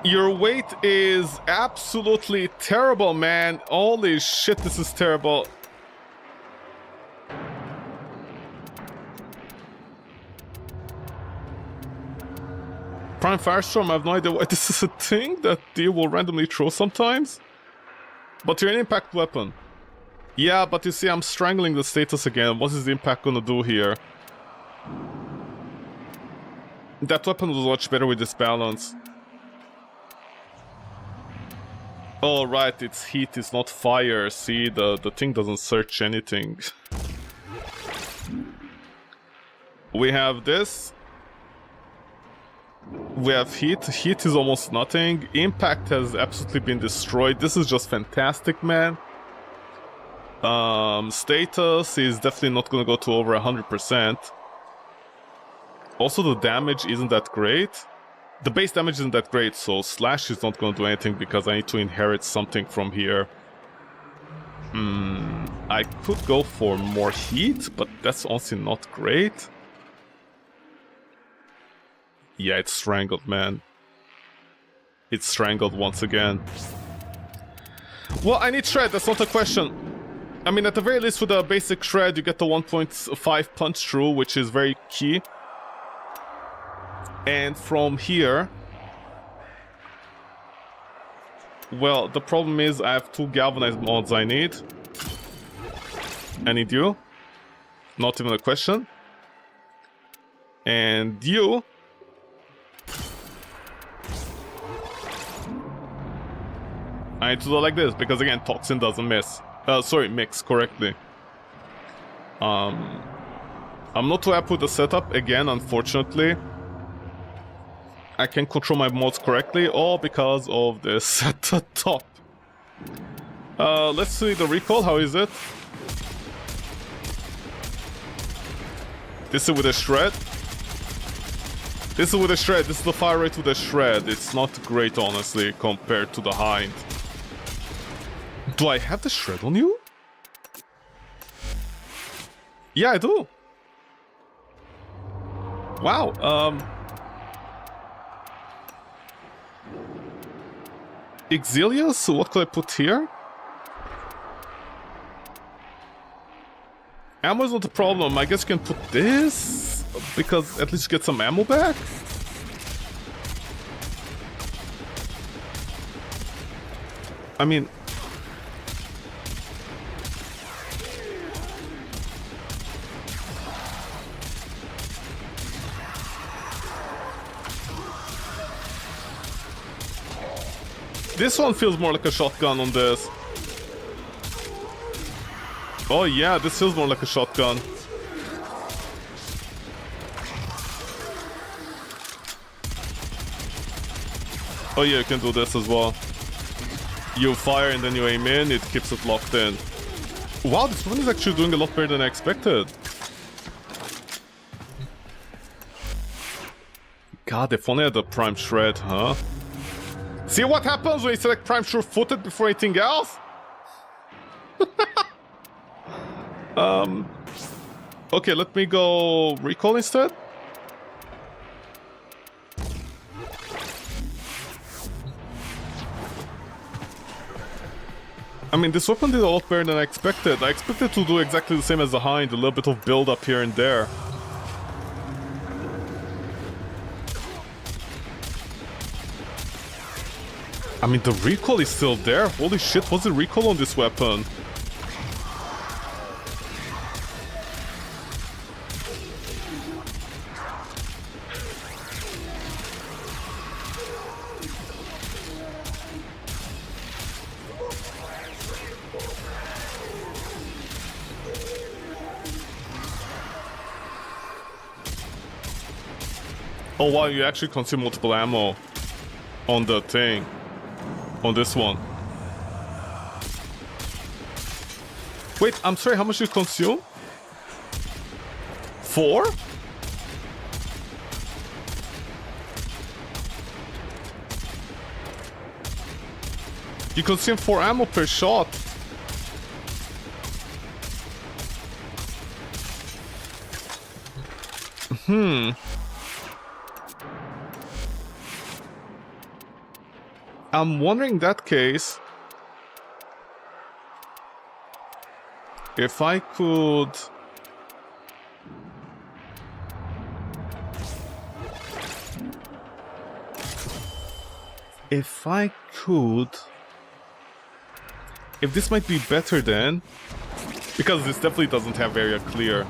Your weight is absolutely terrible, man. Holy shit, this is terrible. Prime Firestorm, I have no idea why this is a thing that you will randomly throw sometimes. But you're an impact weapon. Yeah, but you see, I'm strangling the status again. What is the impact gonna do here? That weapon was much better with this balance. Oh, right, it's heat, it's not fire. See, the thing doesn't search anything. We have this. We have heat. Heat is almost nothing. Impact has absolutely been destroyed. This is just fantastic, man. Status is definitely not gonna go to over 100%. Also, the damage isn't that great. The base damage isn't that great, so slash is not going to do anything because I need to inherit something from here. I could go for more heat, but that's honestly not great. Yeah, it's strangled, man. It's strangled once again. Well, I need shred, that's not a question. I mean, at the very least with a basic shred, you get the 1.5 punch through, which is very key. And from here... Well, the problem is I have 2 galvanized mods I need. I need you. Not even a question. And you... I need to do it like this, because again, Toxin doesn't miss. Mix correctly. I'm not too happy with the setup, again, unfortunately. I can control my mods correctly, all because of this at the top. Let's see the recoil, how is it? This is with a shred. This is with a shred, this is the fire rate with a shred. It's not great, honestly, compared to the hind. Do I have the shred on you? Yeah, I do. Wow, Exilius, what could I put here? Ammo is not a problem, I guess you can put this, because at least you get some ammo back. I mean... This one feels more like a shotgun on this. Oh yeah, this feels more like a shotgun. Oh yeah, you can do this as well. You fire and then you aim in, it keeps it locked in. Wow, this one is actually doing a lot better than I expected. God, if only I had the prime shred, huh? See what happens when you select prime sure-footed before anything else? Okay, let me go recall instead. I mean, this weapon did a lot better than I expected. I expected to do exactly the same as the hind, a little bit of build up here and there. I mean, the recoil is still there. Holy shit, what's the recoil on this weapon? Oh wow, you actually consume multiple ammo on the thing. On this one. Wait, I'm sorry, how much you consume? 4? You consume 4 ammo per shot. I'm wondering in that case if I could if this might be better then, because this definitely doesn't have area clear.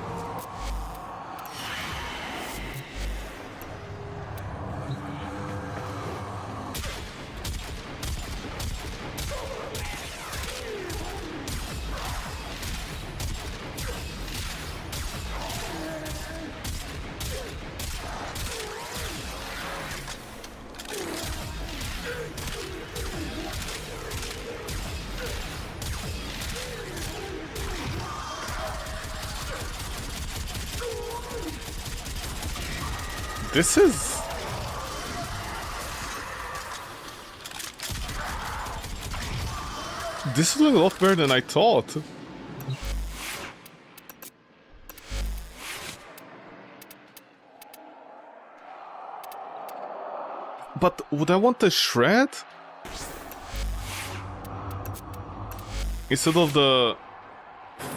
This is... This is doing a lot better than I thought. But would I want the shred? Instead of the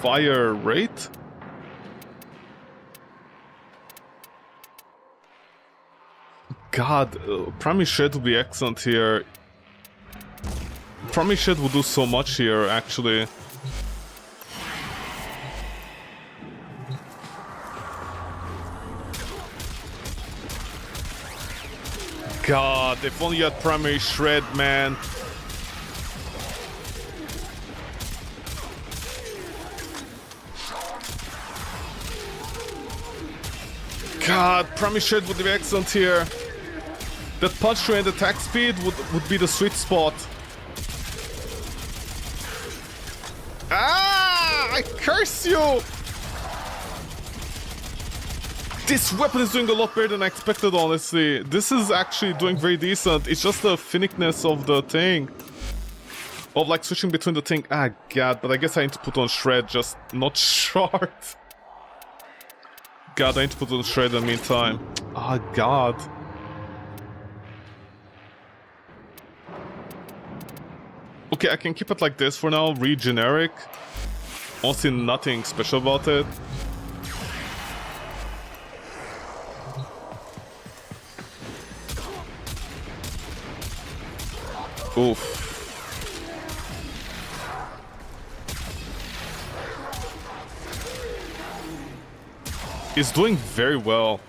fire rate? God, Primary Shred would be excellent here. Primary Shred would do so much here, actually. God, if only you had Primary Shred, man. God, Primary Shred would be excellent here. That punch through and attack speed would be the sweet spot. Ah! I curse you! This weapon is doing a lot better than I expected, honestly. This is actually doing very decent. It's just the finicness of the thing. Of like switching between the thing. Ah, God, but I guess I need to put on Shred, just not Shard. God, I need to put on Shred in the meantime. Ah, God. Okay, I can keep it like this for now, read generic. Honestly, nothing special about it. Oof. It's doing very well.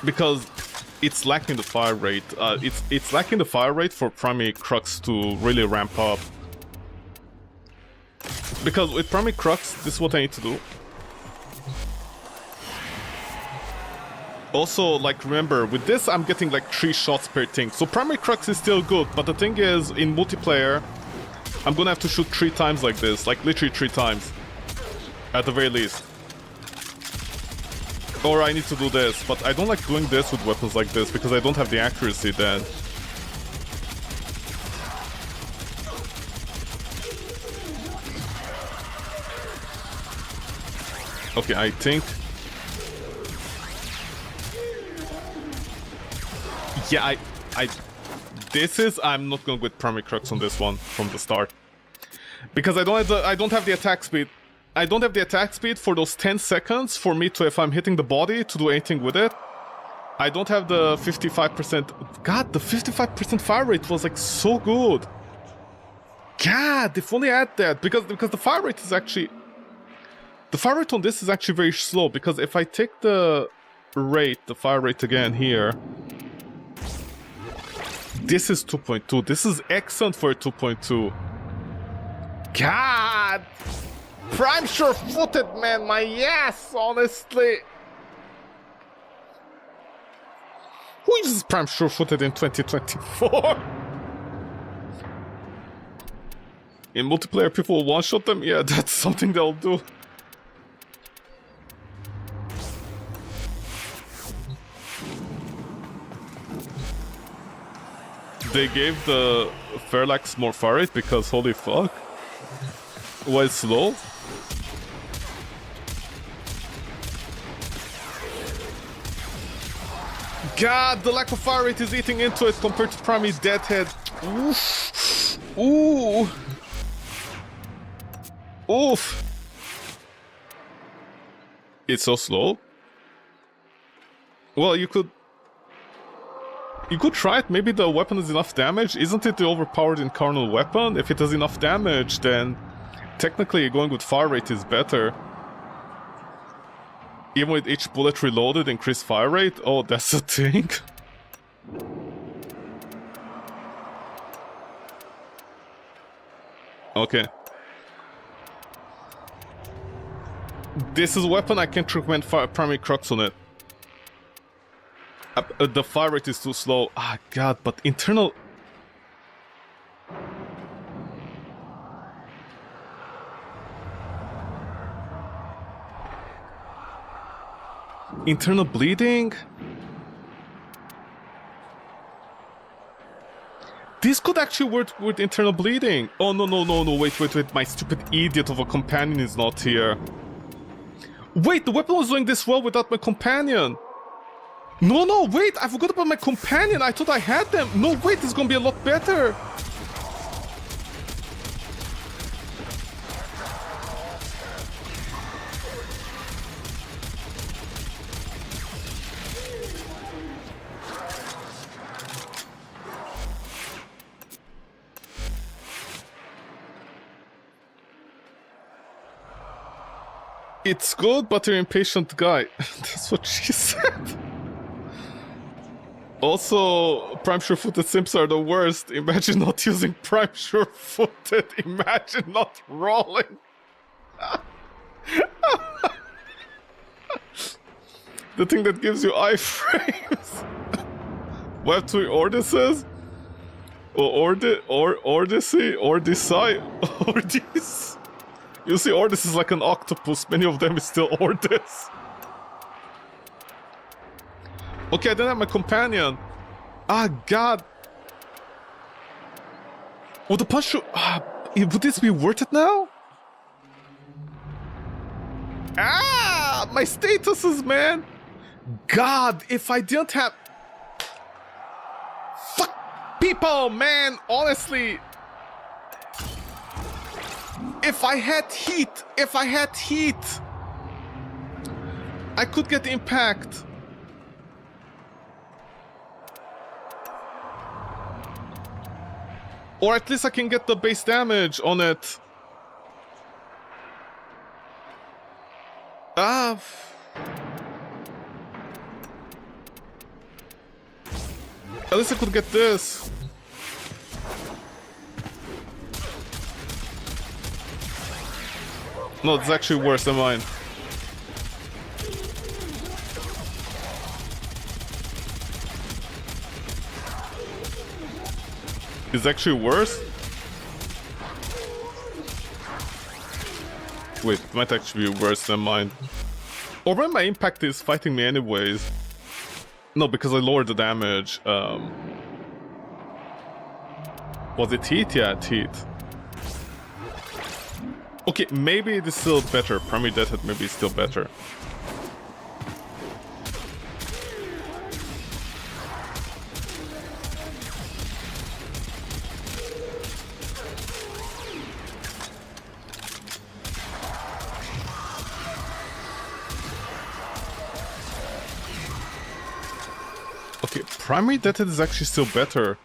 Because it's lacking the fire rate. It's lacking the fire rate for Primary Crux to really ramp up. Because with Primary Crux, this is what I need to do. Also, like, remember, with this I'm getting like 3 shots per thing. So Primary Crux is still good, but the thing is, in multiplayer, I'm gonna have to shoot 3 times like this. Like, literally 3 times. At the very least. Or I need to do this, but I don't like doing this with weapons like this because I don't have the accuracy then. Okay, I think... Yeah, I'm not going with Primary Crux on this one from the start. Because I don't have the attack speed. I don't have the attack speed for those 10 seconds for me to, if I'm hitting the body, to do anything with it. I don't have the 55%... God, the 55% fire rate was like so good. God, if only I had that. Because the fire rate is actually... The fire rate on this is actually very slow. Because if I take the fire rate again here... This is 2.2. This is excellent for a 2.2. God! Prime sure-footed, man, my ass, honestly. Who uses Prime sure-footed in 2024? In multiplayer, people one-shot them? Yeah, that's something they'll do. They gave the Fairlax more fire rate because holy fuck. Why it's slow? God, the lack of fire rate is eating into it compared to Primary's Deadhead. Oof. Ooh. Oof. It's so slow. Well, you could try it. Maybe the weapon has enough damage. Isn't it the overpowered Incarnal weapon? If it has enough damage, then technically going with fire rate is better. Even with each bullet reloaded, increased fire rate? Oh, that's a thing. Okay. This is a weapon I can't recommend primary crux on it. The fire rate is too slow. Ah, god, but internal... Internal bleeding? This could actually work with internal bleeding. Oh, no, wait. My stupid idiot of a companion is not here. Wait, the weapon was doing this well without my companion. No, wait, I forgot about my companion. I thought I had them. No, wait, it's gonna be a lot better. It's good, but you're an impatient guy. That's what she said. Also, prime sure-footed simps are the worst. Imagine not using prime sure-footed. Imagine not rolling. The thing that gives you iframes. Web 2 Ordices? Or Odyssey? Ordicide? Ordis? You see, Ordis is like an octopus. Many of them is still Ordis. Okay, I don't have my companion. Ah, god. Would the punch... would this be worth it now? Ah! My statuses, man! God, if I didn't have... Fuck people, man! Honestly... If I had heat, I could get impact. Or at least I can get the base damage on it. Ah. At least I could get this. No, it's actually worse than mine. It's actually worse? Wait, it might actually be worse than mine. Or when my impact is fighting me anyways. No, because I lowered the damage. Was it heat? Yeah, it's heat. Okay, maybe it is still better. Primary Deathhead maybe is still better. Okay, Primary Deathhead is actually still better.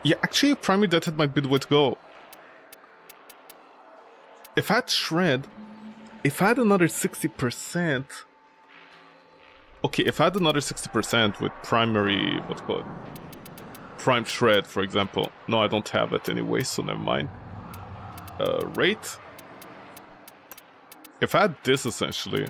Yeah, actually, Primary Deathhead might be the way to go. If I had Shred, if I had another 60%... Okay, if I had another 60% with Primary... what's it called? Prime Shred, for example. No, I don't have it anyway, so never mind. Rate? If I had this, essentially...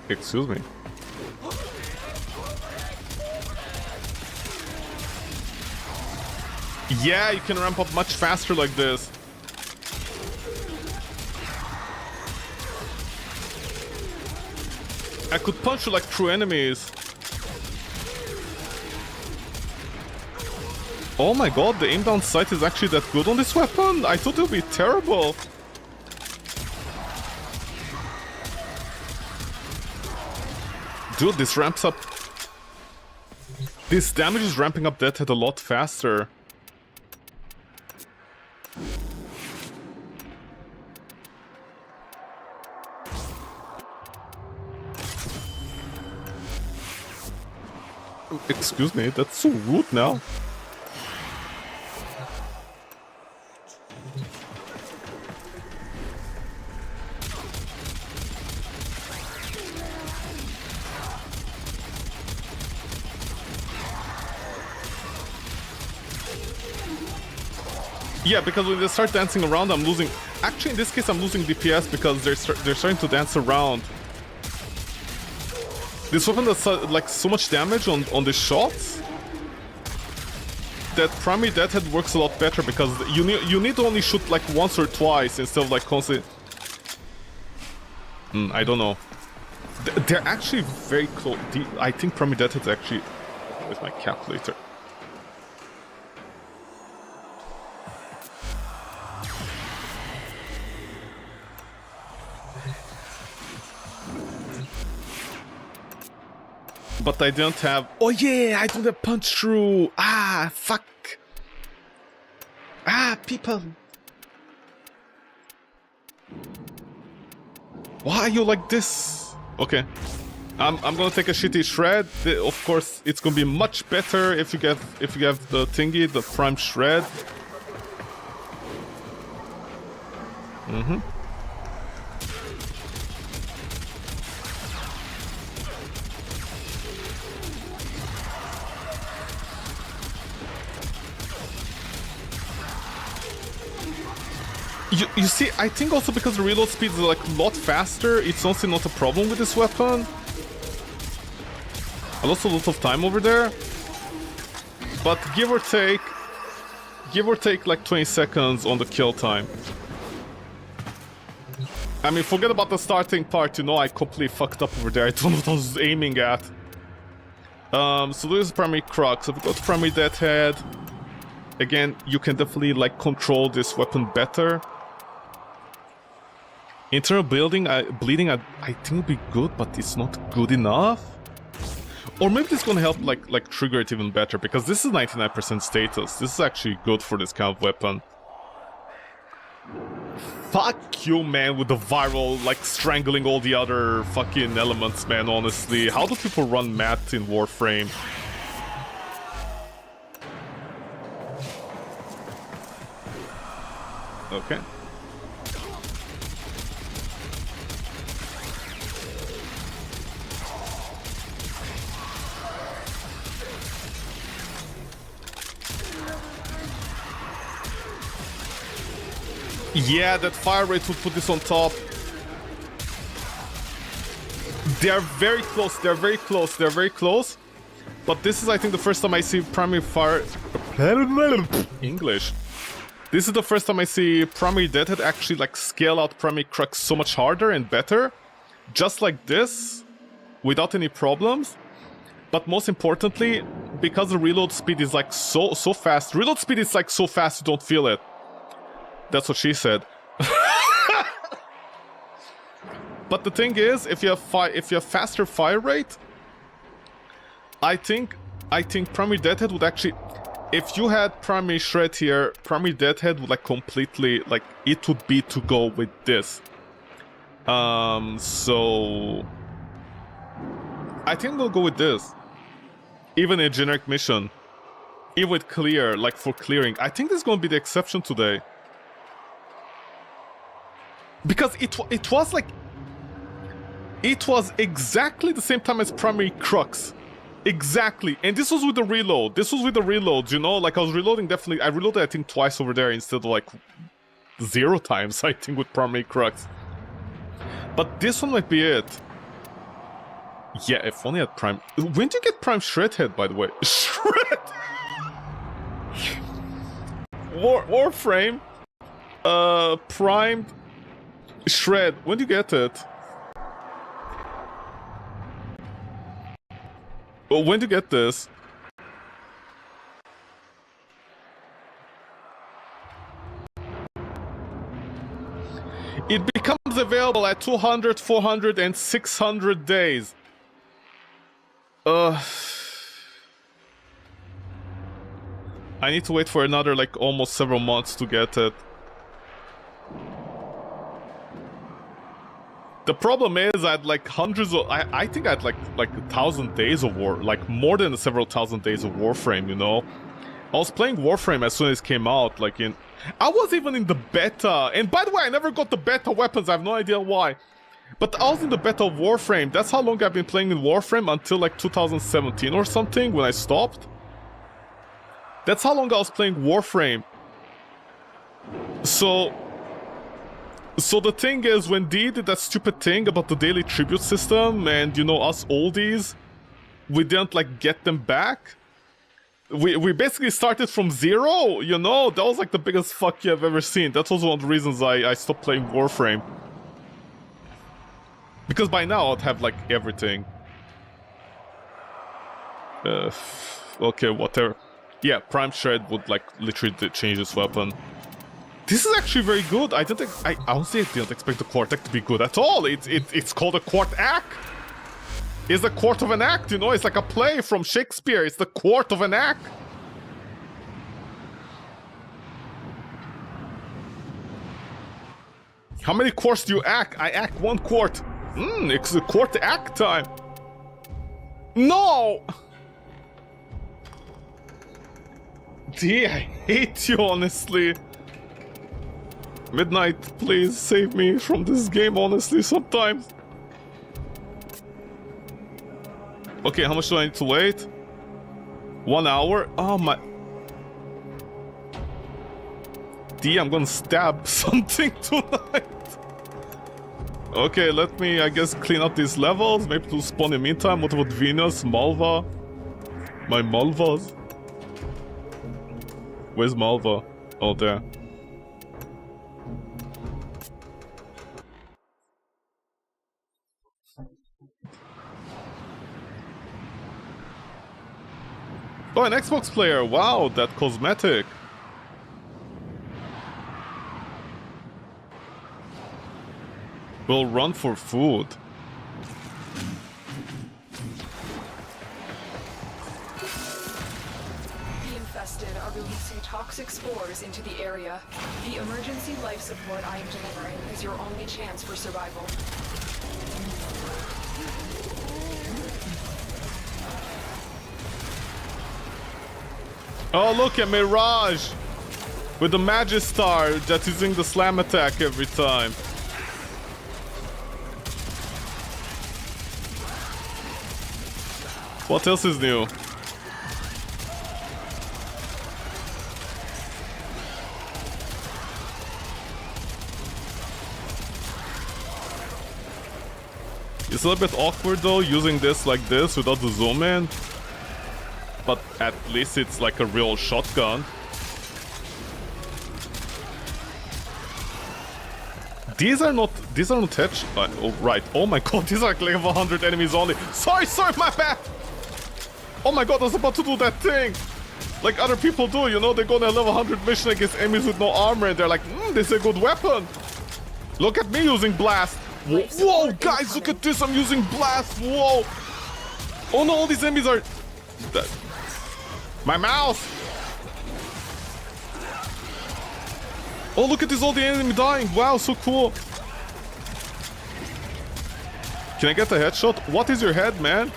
Excuse me. Yeah, you can ramp up much faster like this. I could punch you like true enemies. Oh my god, the aim down sight is actually that good on this weapon? I thought it would be terrible. Dude, this ramps up... This damage is ramping up Deathhead a lot faster. Excuse me, that's so rude now. Yeah, because when they start dancing around, I'm losing... Actually, in this case, I'm losing DPS because they're starting to dance around. This weapon does like so much damage on the shots that primary deathhead works a lot better because you need to only shoot like once or twice instead of like constantly. I don't know. They're actually very close. I think primary deathhead actually. Where's my calculator? But I don't have... Oh yeah, I don't have punch through. Ah, fuck. Ah, people. Why are you like this? Okay. I'm gonna take a shitty shred. Of course, it's gonna be much better if you have the thingy, the prime shred. You see, I think also because the reload speed is like a lot faster, it's also not a problem with this weapon. I lost a lot of time over there. But give or take like 20 seconds on the kill time. I mean, forget about the starting part, you know, I completely fucked up over there. I don't know what I was aiming at. So this is primary crux. If we go to primary deathhead, again, you can definitely like control this weapon better. Internal bleeding, I think would be good, but it's not good enough. Or maybe this is gonna help like trigger it even better, because this is 99% status. This is actually good for this kind of weapon. Fuck you, man, with the viral, like strangling all the other fucking elements, man, honestly. How do people run math in Warframe? Okay. Yeah, that fire rate would put this on top. They're very close, they're very close, they're very close. But this is, I think, the first time I see primary fire... English. This is the first time I see primary deathhead actually like scale out primary crux so much harder and better. Just like this, without any problems. But most importantly, because the reload speed is like so fast. Reload speed is like so fast you don't feel it. That's what she said. But the thing is, if you have faster fire rate, I think primary deathhead would actually, if you had primary shred here, primary deathhead would like completely like it would be to go with this. So I think we'll go with this. Even in a generic mission, even with clear, like for clearing, I think this is gonna be the exception today. Because it was like... It was exactly the same time as primary crux. Exactly. And this was with the reload. This was with the reloads, you know? Like, I was reloading definitely... I reloaded, I think, twice over there instead of, like, 0 times, I think, with primary crux. But this one might be it. Yeah, if only at prime... When do you get prime shredhead, by the way? Shred! Warframe. Primed... Shred, when do you get it? Well, when do you get this? It becomes available at 200, 400, and 600 days. I need to wait for another, like, almost several months to get it. The problem is I had like hundreds of... I think I had like 1,000 days of war... Like more than several thousand days of Warframe, you know? I was playing Warframe as soon as it came out, like in... I was even in the beta! And by the way, I never got the beta weapons, I have no idea why. But I was in the beta of Warframe. That's how long I've been playing in Warframe, until like 2017 or something, when I stopped. That's how long I was playing Warframe. So the thing is, when D did that stupid thing about the daily tribute system, and you know, us oldies, we didn't like get them back. We basically started from zero, you know? That was like the biggest fuck you I've ever seen. That was one of the reasons I stopped playing Warframe. Because by now I'd have like everything. Okay, whatever. Yeah, Prime Shred would like literally change this weapon. This is actually very good. I honestly didn't expect the Quartek to be good at all. It's called a Quartak. It's the court of an act, you know? It's like a play from Shakespeare. It's the court of an act. How many courts do you act? I act one court. It's a court act time. No! D, I hate you, honestly. Midnight, please save me from this game, honestly, sometimes. Okay, how much do I need to wait? 1 hour? Oh my... D, I'm gonna stab something tonight. Okay, let me, I guess, clean up these levels. Maybe to spawn in the meantime. What about Venus? Malva? My Malvas? Where's Malva? Oh, there. Oh, an Xbox player! Wow, that cosmetic! We'll run for food. The infested are releasing toxic spores into the area. The emergency life support I am delivering is your only chance for survival. Oh, look at Mirage! With the Magistar that's using the slam attack every time. What else is new? It's a little bit awkward though, using this like this without the zoom in. But at least it's like a real shotgun. These are not hedge. Oh, right. Oh my god, these are like level 100 enemies only. Sorry, my bad! Oh my god, I was about to do that thing! Like other people do, you know, they go on a level 100 mission against enemies with no armor and they're like, this is a good weapon! Look at me using blast! Whoa, whoa, guys, look at this, I'm using blast, whoa! Oh no, all these enemies are... My mouse! Oh, look at this, all the enemy dying. Wow, so cool. Can I get a headshot? What is your head, man?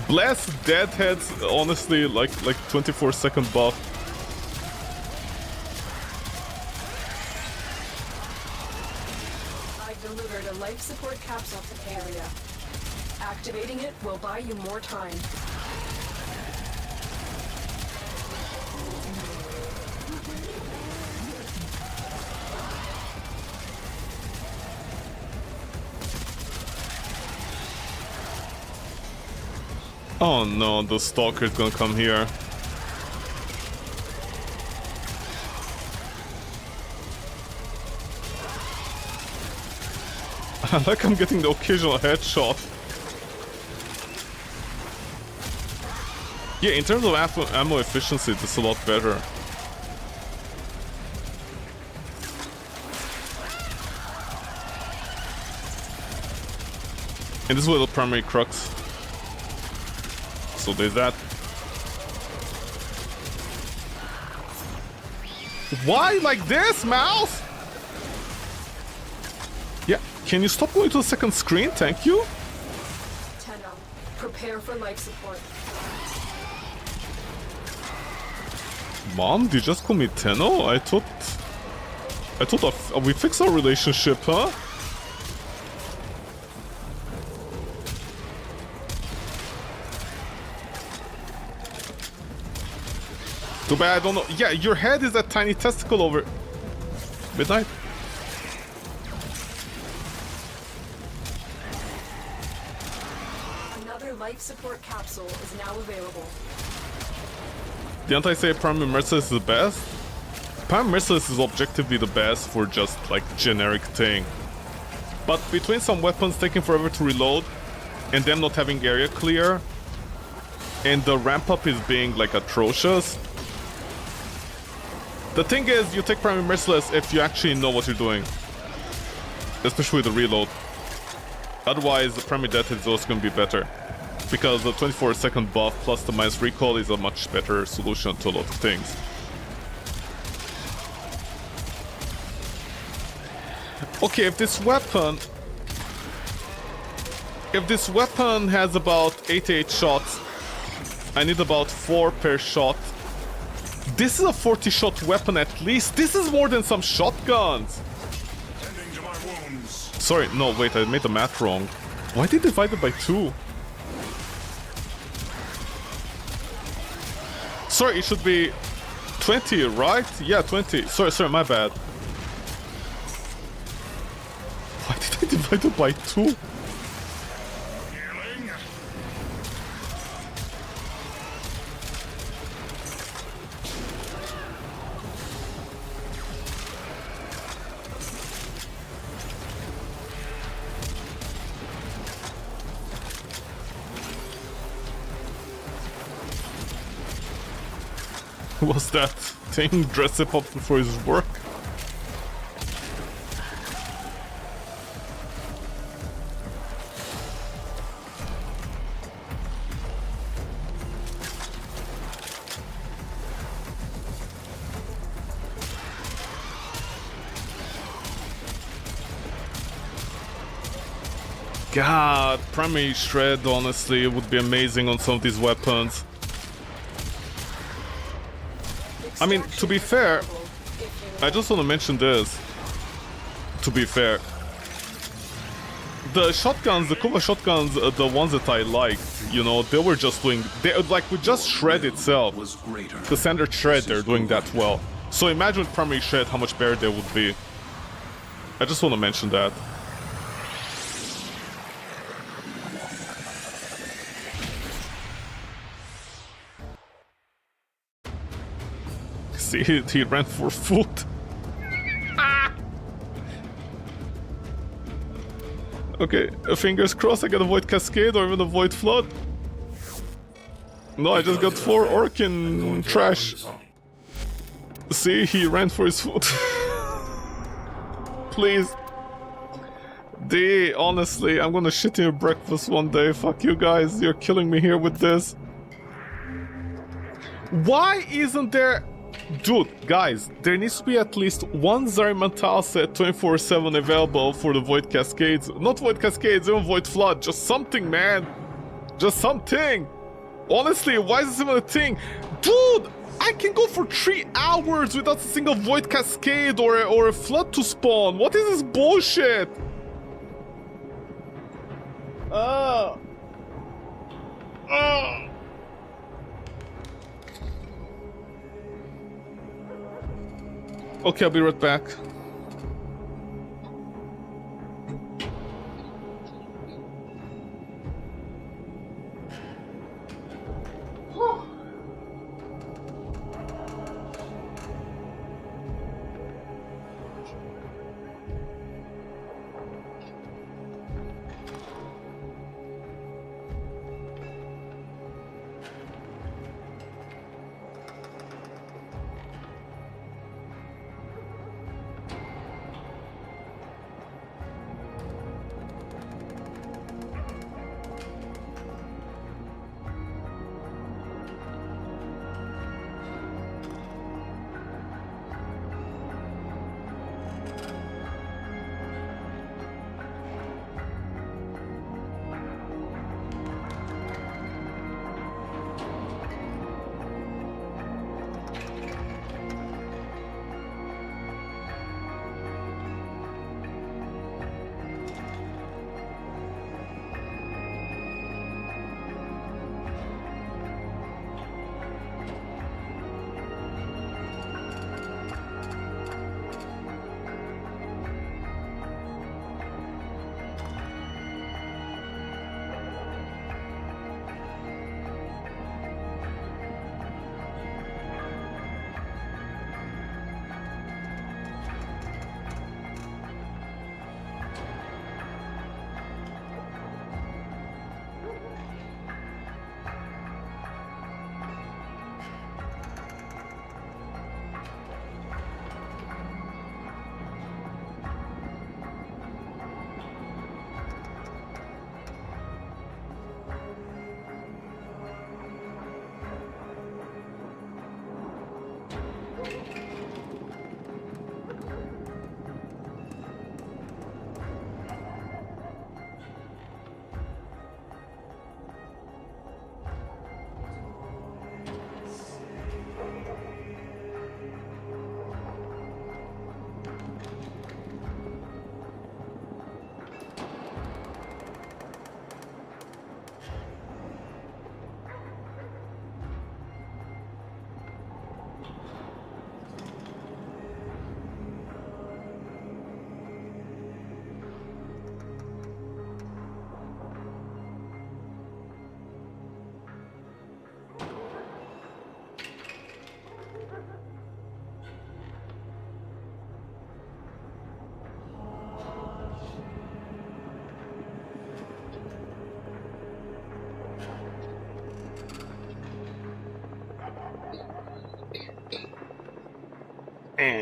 Bless dead heads, honestly, like 24-second buff. I've delivered a life support capsule to the area. Activating it will buy you more time. Oh no, the stalker's gonna come here. I like I'm getting the occasional headshot. Yeah, in terms of ammo efficiency, this is a lot better. And this is where the primary crux. So there's that. Why like this, mouse? Yeah, can you stop going to the second screen? Thank you. Tenno, prepare for life support. Mom, did you just call me Tenno? I thought we fixed our relationship, huh? Too bad I don't know. Yeah, your head is that tiny testicle over... Midnight? Another life support capsule is now available. Didn't I say Prime Merciless is the best? Prime Merciless is objectively the best for just, like, generic thing. But between some weapons taking forever to reload, and them not having area clear, and the ramp up is being, like, atrocious. The thing is, you take Prime Merciless if you actually know what you're doing. Especially with the reload. Otherwise, the Prime Death is also going to be better. Because the 24-second buff plus the minus recall is a much better solution to a lot of things. Okay, if this weapon has about 88 shots, I need about 4 per shot. This is a 40-shot weapon at least. This is more than some shotguns. Tending to my wounds. Sorry, no, wait, I made the math wrong. Why did they divide it by 2? Sorry, it should be 20, right? Yeah, 20. Sorry, my bad. Why did I divide it by 2? Healing. Was that thing dress him up for his work? God, primary shred honestly would be amazing on some of these weapons. I mean, to be fair, I just want to mention this. To be fair, the shotguns, the Kuva shotguns, the ones that I liked, you know, they were just doing, like with just shred itself, the standard shred, they're doing that well. So imagine with primary shred how much better they would be. I just want to mention that. See, he ran for food. Okay, fingers crossed I get a Void Cascade or even a Void Flood. No, I just got 4 Orkin trash. See, he ran for his food. Please. D, honestly, I'm gonna shit in your breakfast one day. Fuck you guys, you're killing me here with this. Why isn't there... Dude, guys, there needs to be at least one Zarimantal set 24/7 available for the Void Cascades. Not Void Cascades, even Void Flood. Just something, man. Just something. Honestly, why is this even a thing? Dude, I can go for 3 hours without a single Void Cascade or a Flood to spawn. What is this bullshit? Okay, I'll be right back.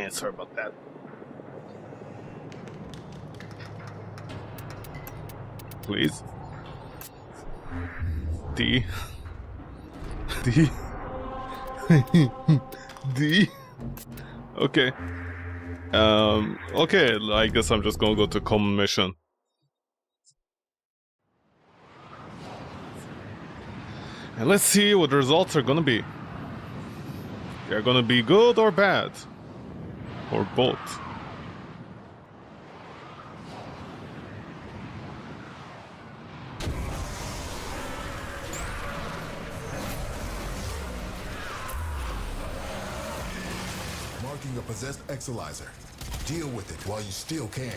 Sorry about that. Please. D. D. D. Okay. Okay, I guess I'm just gonna go to common mission. And let's see what the results are gonna be. They're gonna be good or bad. Or both. Marking a possessed Exilizer. Deal with it while you still can.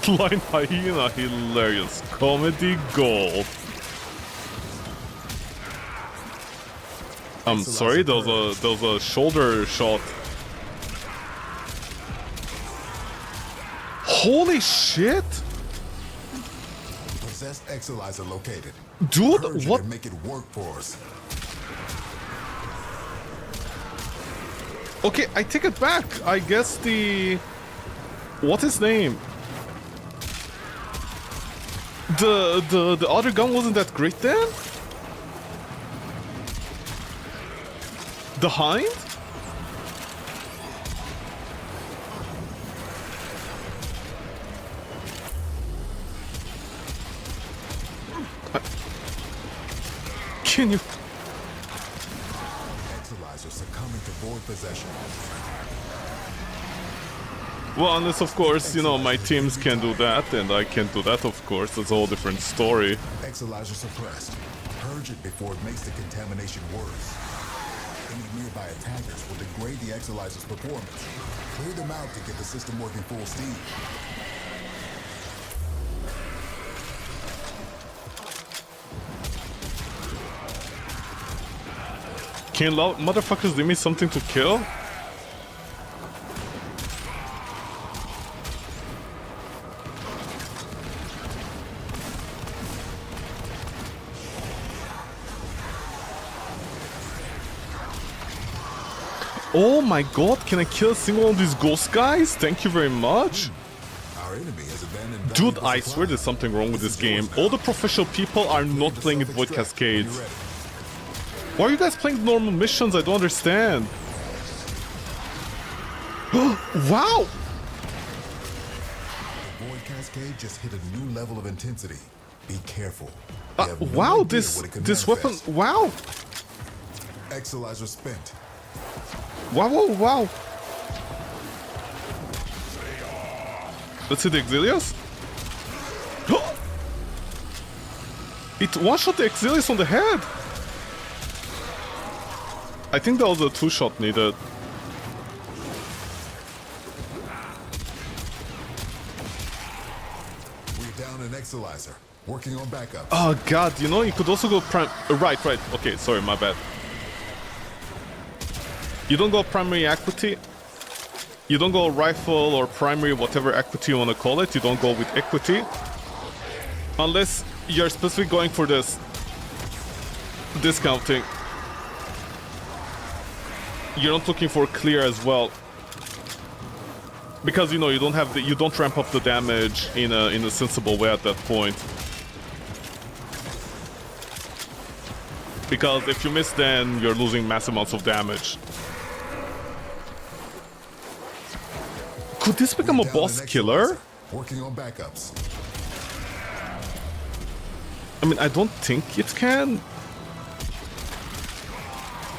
Hotline Hyena, hilarious. Comedy gold. I'm sorry, there was a shoulder shot. Holy shit! Possessed Exilizer located. Dude, Purge it what? and make it work for us. Okay, I take it back. I guess the... What's his name? The other gun wasn't that great then? The Hind? Can you... Exilizer succumbing to void possession. Well, unless of course, you know, my teams can do that and I can't do that, of course. That's a whole different story. Exilizer suppressed. Purge it before it makes the contamination worse. Any nearby attackers will degrade the Exilizer's performance. Clear them out to get the system working full steam. Can motherfuckers give me something to kill? Oh my god, can I kill a single one of these ghost guys? Thank you very much. Our enemy has abandoned Dude, I swear there's something wrong with this game. All the professional people are not playing with Void Cascades. Why are you guys playing normal missions? I don't understand. Wow! Void Cascade just hit a new level of intensity. Be careful. Wow, this weapon, wow! Exilizer spent. Wow, wow, wow! Let's see the Exilius. It one-shot the Exilius on the head! I think that was a two-shot needed. We're down an Exilizer. Working on backup. Oh god, you know, you could also go prime... right. Okay, sorry, my bad. You don't go primary equity. You don't go rifle or primary, whatever equity you want to call it. You don't go with equity. Unless you're specifically going for this discounting. You're not looking for clear as well. Because you know you don't ramp up the damage in a sensible way at that point. Because if you miss, then you're losing massive amounts of damage. Could this become a boss killer? Working on backups. I mean, I don't think it can.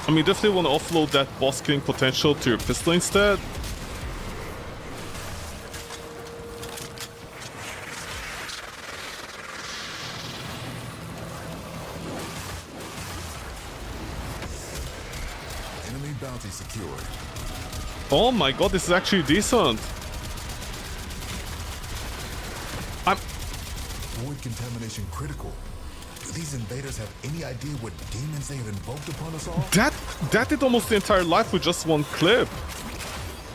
I mean, definitely want to offload that boss killing potential to your pistol instead. Enemy bounty secured. Oh my god, this is actually decent. Void contamination critical. Do these invaders have any idea what demons they have invoked upon us all? That did almost the entire life with just one clip.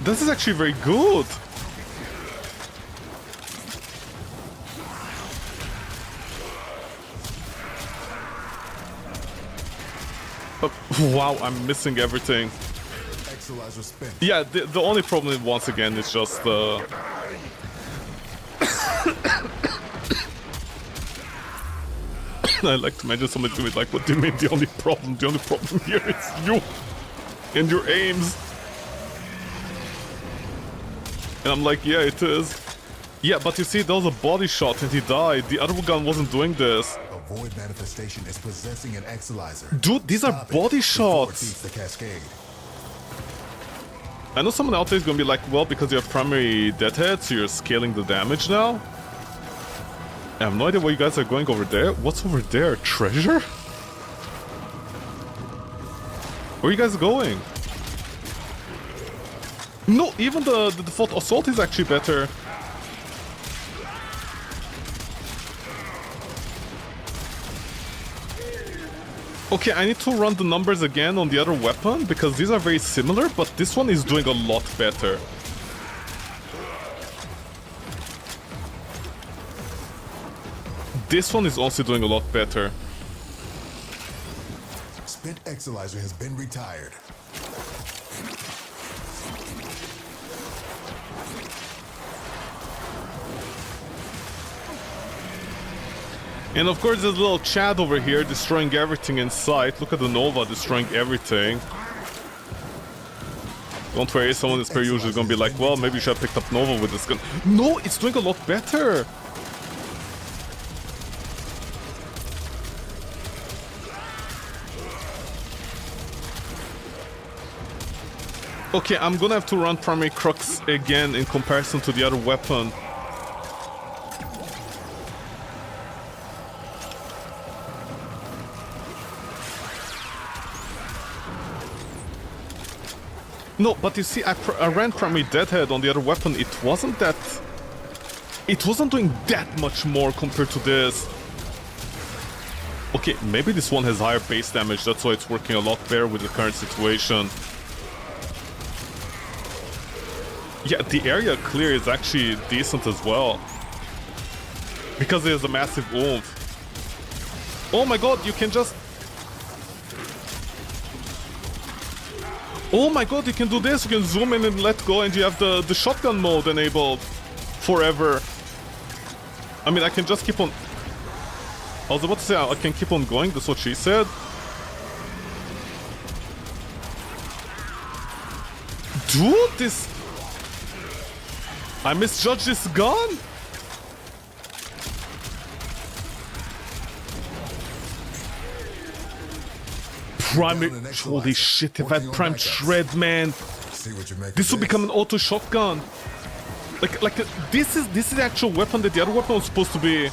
This is actually very good. Wow, I'm missing everything. Exalizer spent. Yeah, the only problem once again is just I like to imagine somebody to be like, what do you mean the only problem? The only problem here is you and your aims. And I'm like, yeah, it is. Yeah, but you see, that was a body shot and he died. The other gun wasn't doing this. A void manifestation is possessing an exalizer. Dude, these are body shots. The cascade. I know someone out there is gonna be like, well, because you have primary deadhead, so you're scaling the damage now. I have no idea where you guys are going over there. What's over there? Treasure? Where are you guys going? No, even the default assault is actually better. Okay, I need to run the numbers again on the other weapon, because these are very similar, but this one is doing a lot better. This one is also doing a lot better. Spent exalizer has been retired. And of course there's a little Chad over here destroying everything in sight. Look at the Nova destroying everything. Don't worry, someone is per usual is gonna be like, well, maybe you should have picked up Nova with this gun. No, it's doing a lot better! Okay, I'm gonna have to run primary crux again in comparison to the other weapon. No, but you see, I ran primary deadhead on the other weapon. It wasn't doing that much more compared to this. Okay, maybe this one has higher base damage, that's why it's working a lot better with the current situation. Yeah, the area clear is actually decent as well. Because it has a massive oomph. Oh my god, you can just... Oh my god, you can do this, you can zoom in and let go and you have the shotgun mode enabled forever. I mean, I can just keep on... I was about to say I can keep on going, that's what she said. Dude, this... I misjudged this gun? Prime... Holy shit, if I had Prime Shred, man. This will become an auto shotgun. Like this is the actual weapon that the other weapon was supposed to be.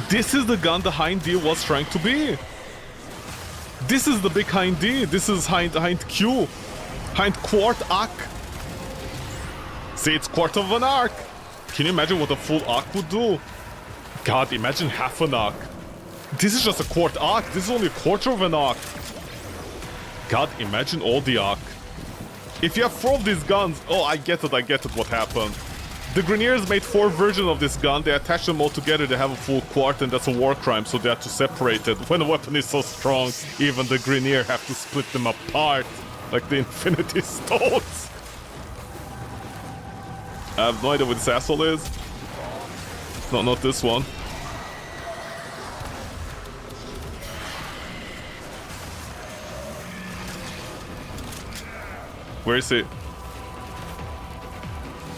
This is the gun the Hind D was trying to be. This is the big Hind D. This is Hind Q. Hind Quart Arc. See, it's quarter of an arc. Can you imagine what a full arc would do? God, imagine half an arc. This is just a quart arc. This is only a quarter of an arc. God, imagine all the arc. If you have 4 of these guns... Oh, I get it, what happened. The Grineers made 4 versions of this gun, they attach them all together, they have a full quart, and that's a war crime, so they have to separate it. When a weapon is so strong, even the Grineer have to split them apart, like the Infinity Stones. I have no idea what this asshole is. No, not this one. Where is he?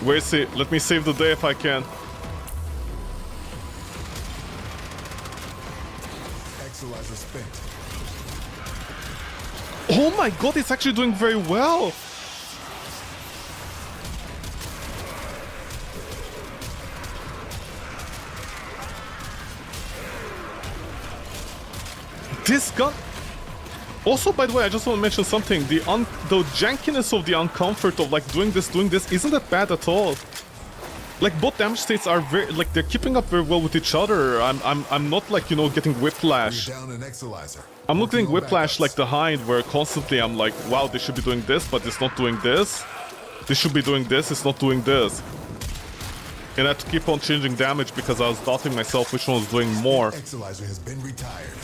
Where is he? Let me save the day if I can. Exolizer spent. Oh my god, it's actually doing very well. This gun... Also, by the way, I just want to mention something. The jankiness of the uncomfort of like doing this isn't that bad at all. Like both damage states are very like they're keeping up very well with each other. I'm not like, you know, getting whiplash. Down an Exolizer. I'm not getting whiplash like the Hind, where constantly I'm like, wow, they should be doing this, but it's not doing this. They should be doing this, it's not doing this. And I had to keep on changing damage because I was doubting myself which one was doing more. Exolizer has been retired.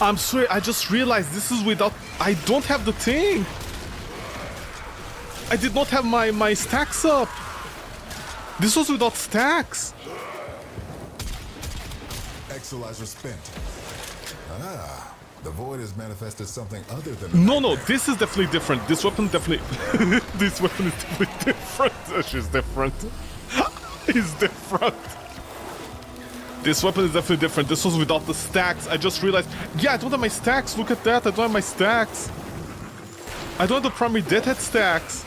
I'm sorry, I just realized this is without... I don't have the thing! I did not have my stacks up! This was without stacks! Exolizer spent. Ah, the void has manifested something other than... No, this is definitely different. This weapon definitely... this weapon is definitely different. She's different. He's different. This weapon is definitely different. This was without the stacks. I just realized... Yeah, I don't have my stacks. Look at that. I don't have my stacks. I don't have the primary deadhead stacks.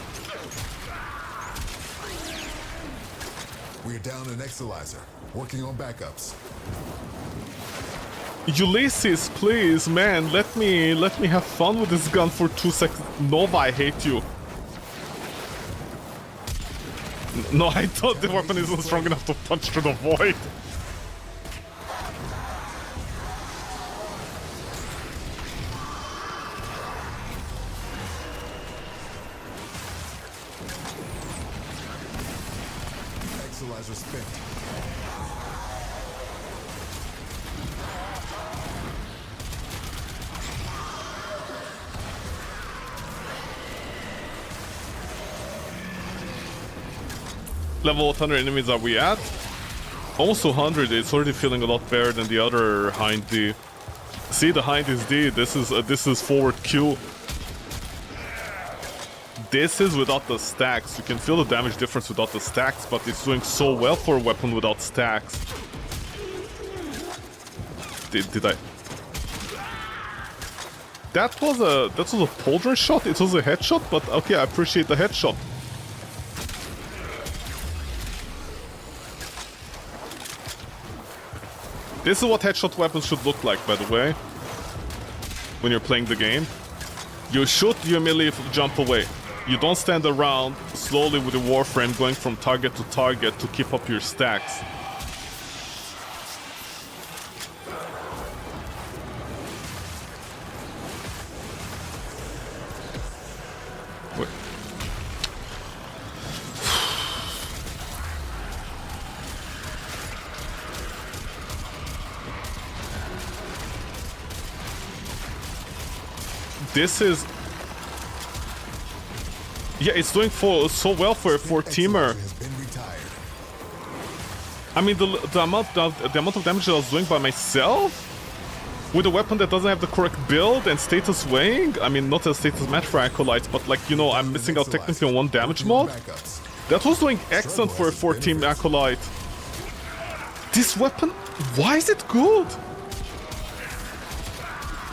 We're down an Exolizer. Working on backups. Ulysses, please, man. Let me have fun with this gun for 2 seconds. Nova, I hate you. No, I thought the weapon isn't strong enough to punch through the void. Exolizer spent. Level 100 enemies are we at? Almost 200. It's already feeling a lot better than the other Hind D. See, the Hind is D. This is forward Q. This is without the stacks. You can feel the damage difference without the stacks, but it's doing so well for a weapon without stacks. Did I? That was a pauldron shot. It was a headshot, but okay, I appreciate the headshot. This is what headshot weapons should look like, by the way. When you're playing the game. You shoot, you immediately jump away. You don't stand around slowly with the Warframe going from target to target to keep up your stacks. Wait. This is... Yeah, it's doing so well for a 4-teamer. I mean, the amount of damage that I was doing by myself with a weapon that doesn't have the correct build and status weighing. I mean, not a status match for Acolytes, but like, you know, I'm missing out technically on 1 damage mod. That was doing excellent for a 4-team Acolyte. This weapon, why is it good?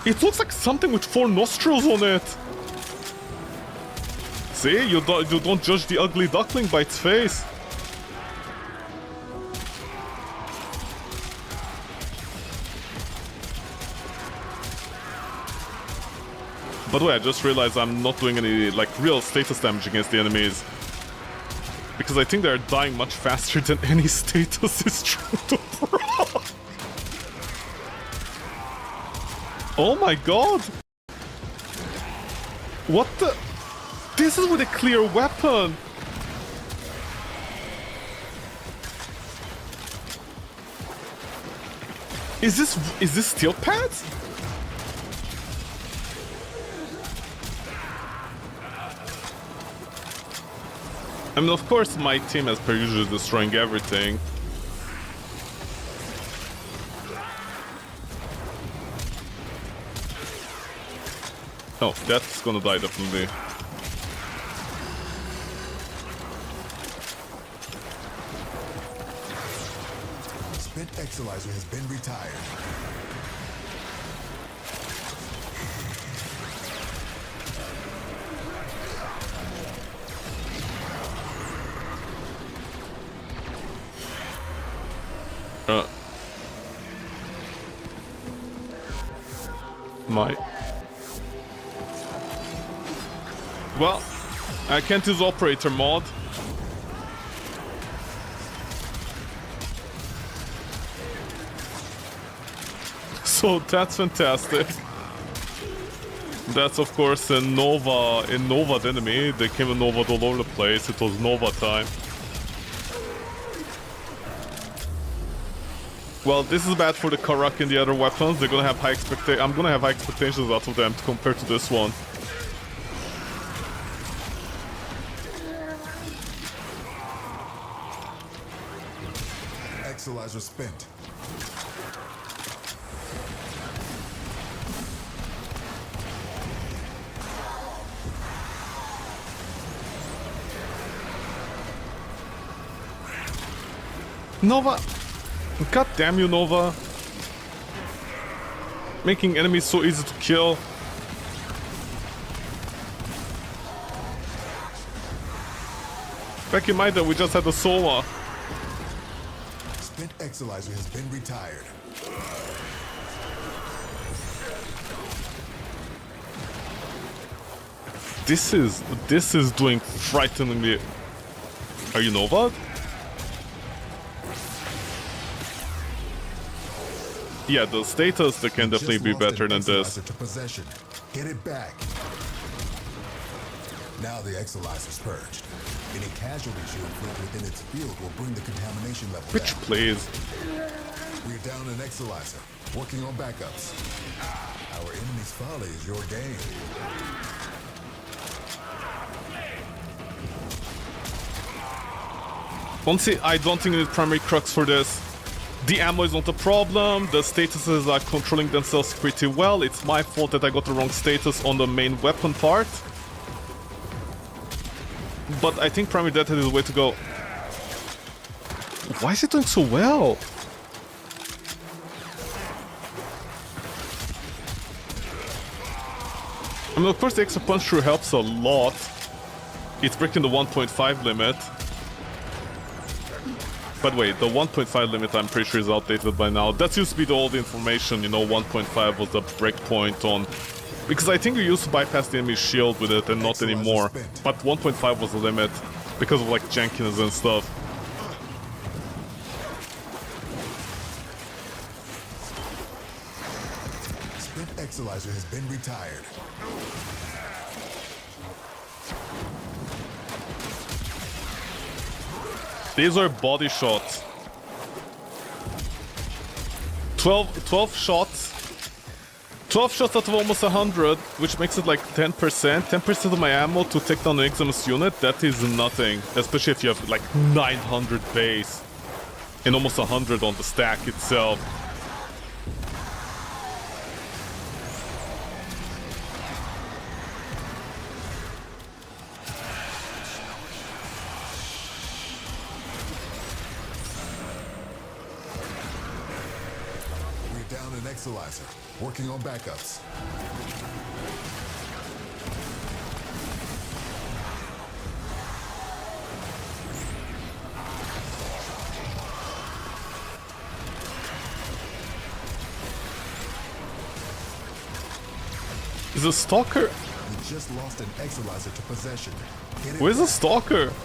It looks like something with 4 nostrils on it. See, you don't judge the ugly duckling by its face. By the way, I just realized I'm not doing any, like, real status damage against the enemies. Because I think they're dying much faster than any status is trying to proc. Oh my god! What the? This is with a clear weapon! Is this steel pads? I mean, of course, my team, as per usual, is destroying everything. Oh, that's gonna die, definitely. Spent Exilizer has been retired. Well, I can't use operator mod. So that's fantastic. That's of course a Nova enemy. They came in Nova all over the place. It was Nova time. Well, this is bad for the Karak and the other weapons. They're gonna have high expectations. I'm gonna have high expectations out of them compared to this one. Exilizer spent. Nova! God damn you, Nova! Making enemies so easy to kill. Back in mind that we just had the Soma. Spent Exilizer has been retired. This is doing frighteningly. Are you Nova? Yeah, the status that can definitely be better than this. To possession. Get it back. Now the Exilizer's purged. Any casualty shield flip within its field will bring the contamination level Bitch, down. please. We're down an Exilizer, working on backups. Our enemy's folly is your game. Honestly, I don't think we need primary crux for this. The ammo is not a problem, the statuses are controlling themselves pretty well. It's my fault that I got the wrong status on the main weapon part. But I think primary death is the way to go. Why is it doing so well? I mean, of course the extra punch sure helps a lot. It's breaking the 1.5 limit. But wait, the 1.5 limit I'm pretty sure is outdated by now. That used to be the old information, you know, 1.5 was the breakpoint on... Because I think we used to bypass the enemy's shield with it and not anymore. But 1.5 was the limit because of like jankiness and stuff. Spent Exilizer has been retired. These are body shots. 12 shots. 12 shots out of almost 100, which makes it like 10%. 10% of my ammo to take down an Eximus unit, that is nothing. Especially if you have like 900 base. And almost 100 on the stack itself. Exilizer, working on backups. Is a stalker just lost an Exolizer to possession. Get it Where's the back. stalker? Keep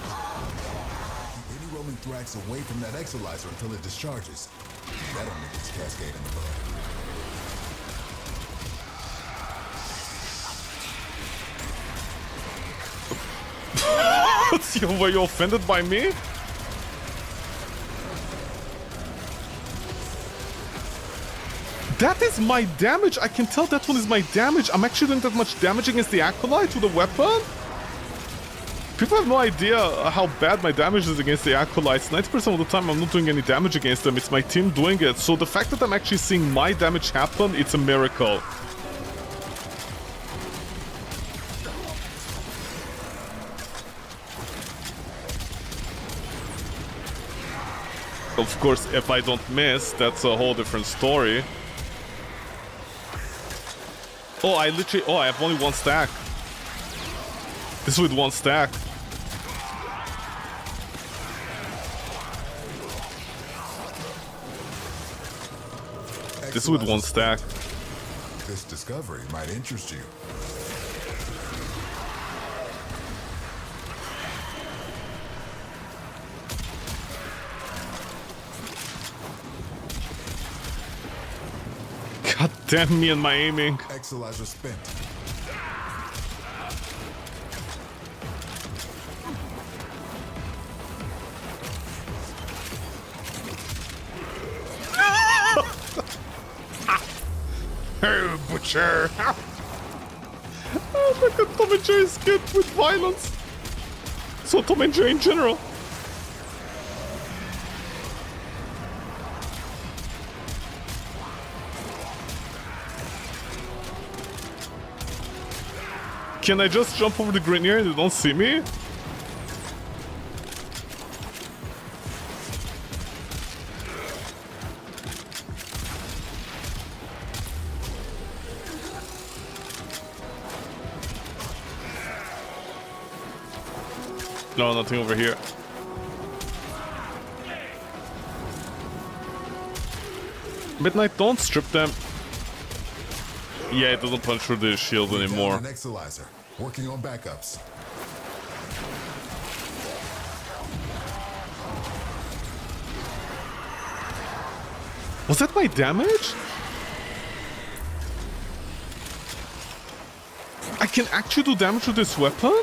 any roaming Thrax away from that Exolizer until it discharges. That'll make its cascade in the bud. Were you offended by me? That is my damage. I can tell that one is my damage. I'm actually doing that much damage against the Acolyte with the weapon. People have no idea how bad my damage is against the Acolytes. 90% of the time I'm not doing any damage against them. It's my team doing it. So the fact that I'm actually seeing my damage happen, it's a miracle. Of course, if I don't miss, that's a whole different story. Oh, I have only one stack. This with one stack. This with one stack. This discovery might interest you. God damn me and my aiming. Exolizer spent. Hey, butcher! Oh, look at Tom and Jerry's kid with violence. So Tom and Jerry in general. Can I just jump over the Grineer and they don't see me? No, nothing over here. Midnight, don't strip them. Yeah, it doesn't punch through the shield anymore. An Exolizer. Working on backups. Was that my damage? I can actually do damage with this weapon?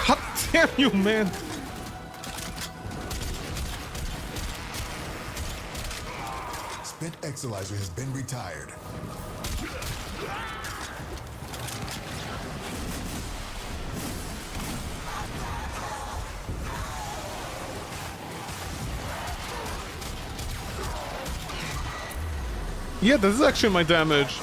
God damn you, man! Spent Exolizer has been retired. Yeah, this is actually my damage.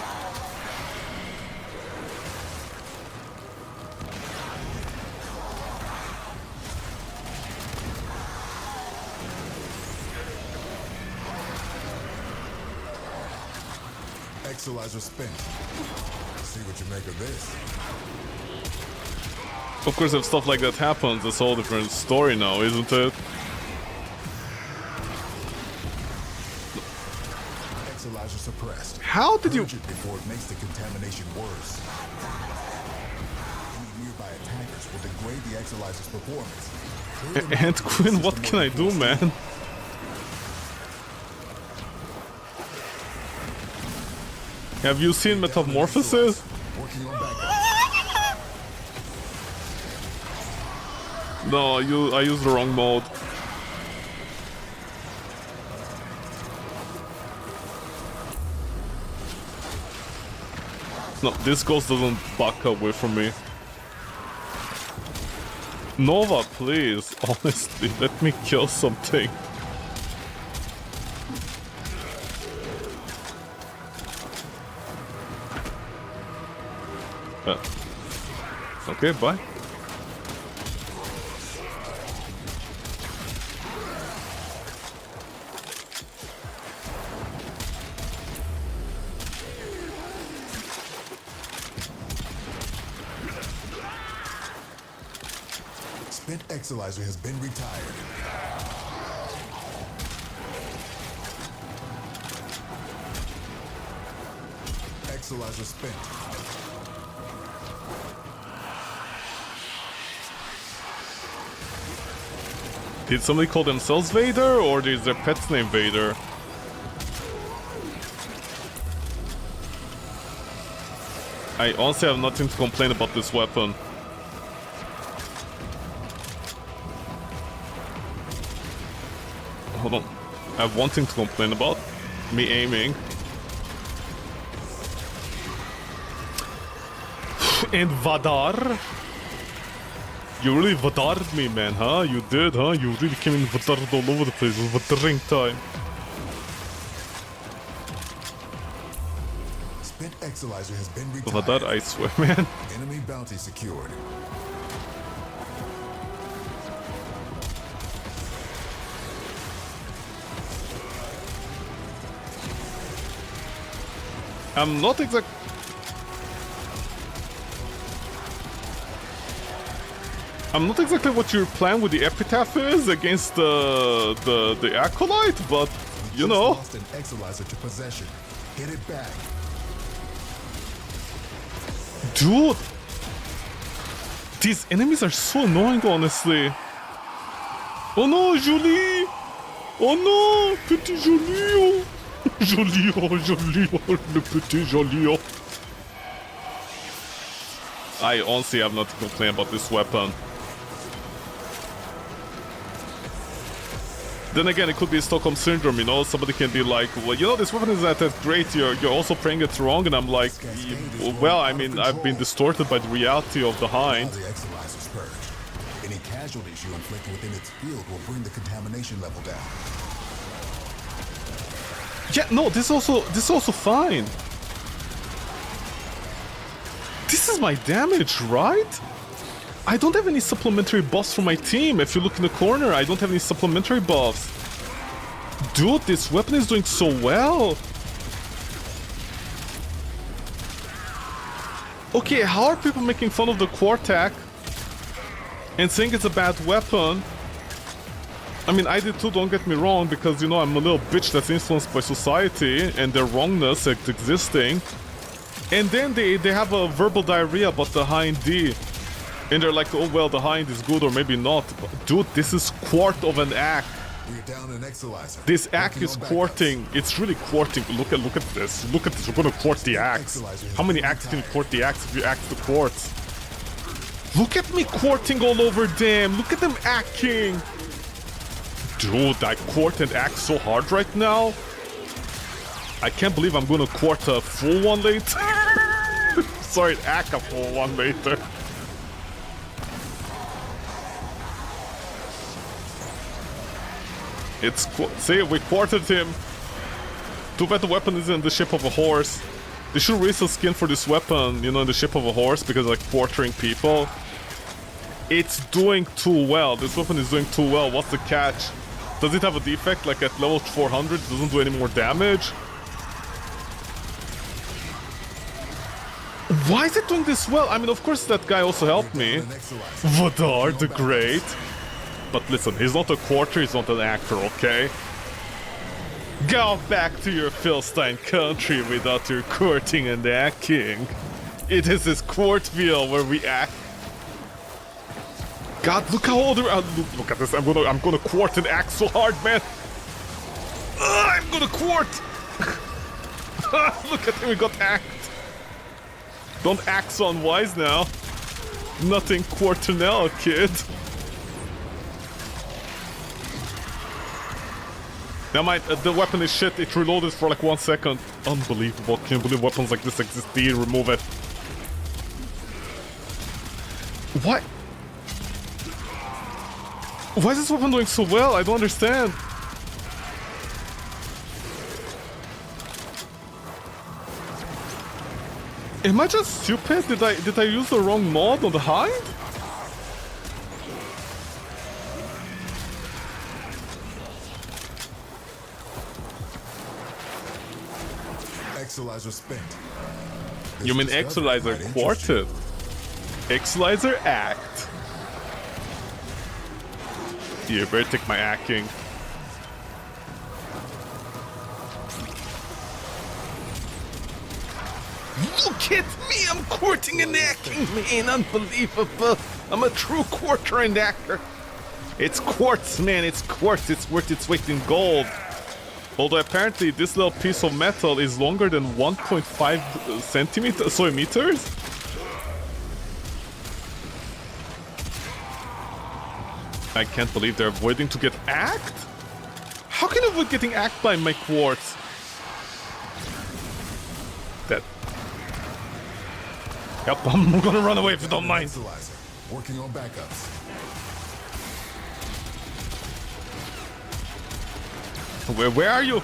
Exolizer spent. See what you make of this. Of course, if stuff like that happens, it's a whole different story now, isn't it? Exolizer suppressed. How did you... Purge it before it makes the contamination worse. Any nearby attackers will degrade the Exolizer's performance. Clear them out And until the Quinn, what system can I works do, full man? speed. Have you seen Metamorphosis? Working on backups. No, I used the wrong mode. No, this ghost doesn't back away from me. Nova, please, honestly, let me kill something. Okay, bye. Spent Exilizer has been retired. Exilizer spent. Did somebody call themselves Vader, or is their pet's name Vader? I honestly have nothing to complain about this weapon. Hold on. I have one thing to complain about. Me aiming. And Vadar. You really Vadar'd me, man, huh? You did, huh? You really came in Vadar'd all over the place. It was Vadaring time. Spent Exilizer has been retired. Vadar, I swear, man. Enemy bounty secured. I'm not exact. I'm not exactly what your plan with the epitaph is against the acolyte, but you know. Lost an Exilizer to possession. Get it back. Dude, these enemies are so annoying, honestly. Oh no, Julie! Oh no, petit Julio! Julio, le petit Julio. I honestly have nothing to complain about this weapon. Then again, it could be Stockholm Syndrome, you know? Somebody can be like, well, you know, this weapon is not that great, you're also playing it wrong, and I'm like, well, I mean, I've been distorted by the reality of the Hind. The Exilizer's purged. Any casualties you inflict within its field will bring the contamination level down. Yeah, no, this is also fine. This is my damage, right? I don't have any supplementary buffs for my team. If you look in the corner, I don't have any supplementary buffs. Dude, this weapon is doing so well. Okay, how are people making fun of the Quartak and saying it's a bad weapon? I mean, I did too, don't get me wrong, because, you know, I'm a little bitch that's influenced by society and their wrongness existing. And then they have a verbal diarrhea about the Hind D. And they're like, oh well, the Hind is good or maybe not. But dude, this is quart of an act. We're down an Exilizer. This act is quarting. It's really quarting. Look at this. Look at this. We're gonna quart the axe. How many acts can you quart the axe if you axe the quartz? Look at me quarting all over them. Look at them acting. Dude, I quart and axe so hard right now. I can't believe I'm gonna quart a full one later. Sorry, act a full one later. It's see, we quartered him. Too bad the weapon is in the shape of a horse. They should release a skin for this weapon, you know, in the shape of a horse, because like quartering people. It's doing too well. This weapon is doing too well. What's the catch? Does it have a defect? Like at level 400, it doesn't do any more damage? Why is it doing this well? I mean, of course that guy also helped me. Vadar the Great. But listen, he's not a quarter, he's not an actor, okay? Go back to your Philistine country without your courting and acting. It is this Quartville where we act. God, look how old look at this. I'm gonna quart and act so hard, man. I'm gonna quart. Look at him, we got act. Don't act so unwise now. Nothing quarternel, kid. Now the weapon is shit, it reloaded for like 1 second. Unbelievable, can't believe weapons like this exist. Remove it. What? Why is this weapon doing so well? I don't understand. Am I just stupid? Did I use the wrong mod on the hide? Exalizer spent. You mean This discovery Exalizer might interest you. quartet? Exalizer act. You better take my acting. Look at me, I'm courting and acting, man, unbelievable. I'm a true quarter and actor. It's quartz, man, it's quartz, it's worth its weight in gold. Although apparently this little piece of metal is longer than 1.5 centimeters, sorry, meters? I can't believe they're avoiding to get acked? How can I avoid getting acked by my quartz? That... Help, I'm gonna run away if you don't mind. Exalizer, working on backups. Where are you?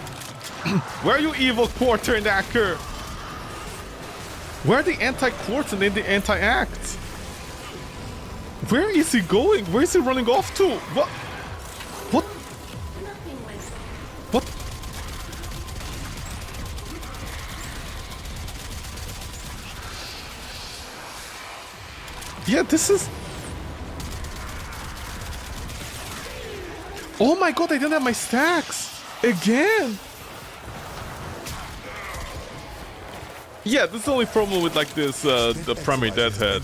Where are you, evil quarter and actor? Where are the anti-quartz and then the anti-acts? Where is he going? Where is he running off to? What? What? What? Yeah, this is... Oh my god, I didn't have my stacks! Again! Yeah, this is the only problem with like this, the primary deadhead.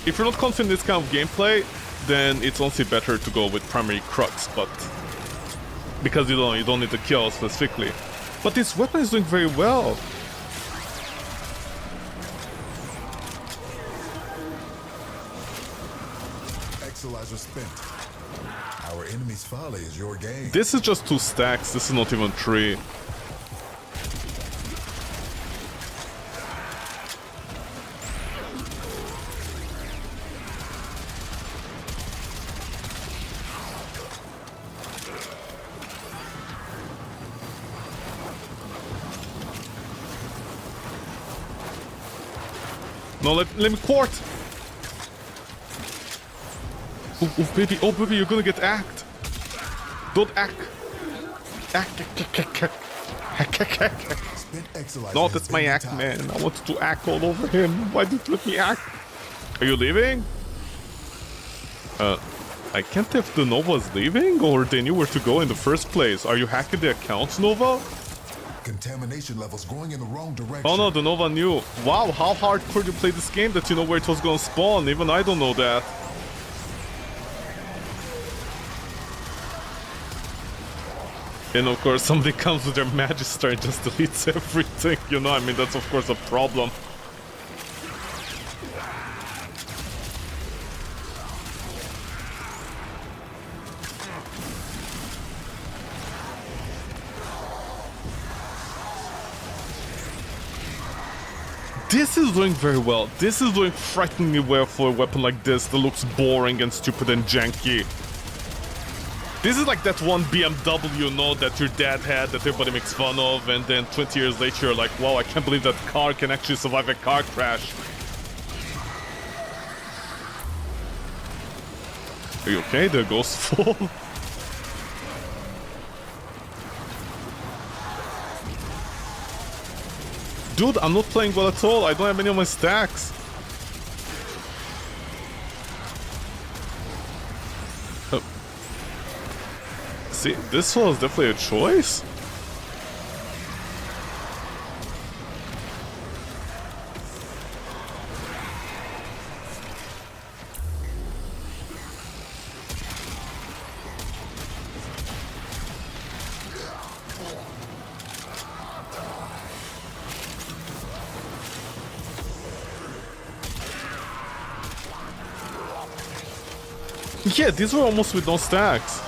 If you're not confident in this kind of gameplay, then it's honestly better to go with primary crux, but... Because you don't need to kill specifically. But this weapon is doing very well. Exalizer spent. Our enemy's folly is your game. This is just 2 stacks, this is not even 3. No, let me quart! Oh baby, you're gonna get acked. Don't ack. No, that's my act, man. I wanted to act all over him. Why did you let me act? Are you leaving? I can't tell if the Nova's leaving or they knew where to go in the first place. Are you hacking the accounts, Nova? Contamination levels going in the wrong direction. Oh no, the Nova knew. Wow, how hard could you play this game that you know where it was gonna spawn? Even I don't know that. And of course somebody comes with their Magister and just deletes everything, you know, I mean that's of course a problem. This is doing very well. This is doing frighteningly well for a weapon like this that looks boring and stupid and janky. This is like that one BMW, no, that your dad had that everybody makes fun of, and then 20 years later you're like, wow, I can't believe that car can actually survive a car crash. Are you okay? The ghost fall? Dude, I'm not playing well at all. I don't have any of my stacks. Oh. See, this was definitely a choice. Yeah, these were almost with no stacks.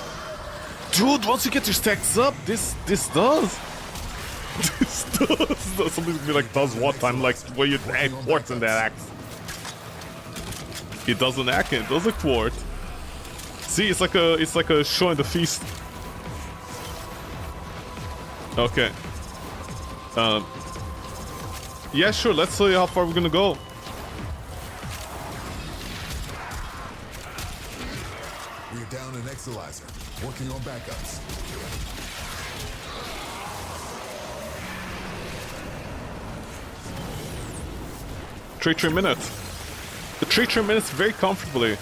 Dude, once you get your stacks up, this does. This does. Somebody's gonna be like, does what? I'm like, where you add quartz in that axe? It doesn't act, it does a quart. See, it's like a show in the feast. Okay. Yeah, sure, let's see how far we're gonna go. We're down an Exalizer, working on backups. Three minutes. The 3 minutes very comfortably.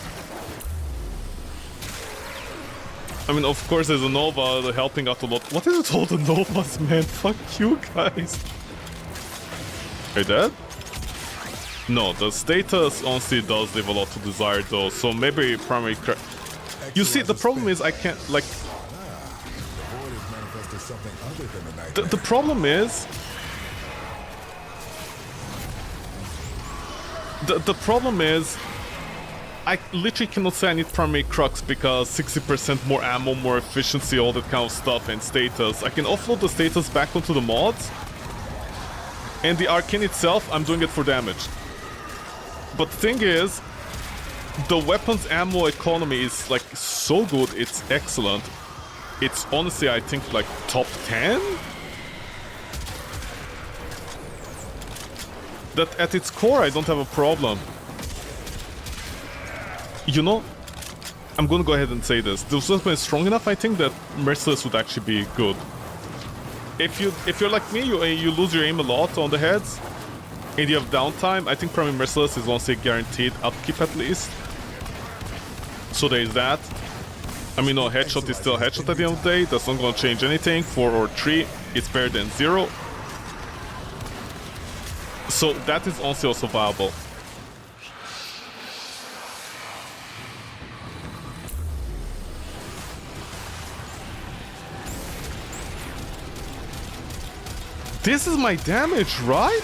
I mean, of course, there's a Nova helping out a lot. What is it all the Novas, man? Fuck you guys. Are you dead? No, the status honestly does leave a lot to desire though, so maybe primary You see, the problem is I can't, like... The problem is... The problem is... I literally cannot say I need primary crux because 60% more ammo, more efficiency, all that kind of stuff, and status. I can offload the status back onto the mods. And the arcane itself, I'm doing it for damage. But the thing is, the weapons ammo economy is like so good, it's excellent. It's honestly, I think, like top 10? That at its core, I don't have a problem. You know, I'm gonna go ahead and say this. This weapon is strong enough, I think, that Merciless would actually be good. If you're like me, you lose your aim a lot on the heads, and you have downtime, I think Primary Merciless is honestly guaranteed upkeep at least. So there is that. I mean, no, headshot is still a headshot at the end of the day. That's not gonna change anything. 4 or 3, it's better than 0. So that is honestly also viable. This is my damage, right?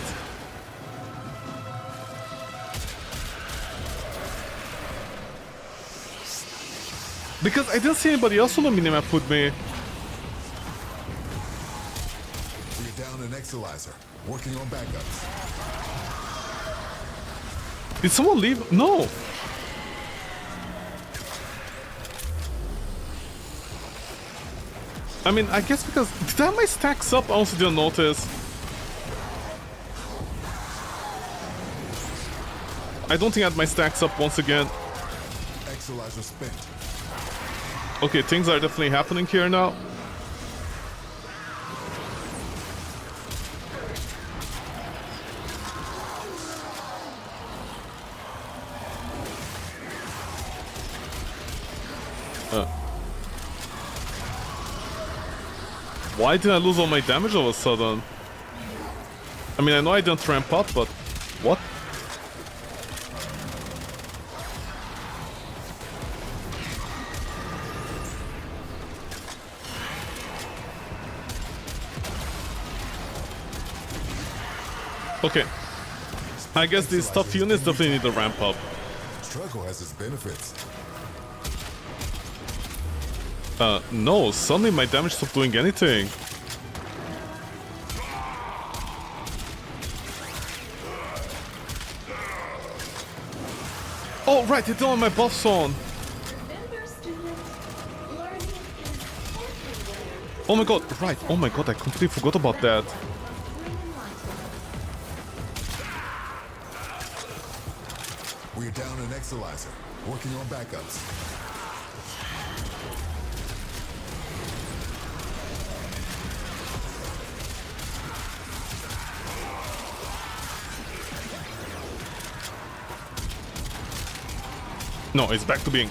Because I didn't see anybody else on the minimap with me. We're down an Exalizer, working on backups. Did someone leave? No. I mean, I guess because... Did I have my stacks up? I also didn't notice. I don't think I had my stacks up once again. Exalizer spent. Okay, things are definitely happening here now. Why did I lose all my damage all of a sudden? I mean, I know I didn't ramp up, but... What? Okay. I guess these tough units definitely need a ramp up. Struggle has its benefits. No, suddenly my damage stopped doing anything. Oh, right, it's on my buffs on. Oh my god, right, oh my god, I completely forgot about that. We're down an Exalizer, working on backups. No, it's back to being...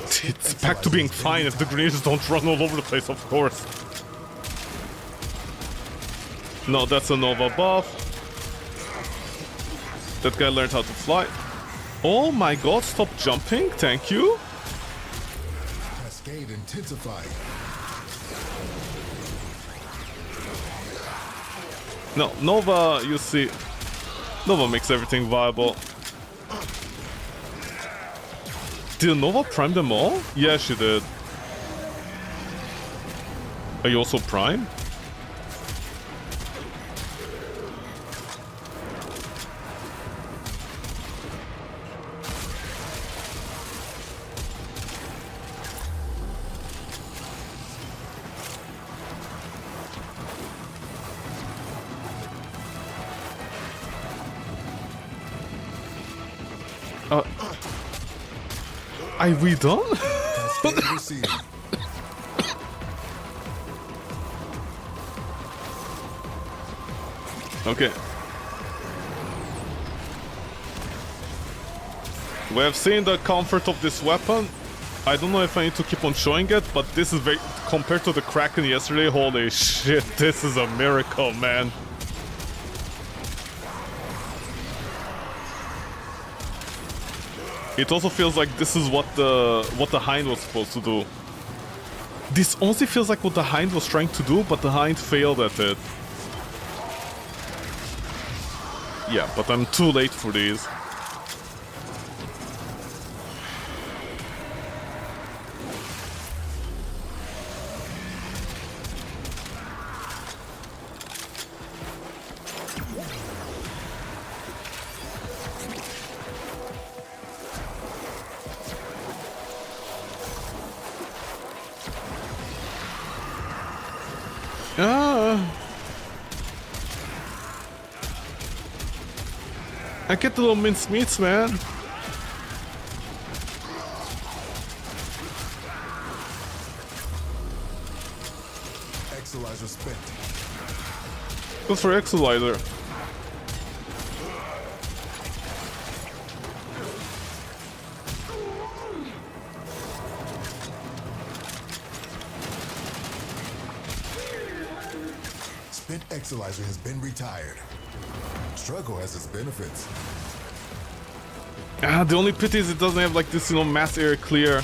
It's back to being fine if the grenades don't run all over the place, of course. No, that's a Nova buff. That guy learned how to fly. Oh my god, stop jumping, thank you. Cascade intensified. No, Nova, you see... Nova makes everything viable. Did Nova prime them all? Yeah, she did. Are you also prime? Are we done? Cascade received. Okay. We have seen the comfort of this weapon. I don't know if I need to keep on showing it, but this is very... Compared to the Kraken yesterday, holy shit, this is a miracle, man. It also feels like this is what the Hind was supposed to do. This honestly feels like what the Hind was trying to do, but the Hind failed at it. Yeah, but I'm too late for these. I get the little mince meats, man. Exolizer spent. Good for Exolizer. Spent Exolizer has been retired. Struggle has its benefits. The only pity is it doesn't have like this, you know, mass air clear.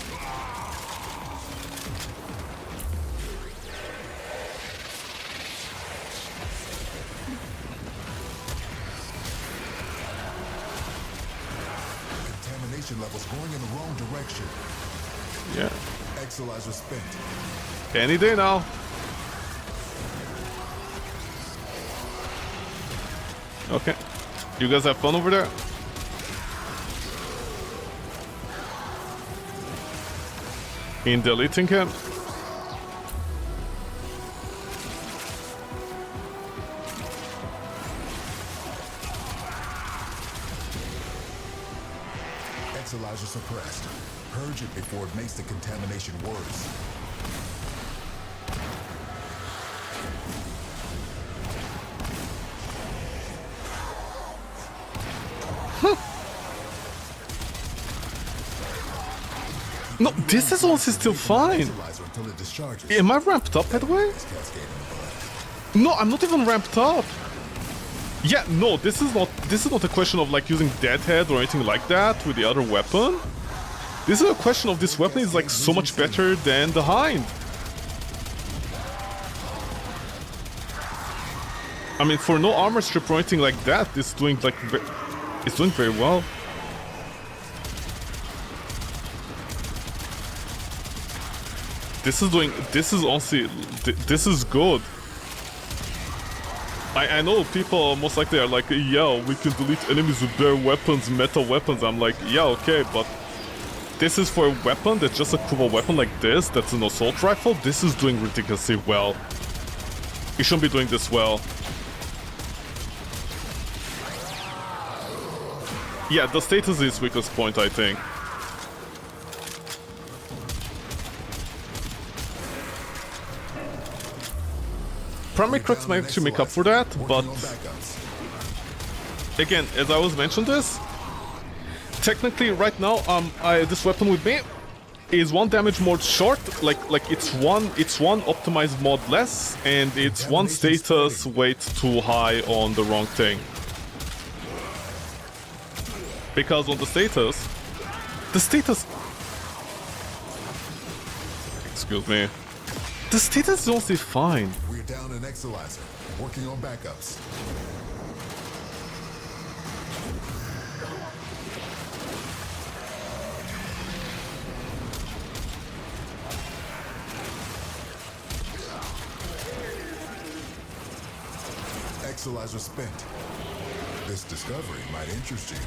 Contamination levels going in the wrong direction. Yeah. Exolizer spent. Any day now. Okay. You guys have fun over there? In deleting him? Exolizer suppressed. Purge it before it makes the contamination worse. No, this is also still fine. Until it discharges. Am I ramped up, by the way? No, I'm not even ramped up. Yeah, no, this is not a question of like using Deadhead or anything like that with the other weapon. This is a question of this weapon is like so much better than the Hind. I mean, for no armor strip or anything like that, it's doing like it's doing very well. This is honestly, this is good. I know people most likely are like, yeah, we can delete enemies with their weapons, metal weapons. I'm like, yeah, okay, but this is for a weapon that's just a Kuva weapon like this, that's an assault rifle. This is doing ridiculously well. It shouldn't be doing this well. Yeah, the status is weakest point, I think. Primary crux might actually make up for that, but again, as I always mentioned this, technically right now, this weapon with me is 1 damage mod short, like it's one optimized mod less, and it's 1 status weight too high on the wrong thing. Because on the status, excuse me, the status is also fine. We're down an Exolizer, working on backups. Exolizer spent. This discovery might interest you.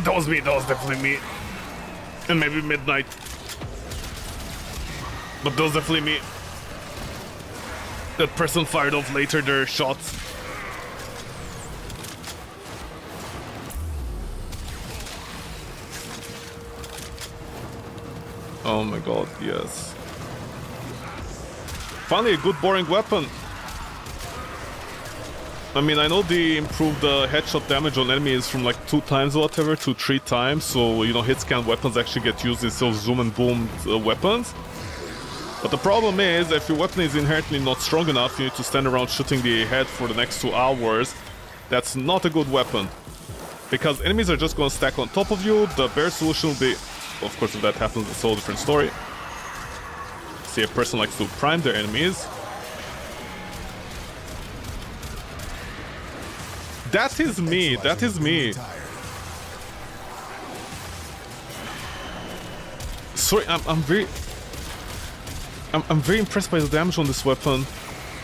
That was me, that was definitely me. And maybe Midnight. But that was definitely me. That person fired off later their shots. Oh my god, yes. Finally a good boring weapon. I mean, I know they improved the headshot damage on enemies from like 2 times or whatever to 3 times, so, you know, hit scan weapons actually get used instead of zoom and boom weapons. But the problem is, if your weapon is inherently not strong enough, you need to stand around shooting the head for the next 2 hours. That's not a good weapon. Because enemies are just gonna stack on top of you. The better solution will be, of course, if that happens, it's a whole different story. See, a person likes to prime their enemies. That is me, that is me. Sorry, I'm very impressed by the damage on this weapon.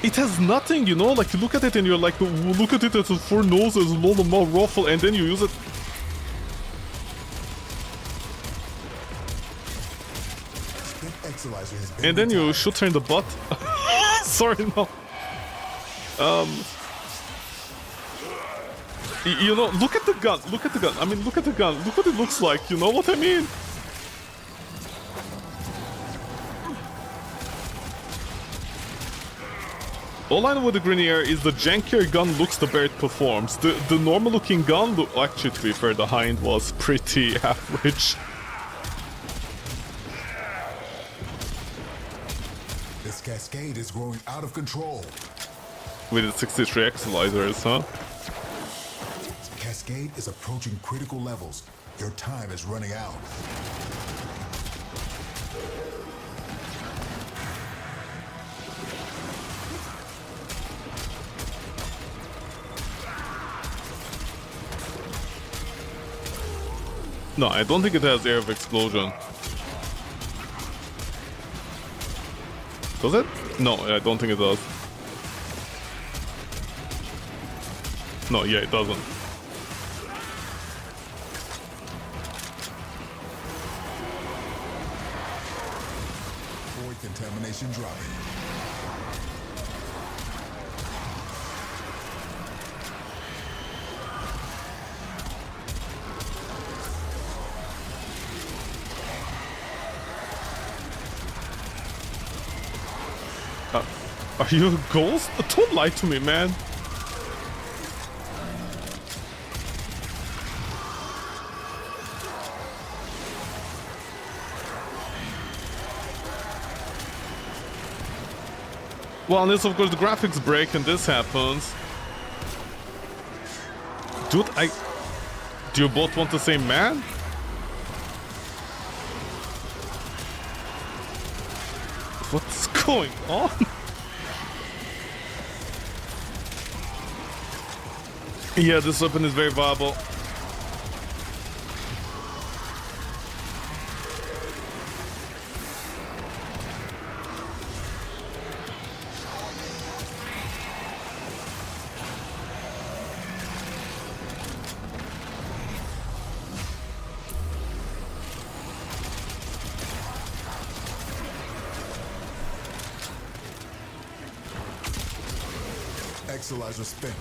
It has nothing, you know, like you look at it and you're like, look at it, it's 4 noses, low the mouth ruffle, and then you use it. And then you shoot her in the butt. Sorry, no. You know, look at the gun, look at the gun. I mean, look at the gun, look what it looks like, you know what I mean? All I know with the Grenier is the jankier gun looks the better it performs. The normal looking gun, actually to be fair, the Hind was pretty average. This cascade is growing out of control. With its 63 exolizers, huh? Cascade is approaching critical levels. Your time is running out. No, I don't think it has air of explosion. Does it? No, I don't think it does. No, yeah, it doesn't. Void contamination dropping. Are you a ghost? Don't lie to me, man. Well, unless of course the graphics break and this happens. Dude, do you both want the same man? What's going on? Yeah, this weapon is very viable. Exolizer spent.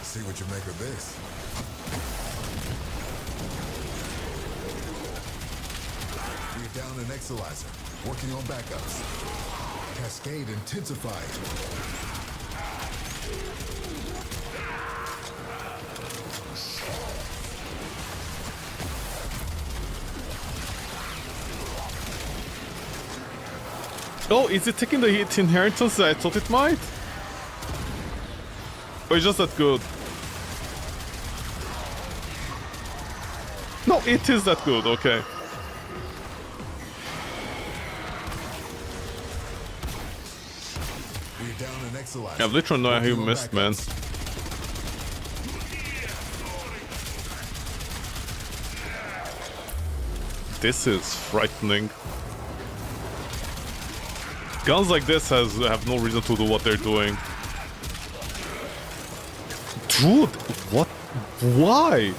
See what you make of this. We're down an Exolizer. Working on backups. Cascade intensified. Oh, is it taking the hit inheritance I thought it might? Or is it just that good? No, it is that good, okay. We're down an Exolizer. I have literally no idea who missed, man. This is frightening. Guns like this have no reason to do what they're doing. Dude, what? Why?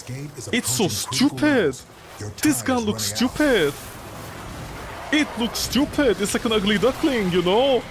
cascade is It's so approaching critical stupid. levels. Your This time gun is looks running out. stupid. It looks stupid. It's like an ugly duckling, you know?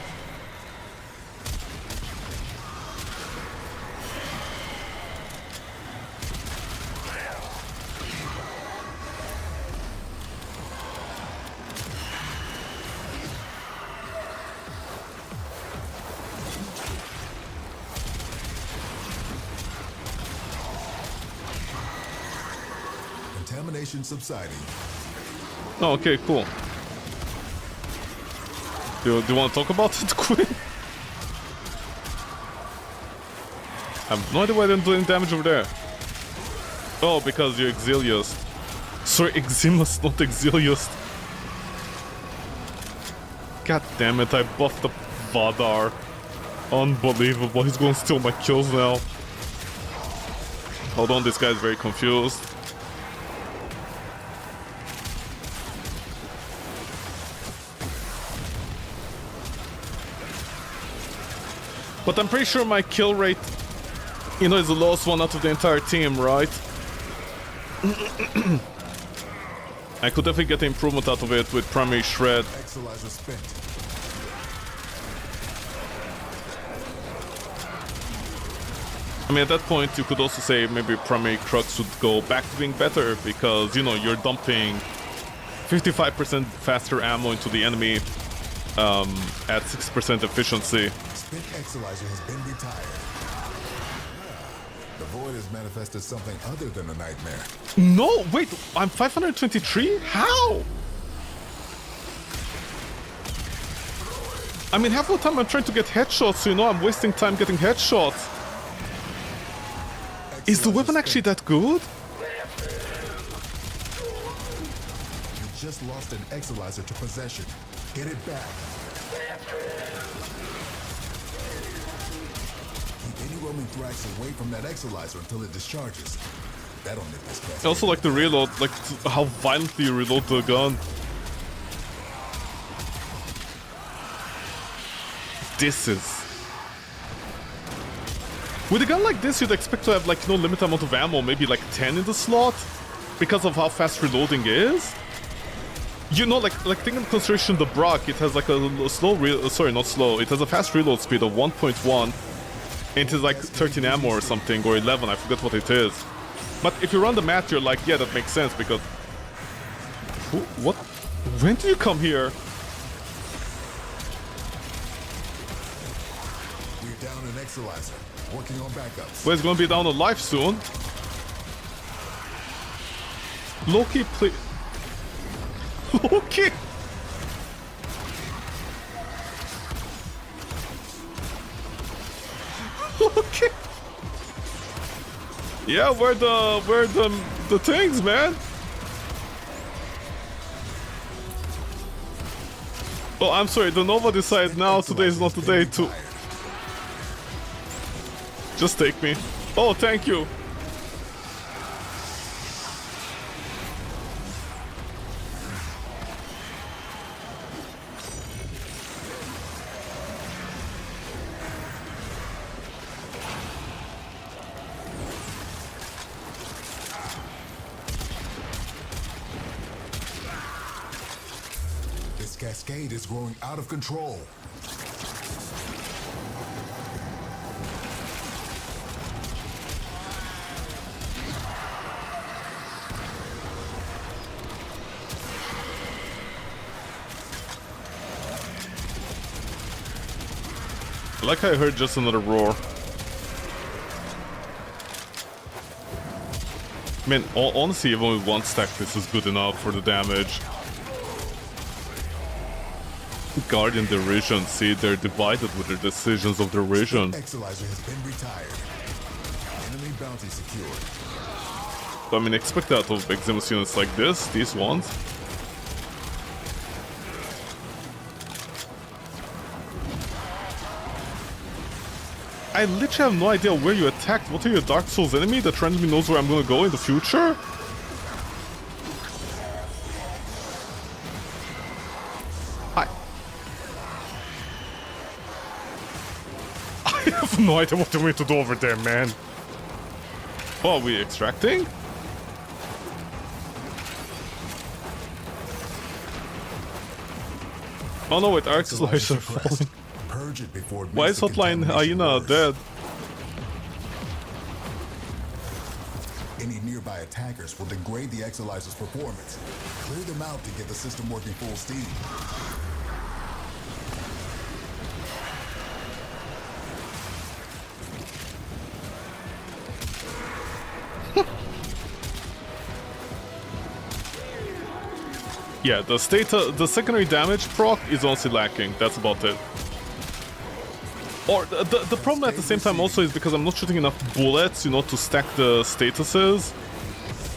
Contamination subsiding. Oh, okay, cool. Do you want to talk about it, Quinn? I have no idea why I didn't do any damage over there. Oh, because you're Exilius. Sorry, Eximus, not Exilius. God damn it, I buffed the Vadar. Unbelievable, he's going to steal my kills now. Hold on, this guy's very confused. But I'm pretty sure my kill rate, you know, is the lowest one out of the entire team, right? I could definitely get the improvement out of it with Primary Shred. Exolizer spent. I mean, at that point, you could also say maybe Primary Crux would go back to being better because, you know, you're dumping 55% faster ammo into the enemy at 6% efficiency. Spent Exolizer has been retired. The void has manifested something other than a nightmare. No, wait, I'm 523? How? I mean, half the time I'm trying to get headshots, so you know I'm wasting time getting headshots. Is the weapon actually that good? You just lost an Exolizer to possession. Get it back. Keep any roaming thrax away from that Exolizer until it discharges. That'll nip this cascade. I also like the reload, like how violently you reload the gun. This is... With a gun like this, you'd expect to have like no limited amount of ammo, maybe like 10 in the slot, because of how fast reloading is. You know, like taking into consideration the Brock, it has like a slow sorry, not slow. It has a fast reload speed of 1.1, and it is like 13 ammo or something, or 11. I forget what it is. But if you run the math, you're like, yeah, that makes sense because. What? When did you come here? We're down an Exolizer. Working on backups. Well, it's gonna be down to life soon. Loki, please. Loki! Loki! Yeah, where the things, man? Oh, I'm sorry, the Nova decided now today is not the day to... Just take me. Oh, thank you. This cascade is growing out of control. Like I heard just another roar. Man, honestly, even with one stack, this is good enough for the damage. Guardian Derision, see, they're divided with their decisions of derision. Exolizer has been retired. Enemy bounty secured. So, I mean, expect that of Eximus units like this, these ones. I literally have no idea where you attacked. What are you, a Dark Souls enemy that randomly knows where I'm gonna go in the future? I have no idea what you're going to do over there, man. Oh, are we extracting? Oh no, wait, our Exilars are falling. Purge it before it Why makes is the Hotline contamination Hyena worse. dead? Any nearby attackers will degrade the Exilizer's performance. Clear them out to get the system working full steam. Yeah, the secondary damage proc is honestly lacking. That's about it. Or the problem at the same time also is because I'm not shooting enough bullets, you know, to stack the statuses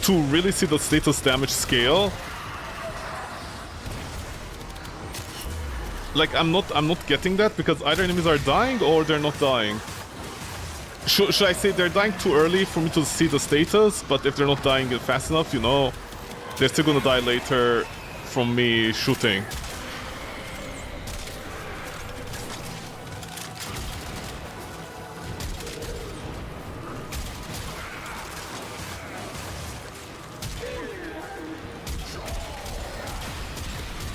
to really see the status damage scale. Like I'm not getting that because either enemies are dying or they're not dying. Should I say they're dying too early for me to see the status, but if they're not dying fast enough, you know, they're still gonna die later from me shooting.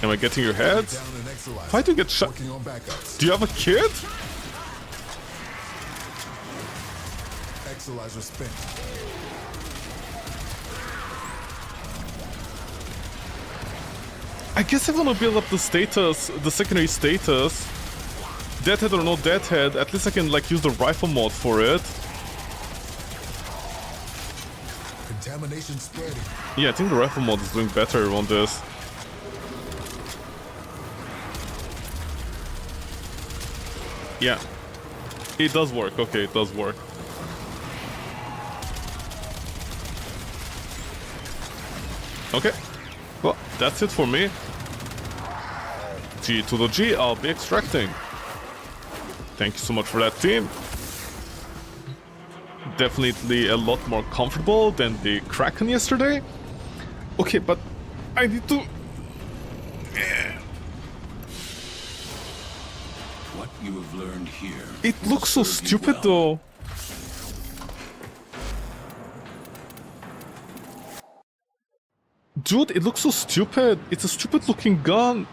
Am I getting your head? Why do you get shot? Do you have a kid? Exilizer spent. I guess I want to build up the status, the secondary status. Deadhead or no deadhead, at least I can like use the rifle mod for it. Contamination spreading. Yeah, I think the rifle mod is doing better on this. Yeah, it does work. Okay, it does work. Okay, well, that's it for me. G to the G, I'll be extracting. Thank you so much for that, team. Definitely a lot more comfortable than the Kraken yesterday. Okay, but I need to... What you have learned here. It looks so stupid though. Dude, it looks so stupid. It's a stupid looking gun.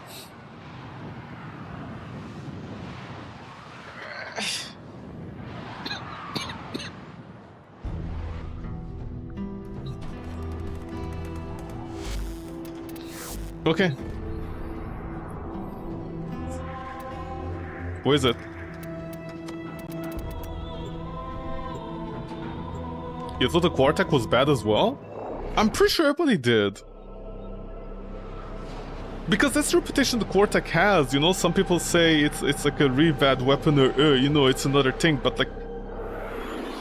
Okay. Where is it? You thought the Quartek was bad as well? I'm pretty sure everybody did. Because that's the reputation the Quartek has, you know, some people say it's like a really bad weapon or, you know, it's another thing, but like...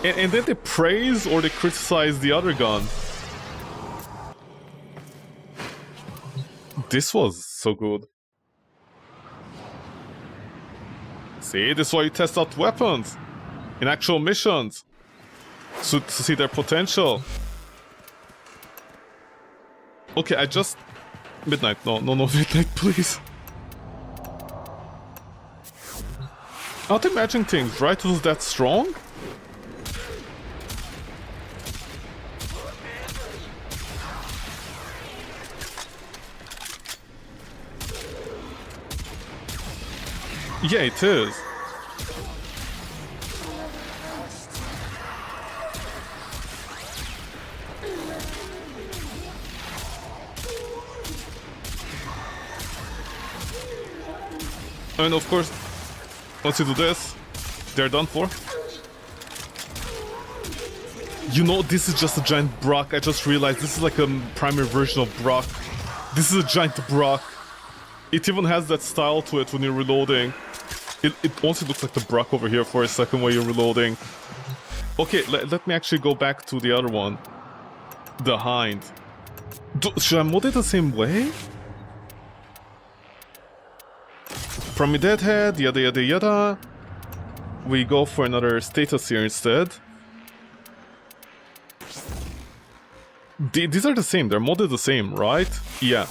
And then they praise or they criticize the other gun. This was so good. See, this is why you test out weapons in actual missions. So to see their potential. Okay, I just... Midnight, no, Midnight, please. Not imagining things, right? Was that strong? Yeah, it is. And of course, once you do this, they're done for. You know, this is just a giant Brock. I just realized this is like a primary version of Brock. This is a giant Brock. It even has that style to it when you're reloading. It honestly looks like the Brock over here for a second while you're reloading. Okay, let me actually go back to the other one. The Hind. Should I mod it the same way? From a deadhead, yada yada yada. We go for another status here instead. These are the same, they're modded the same, right? Yeah.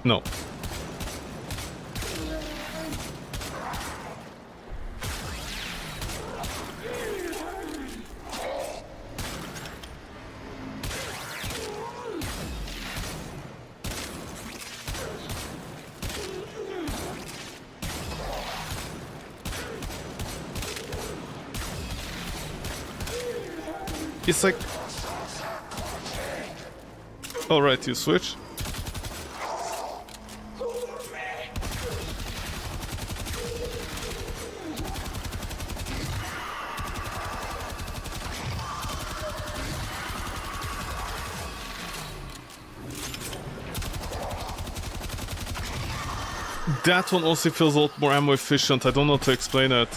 No. It's like... Alright, you switch. That one also feels a lot more ammo efficient. I don't know how to explain it.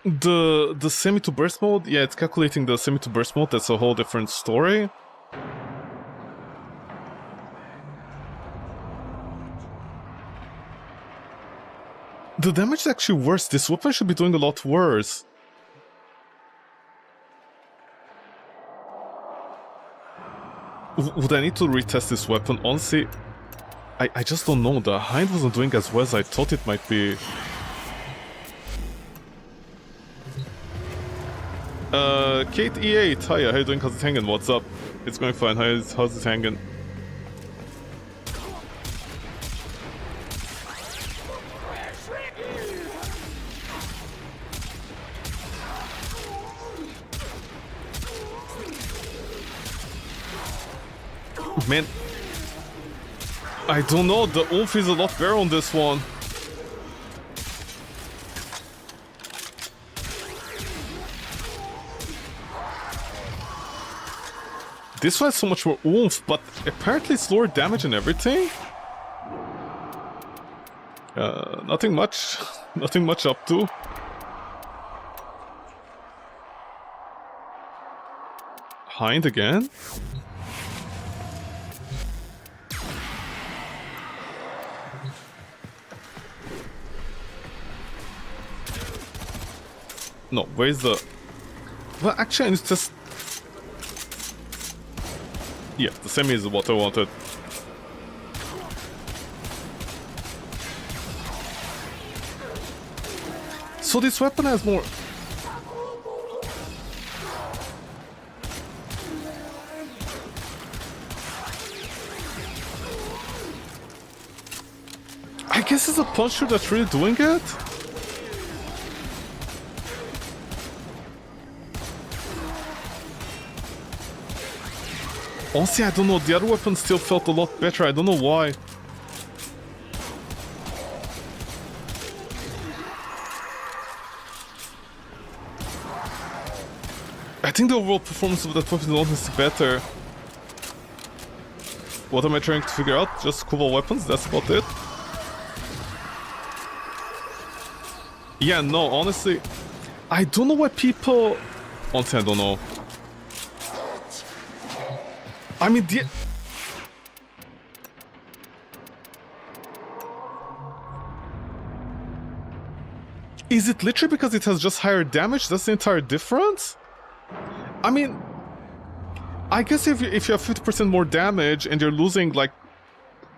The semi to burst mode, yeah, it's calculating the semi to burst mode. That's a whole different story. The damage is actually worse. This weapon should be doing a lot worse. Would I need to retest this weapon? Honestly, I just don't know. The Hind wasn't doing as well as I thought it might be. Kate E8, hiya, how you doing? How's it hanging? What's up? It's going fine. How's it hanging? Man, I don't know, the oomph is a lot better on this one. This one has so much more oomph, but apparently it's lower damage and everything. Nothing much. Nothing much up to. Hind again? No, where's the... Well, actually, I need to just... Yeah, the semi is what I wanted. So this weapon has more... I guess it's a puncher that's really doing it? Honestly, I don't know, the other weapon still felt a lot better, I don't know why. I think the overall performance of that weapon is better. What am I trying to figure out? Just Kuva Weapons, that's about it. Yeah, no, honestly, I don't know why people... Honestly, I don't know. I mean, the... Is it literally because it has just higher damage? That's the entire difference? I mean, I guess if you have 50% more damage and you're losing like...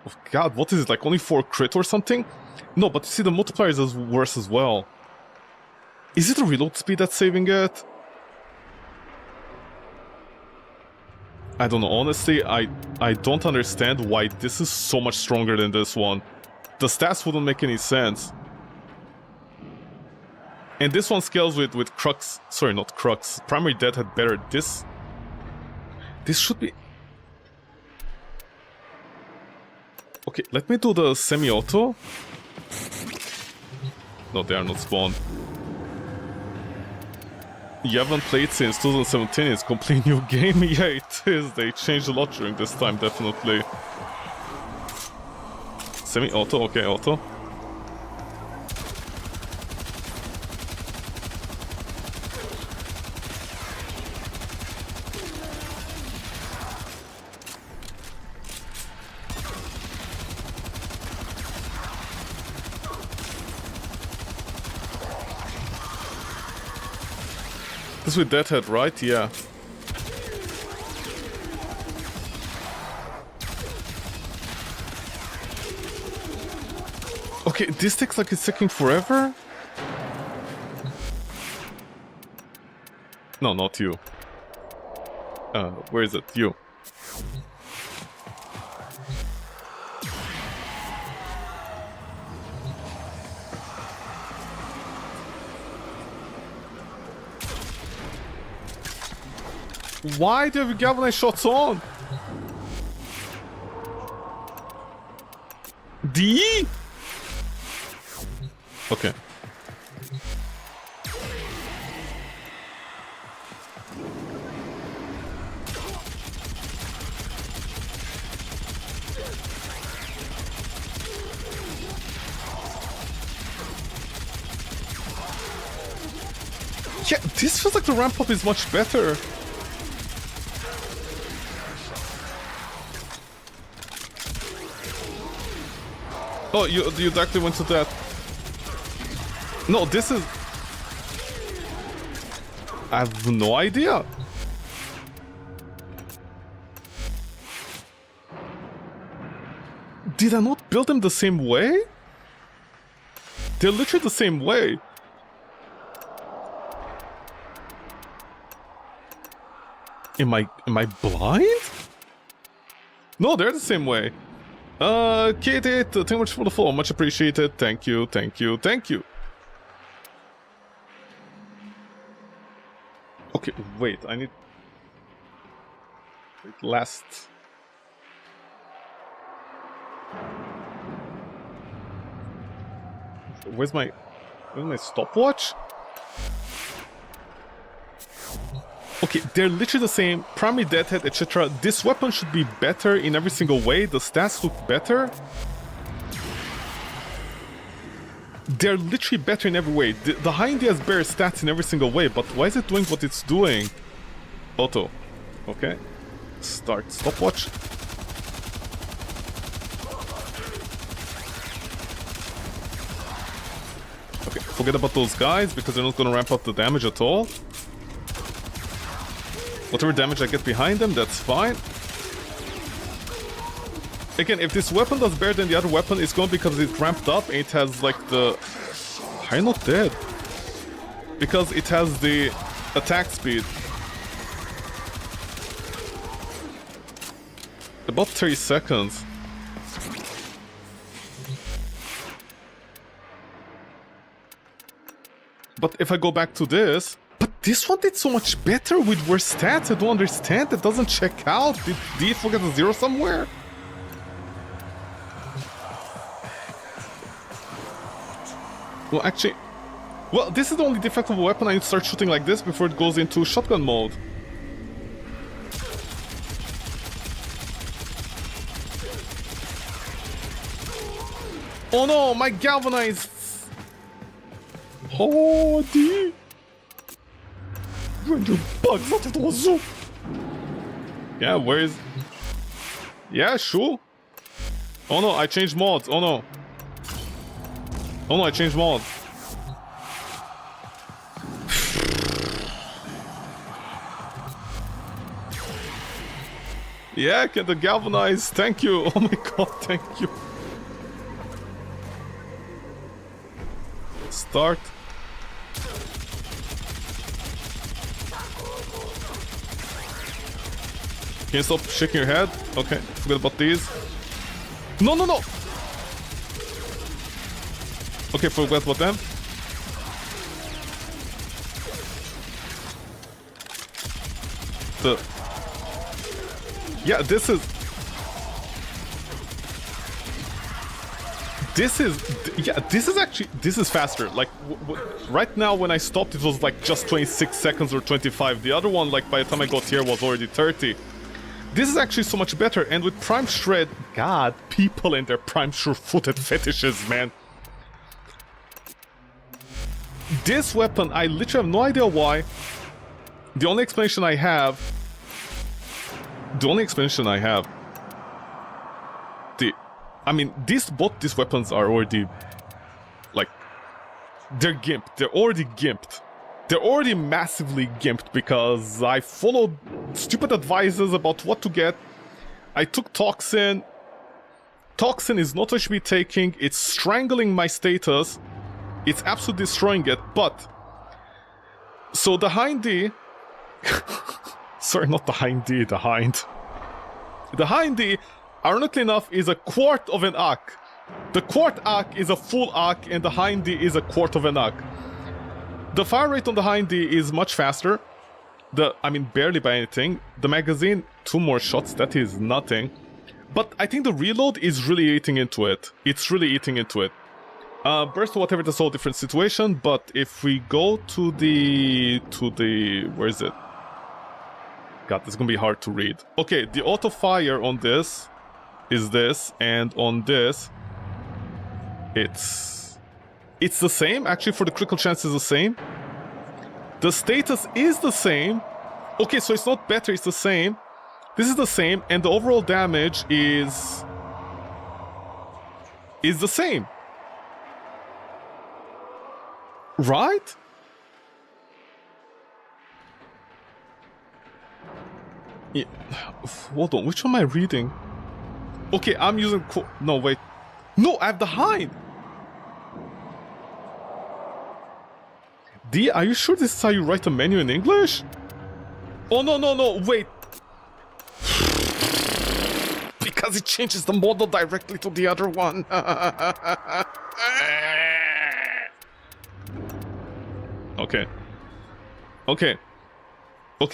Oh God, what is it? Like only 4 crit or something? No, but you see the multiplier is worse as well. Is it the reload speed that's saving it? I don't know, honestly, I don't understand why this is so much stronger than this one. The stats wouldn't make any sense. And this one scales with Crux, sorry, not Crux, Primary Dead had better. This should be... Okay, let me do the semi-auto. No, they are not spawned. You haven't played since 2017, it's a completely new game. Yeah, it is. They changed a lot during this time, definitely. Semi-auto, okay, auto. This with Deadhead, right? Yeah. Okay, this takes like it's taking forever? No, not you. Where is it? You. Why do you have galvanized shots on? D? Okay. Yeah, this feels like the ramp up is much better. Oh, you directly went to that. No, this is... I have no idea. Did I not build them the same way? They're literally the same way. Am I blind? No, they're the same way. Kate, thank you much for the follow. Much appreciated. Thank you, thank you, thank you. Okay, wait, I need... Wait, last... Where's my stopwatch? Okay, they're literally the same, primary deadhead, etc. This weapon should be better in every single way. The stats look better. They're literally better in every way. The Hind has better stats in every single way, but why is it doing what it's doing? Auto. Okay. Start stopwatch. Okay, forget about those guys because they're not gonna ramp up the damage at all. Whatever damage I get behind them, that's fine. Again, if this weapon does better than the other weapon, it's going because it ramped up and it has like the... I'm not dead. Because it has the attack speed. About 30 seconds. But if I go back to this... But this one did so much better with worse stats. I don't understand. It doesn't check out. Did he forget a zero somewhere? Well, actually... Well, this is the only defect of a weapon. I need to start shooting like this before it goes into shotgun mode. Oh no, my galvanized... Oh, D... Run your bugs out of the zoo! Yeah, where is... Yeah, sure. Oh no, I changed mods. Oh no. Oh no, I changed mods. Yeah, get the galvanized. Thank you. Oh my god, thank you. Start. Can you stop shaking your head? Okay, forget about these. No, no, no! Okay, forget about them. Yeah, this is... Yeah, this is actually... This is faster. Like, right now when I stopped, it was like just 26 seconds or 25. The other one, like, by the time I got here was already 30. This is actually so much better, and with Prime Shred... God, people and their Prime Sure-footed fetishes, man. This weapon, I literally have no idea why. The only explanation I have... I mean, both these weapons are already... Like... They're gimped. They're already gimped. They're already massively gimped because I followed stupid advices about what to get. I took Toxin. Toxin is not what you should be taking. It's strangling my status. It's absolutely destroying it, but... So the Hindy... Sorry, not the Hindy, the Hind. The Hindy, ironically enough, is a quart of an arc. The quart arc is a full arc, and the Hindy is a quart of an arc. The fire rate on the Hindy is much faster. I mean, barely by anything. The magazine, 2 more shots, that is nothing. But I think the reload is really eating into it. It's really eating into it. Burst or whatever, that's a whole different situation, but if we go to the... where is it? God, this is gonna be hard to read. Okay, the auto fire on this is this, and on this, it's the same. Actually, for the critical chance is the same. The status is the same. Okay, so it's not better, it's the same. This is the same, and the overall damage is the same. Right? Yeah. Hold on, which one am I reading? Okay, I'm using... No, wait. No, I have the Hind! D, are you sure this is how you write a menu in English? Oh, no, wait. Because it changes the model directly to the other one. Okay. Okay,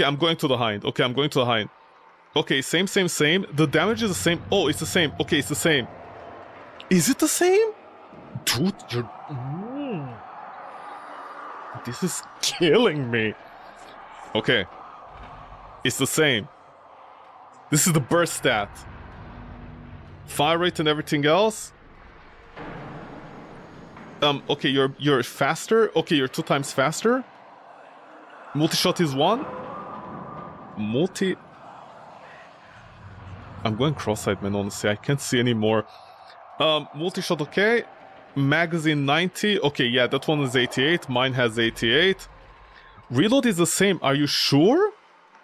I'm going to the Hind. Okay, same. The damage is the same. Oh, it's the same. Okay, it's the same. Is it the same? Dude, you're... This is killing me. Okay. It's the same. This is the burst stat. Fire rate and everything else. Okay, you're faster. Okay, you're 2 times faster. Multi-shot is 1. I'm going cross-eyed, man, honestly. I can't see anymore. Multi-shot, okay. Magazine 90. Okay, yeah, that one is 88. Mine has 88. Reload is the same. Are you sure?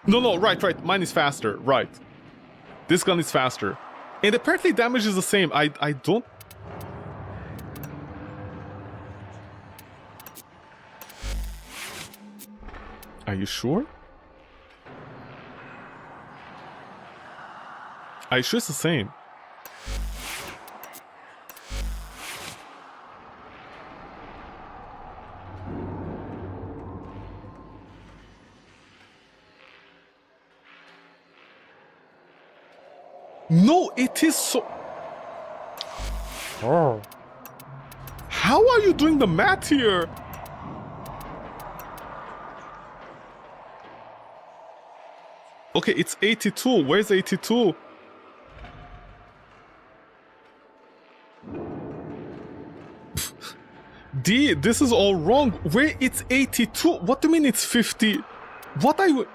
No, right. Mine is faster. Right. This gun is faster. And apparently damage is the same. I don't... Are you sure? Are you sure it's the same? No, it is so... Oh. How are you doing the math here? Okay, it's 82. Where's 82? D, this is all wrong. Where it's 82? What do you mean it's 50? What are you...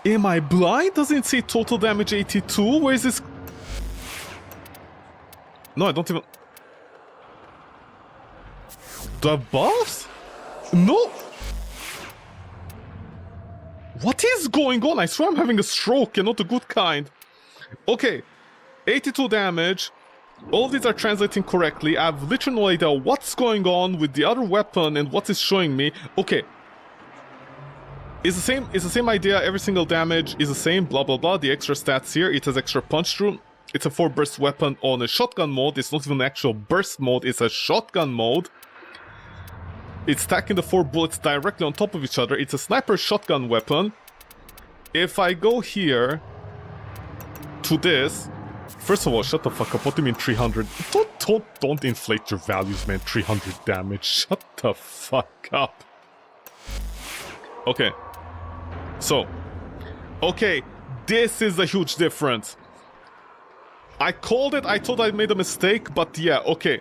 Am I blind? Doesn't it say total damage 82? Where is this? No, I don't even... Do I have buffs? No! What is going on? I swear I'm having a stroke and not a good kind. Okay, 82 damage. All of these are translating correctly. I have literally no idea what's going on with the other weapon and what it's showing me. Okay. It's the same idea. Every single damage is the same, blah blah blah. The extra stats here, it has extra punch through. It's a 4 burst weapon on a shotgun mode. It's not even an actual burst mode, it's a shotgun mode. It's stacking the 4 bullets directly on top of each other. It's a sniper shotgun weapon. If I go here to this, first of all, shut the fuck up. What do you mean 300? Don't inflate your values, man. 300 damage. Shut the fuck up. Okay. So, okay, this is a huge difference. I called it, I thought I made a mistake, but yeah, okay.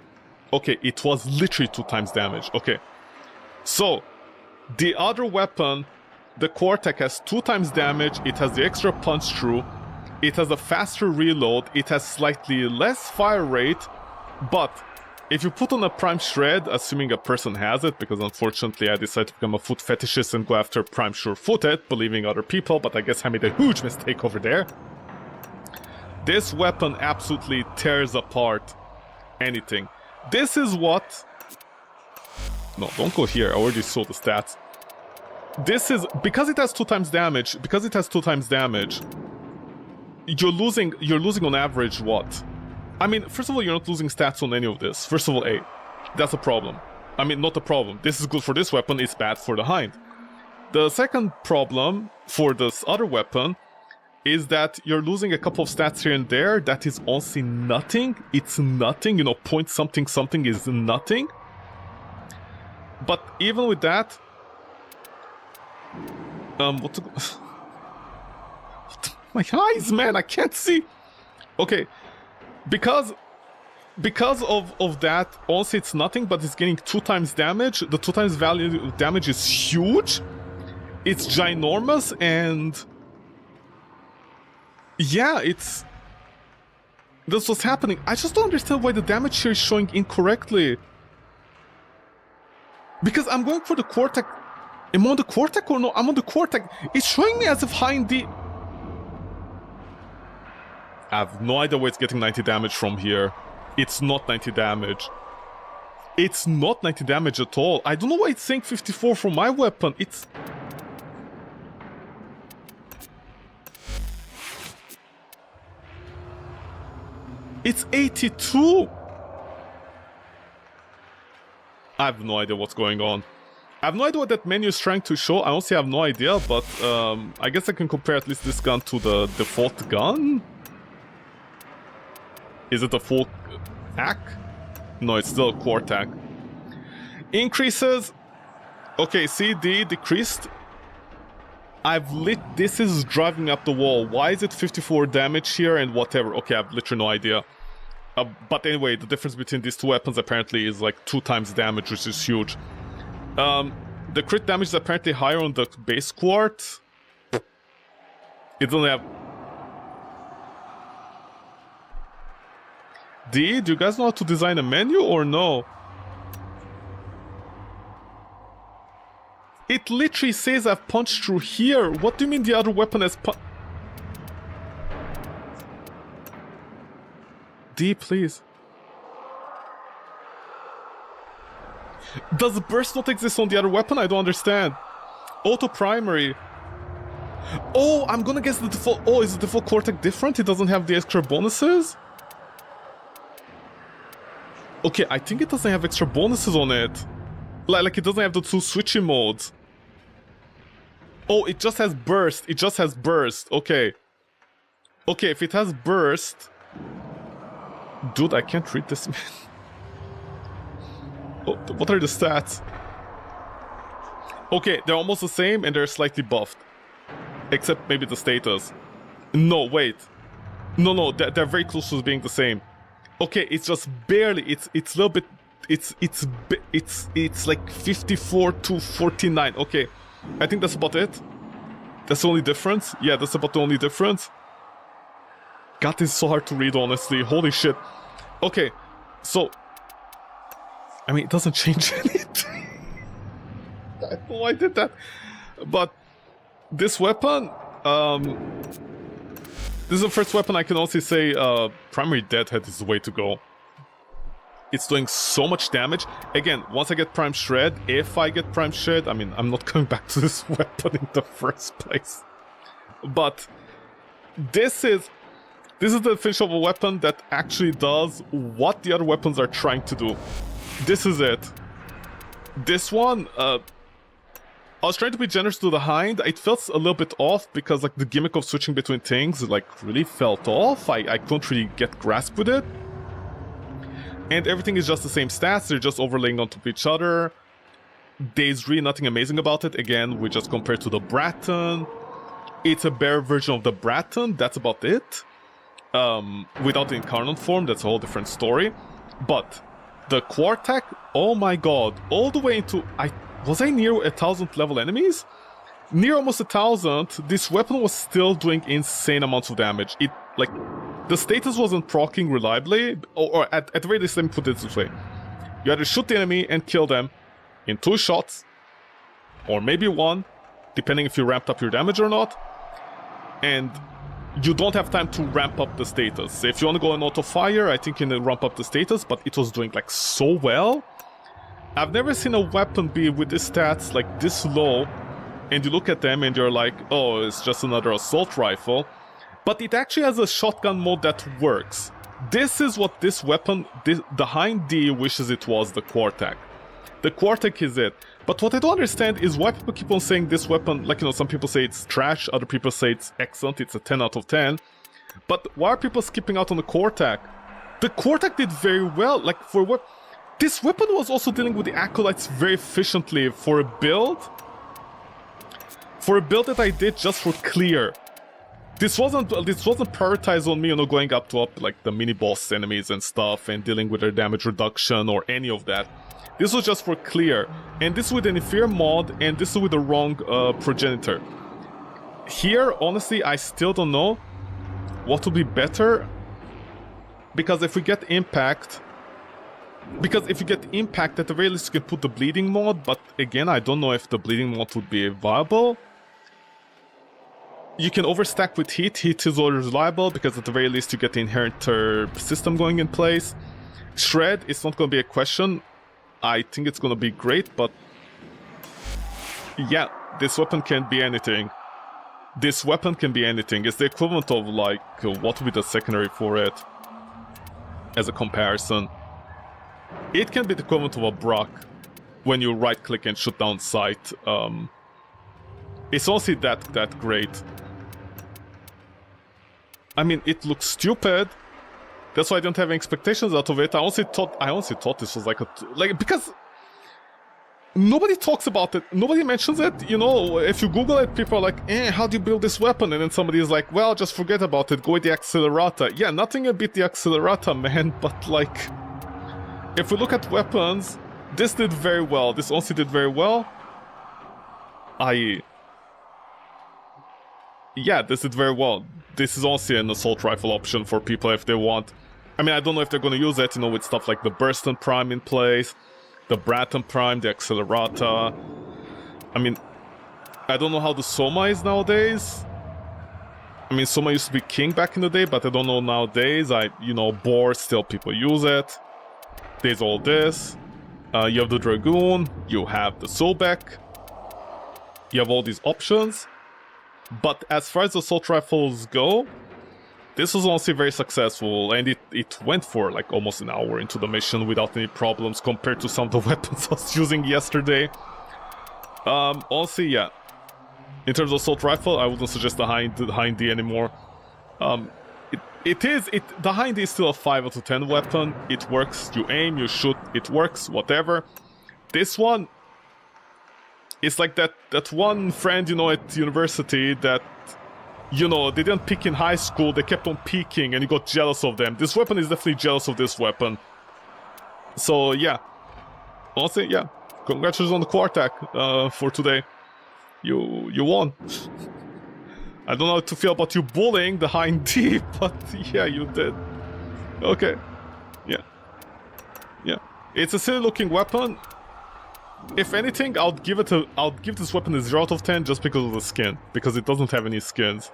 Okay, it was literally 2 times damage, okay. So, the other weapon, the Quartek, has 2 times damage, it has the extra punch through, it has a faster reload, it has slightly less fire rate, but if you put on a Prime Shred, assuming a person has it, because unfortunately I decided to become a foot fetishist and go after Prime Sure-Footed, believing other people, but I guess I made a huge mistake over there. This weapon absolutely tears apart anything. This is what... No, don't go here, I already saw the stats. This is because it has 2 times damage. Because it has 2 times damage, you're losing on average what? I mean, first of all, you're not losing stats on any of this. First of all, that's a problem. I mean, not a problem. This is good for this weapon, it's bad for the Hind. The second problem for this other weapon is that you're losing a couple of stats here and there. That is honestly nothing. It's nothing, you know, point something something is nothing. But even with that, my eyes, man, I can't see. Okay, because of that, honestly, it's nothing, but it's getting 2 times damage. The 2 times value of damage is huge. It's ginormous, and yeah, that's what's happening. I just don't understand why the damage here is showing incorrectly. Because I'm going for the Quartec. Am I on the Quartec or no? I'm on the Quartec. It's showing me as if Hind D. I have no idea where it's getting 90 damage from here. It's not 90 damage. It's not 90 damage at all. I don't know why it's saying 54 for my weapon. It's 82! I have no idea what's going on. I have no idea what that menu is trying to show. I honestly have no idea, but I guess I can compare at least this gun to the default gun. Is it a full tack? No, it's still a core tack. Increases. Okay, CD decreased. I've lit. This is driving up the wall. Why is it 54 damage here and whatever? Okay, I've literally no idea. But anyway, the difference between these 2 weapons apparently is like 2 times damage, which is huge. The crit damage is apparently higher on the base quart. It doesn't have... D, do you guys know how to design a menu or no? It literally says I've punched through here. What do you mean the other weapon has D, please. Does burst not exist on the other weapon? I don't understand. Auto primary. Oh, I'm gonna guess the default... Oh, is the default Cortex different? It doesn't have the extra bonuses? Okay, I think it doesn't have extra bonuses on it. Like it doesn't have the 2 switching modes. Oh, it just has burst. It just has burst. Okay. Okay, if it has burst... Dude, I can't read this, man. Oh, what are the stats? Okay, they're almost the same and they're slightly buffed. Except maybe the status. No, wait. No, they're very close to being the same. Okay, it's just barely. It's a little bit. It's like 54 to 49. Okay, I think that's about it. That's the only difference. Yeah, that's about the only difference. God, this is so hard to read, honestly. Holy shit. Okay, so I mean, it doesn't change anything. I don't know why I did that. But this weapon, this is the first weapon I can also say primary deadhead is the way to go. It's doing so much damage. Again, once I get Prime Shred, if I get Prime Shred, I mean, I'm not coming back to this weapon in the first place. But this is the definition of a weapon that actually does what the other weapons are trying to do. This is it. This one, I was trying to be generous to the Hind. It felt a little bit off because like the gimmick of switching between things like really felt off. I couldn't really get grasp with it. And everything is just the same stats, they're just overlaying on top of each other. There's really nothing amazing about it. Again, we just compare to the Bratton. It's a better version of the Bratton, that's about it. Without the incarnate form, that's a whole different story. But the Quartec, oh my god, all the way into... Was I near 1,000 level enemies? Near almost 1,000, this weapon was still doing insane amounts of damage. It, like, the status wasn't proccing reliably, or at the very least, let me put it this way. You either shoot the enemy and kill them in 2 shots, or maybe 1, depending if you ramped up your damage or not, and you don't have time to ramp up the status. If you want to go on auto fire, I think you can ramp up the status, but it was doing, like, so well. I've never seen a weapon be with the stats, like, this low and you look at them and you're like, oh, it's just another assault rifle. But it actually has a shotgun mode that works. This is what this weapon, the Hind D wishes it was, the Quartek. The Quartek is it. But what I don't understand is why people keep on saying this weapon, like, you know, some people say it's trash, other people say it's excellent, it's a 10 out of 10. But why are people skipping out on the Quartek? The Quartek did very well, like, for what... This weapon was also dealing with the Acolytes very efficiently for a build. For a build that I did just for clear. This wasn't prioritized on me, you know, going up like the mini-boss enemies and stuff and dealing with their damage reduction or any of that. This was just for clear. And this is with an inferior mod, and this is with the wrong progenitor. Here, honestly, I still don't know what would be better. Because if we get impact... Because if you get impact, at the very least you can put the bleeding mod, but again, I don't know if the bleeding mod would be viable. You can overstack with heat. Heat is always reliable because at the very least you get the inheritor system going in place. Shred is not going to be a question. I think it's going to be great, but yeah, this weapon can be anything. This weapon can be anything. It's the equivalent of, like, what would be the secondary for it as a comparison. It can be the equivalent of a Brock when you right click and shoot down sight. It's honestly that great. I mean, it looks stupid. That's why I don't have any expectations out of it. I honestly thought this was like because nobody talks about it. Nobody mentions it. You know, if you Google it, people are like, how do you build this weapon? And then somebody is like, well, just forget about it. Go with the Accelerata. Yeah, nothing will beat the Accelerata, man. But like, if we look at weapons, this did very well. This honestly did very well. Yeah, this did very well. This is honestly an assault rifle option for people if they want. I mean, I don't know if they're going to use it, you know, with stuff like the Burston Prime in place, the Bratton Prime, the Accelerata. I mean, I don't know how the Soma is nowadays. I mean, Soma used to be king back in the day, but I don't know nowadays. You know, Boar, still people use it. There's all this. You have the Dragoon, you have the Sobek. You have all these options. But as far as assault rifles go, this was honestly very successful, and it went for like almost an hour into the mission without any problems compared to some of the weapons I was using yesterday. Honestly, yeah. In terms of assault rifle, I wouldn't suggest the Hind D anymore. The Hind D is still a 5 out of 10 weapon. It works, you aim, you shoot, it works, whatever. This one, it's like that one friend, you know, at university that, you know, they didn't pick in high school, they kept on peeking and you got jealous of them. This weapon is definitely jealous of this weapon. So, yeah. Honestly, yeah. Congratulations on the Quartek for today. You won. I don't know how to feel about you bullying the Hind D, but yeah, you did. Okay. Yeah. Yeah. It's a silly looking weapon. If anything, I'll give this weapon a 0 out of 10 just because of the skin. Because it doesn't have any skins.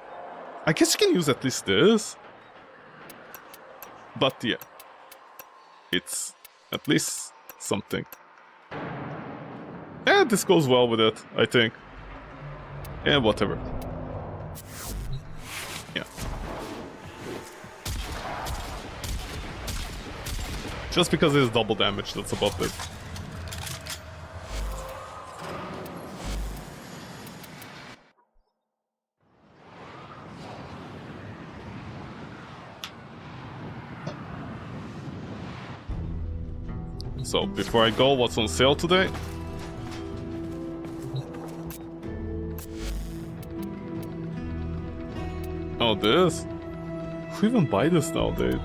I guess you can use at least this. But yeah. It's at least something. Yeah, this goes well with it, I think. Yeah, whatever. Yeah. Just because it's double damage, that's about it. So, before I go, what's on sale today? Oh, this? Who even buy this nowadays?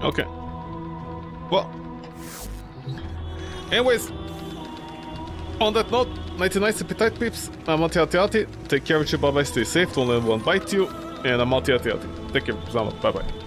Okay. Well. Anyways. On that note, 99 appetite peeps. I'm Ati. Take care of you, bye bye, stay safe, don't let anyone bite you. And I'm Ati. Take care, bye bye.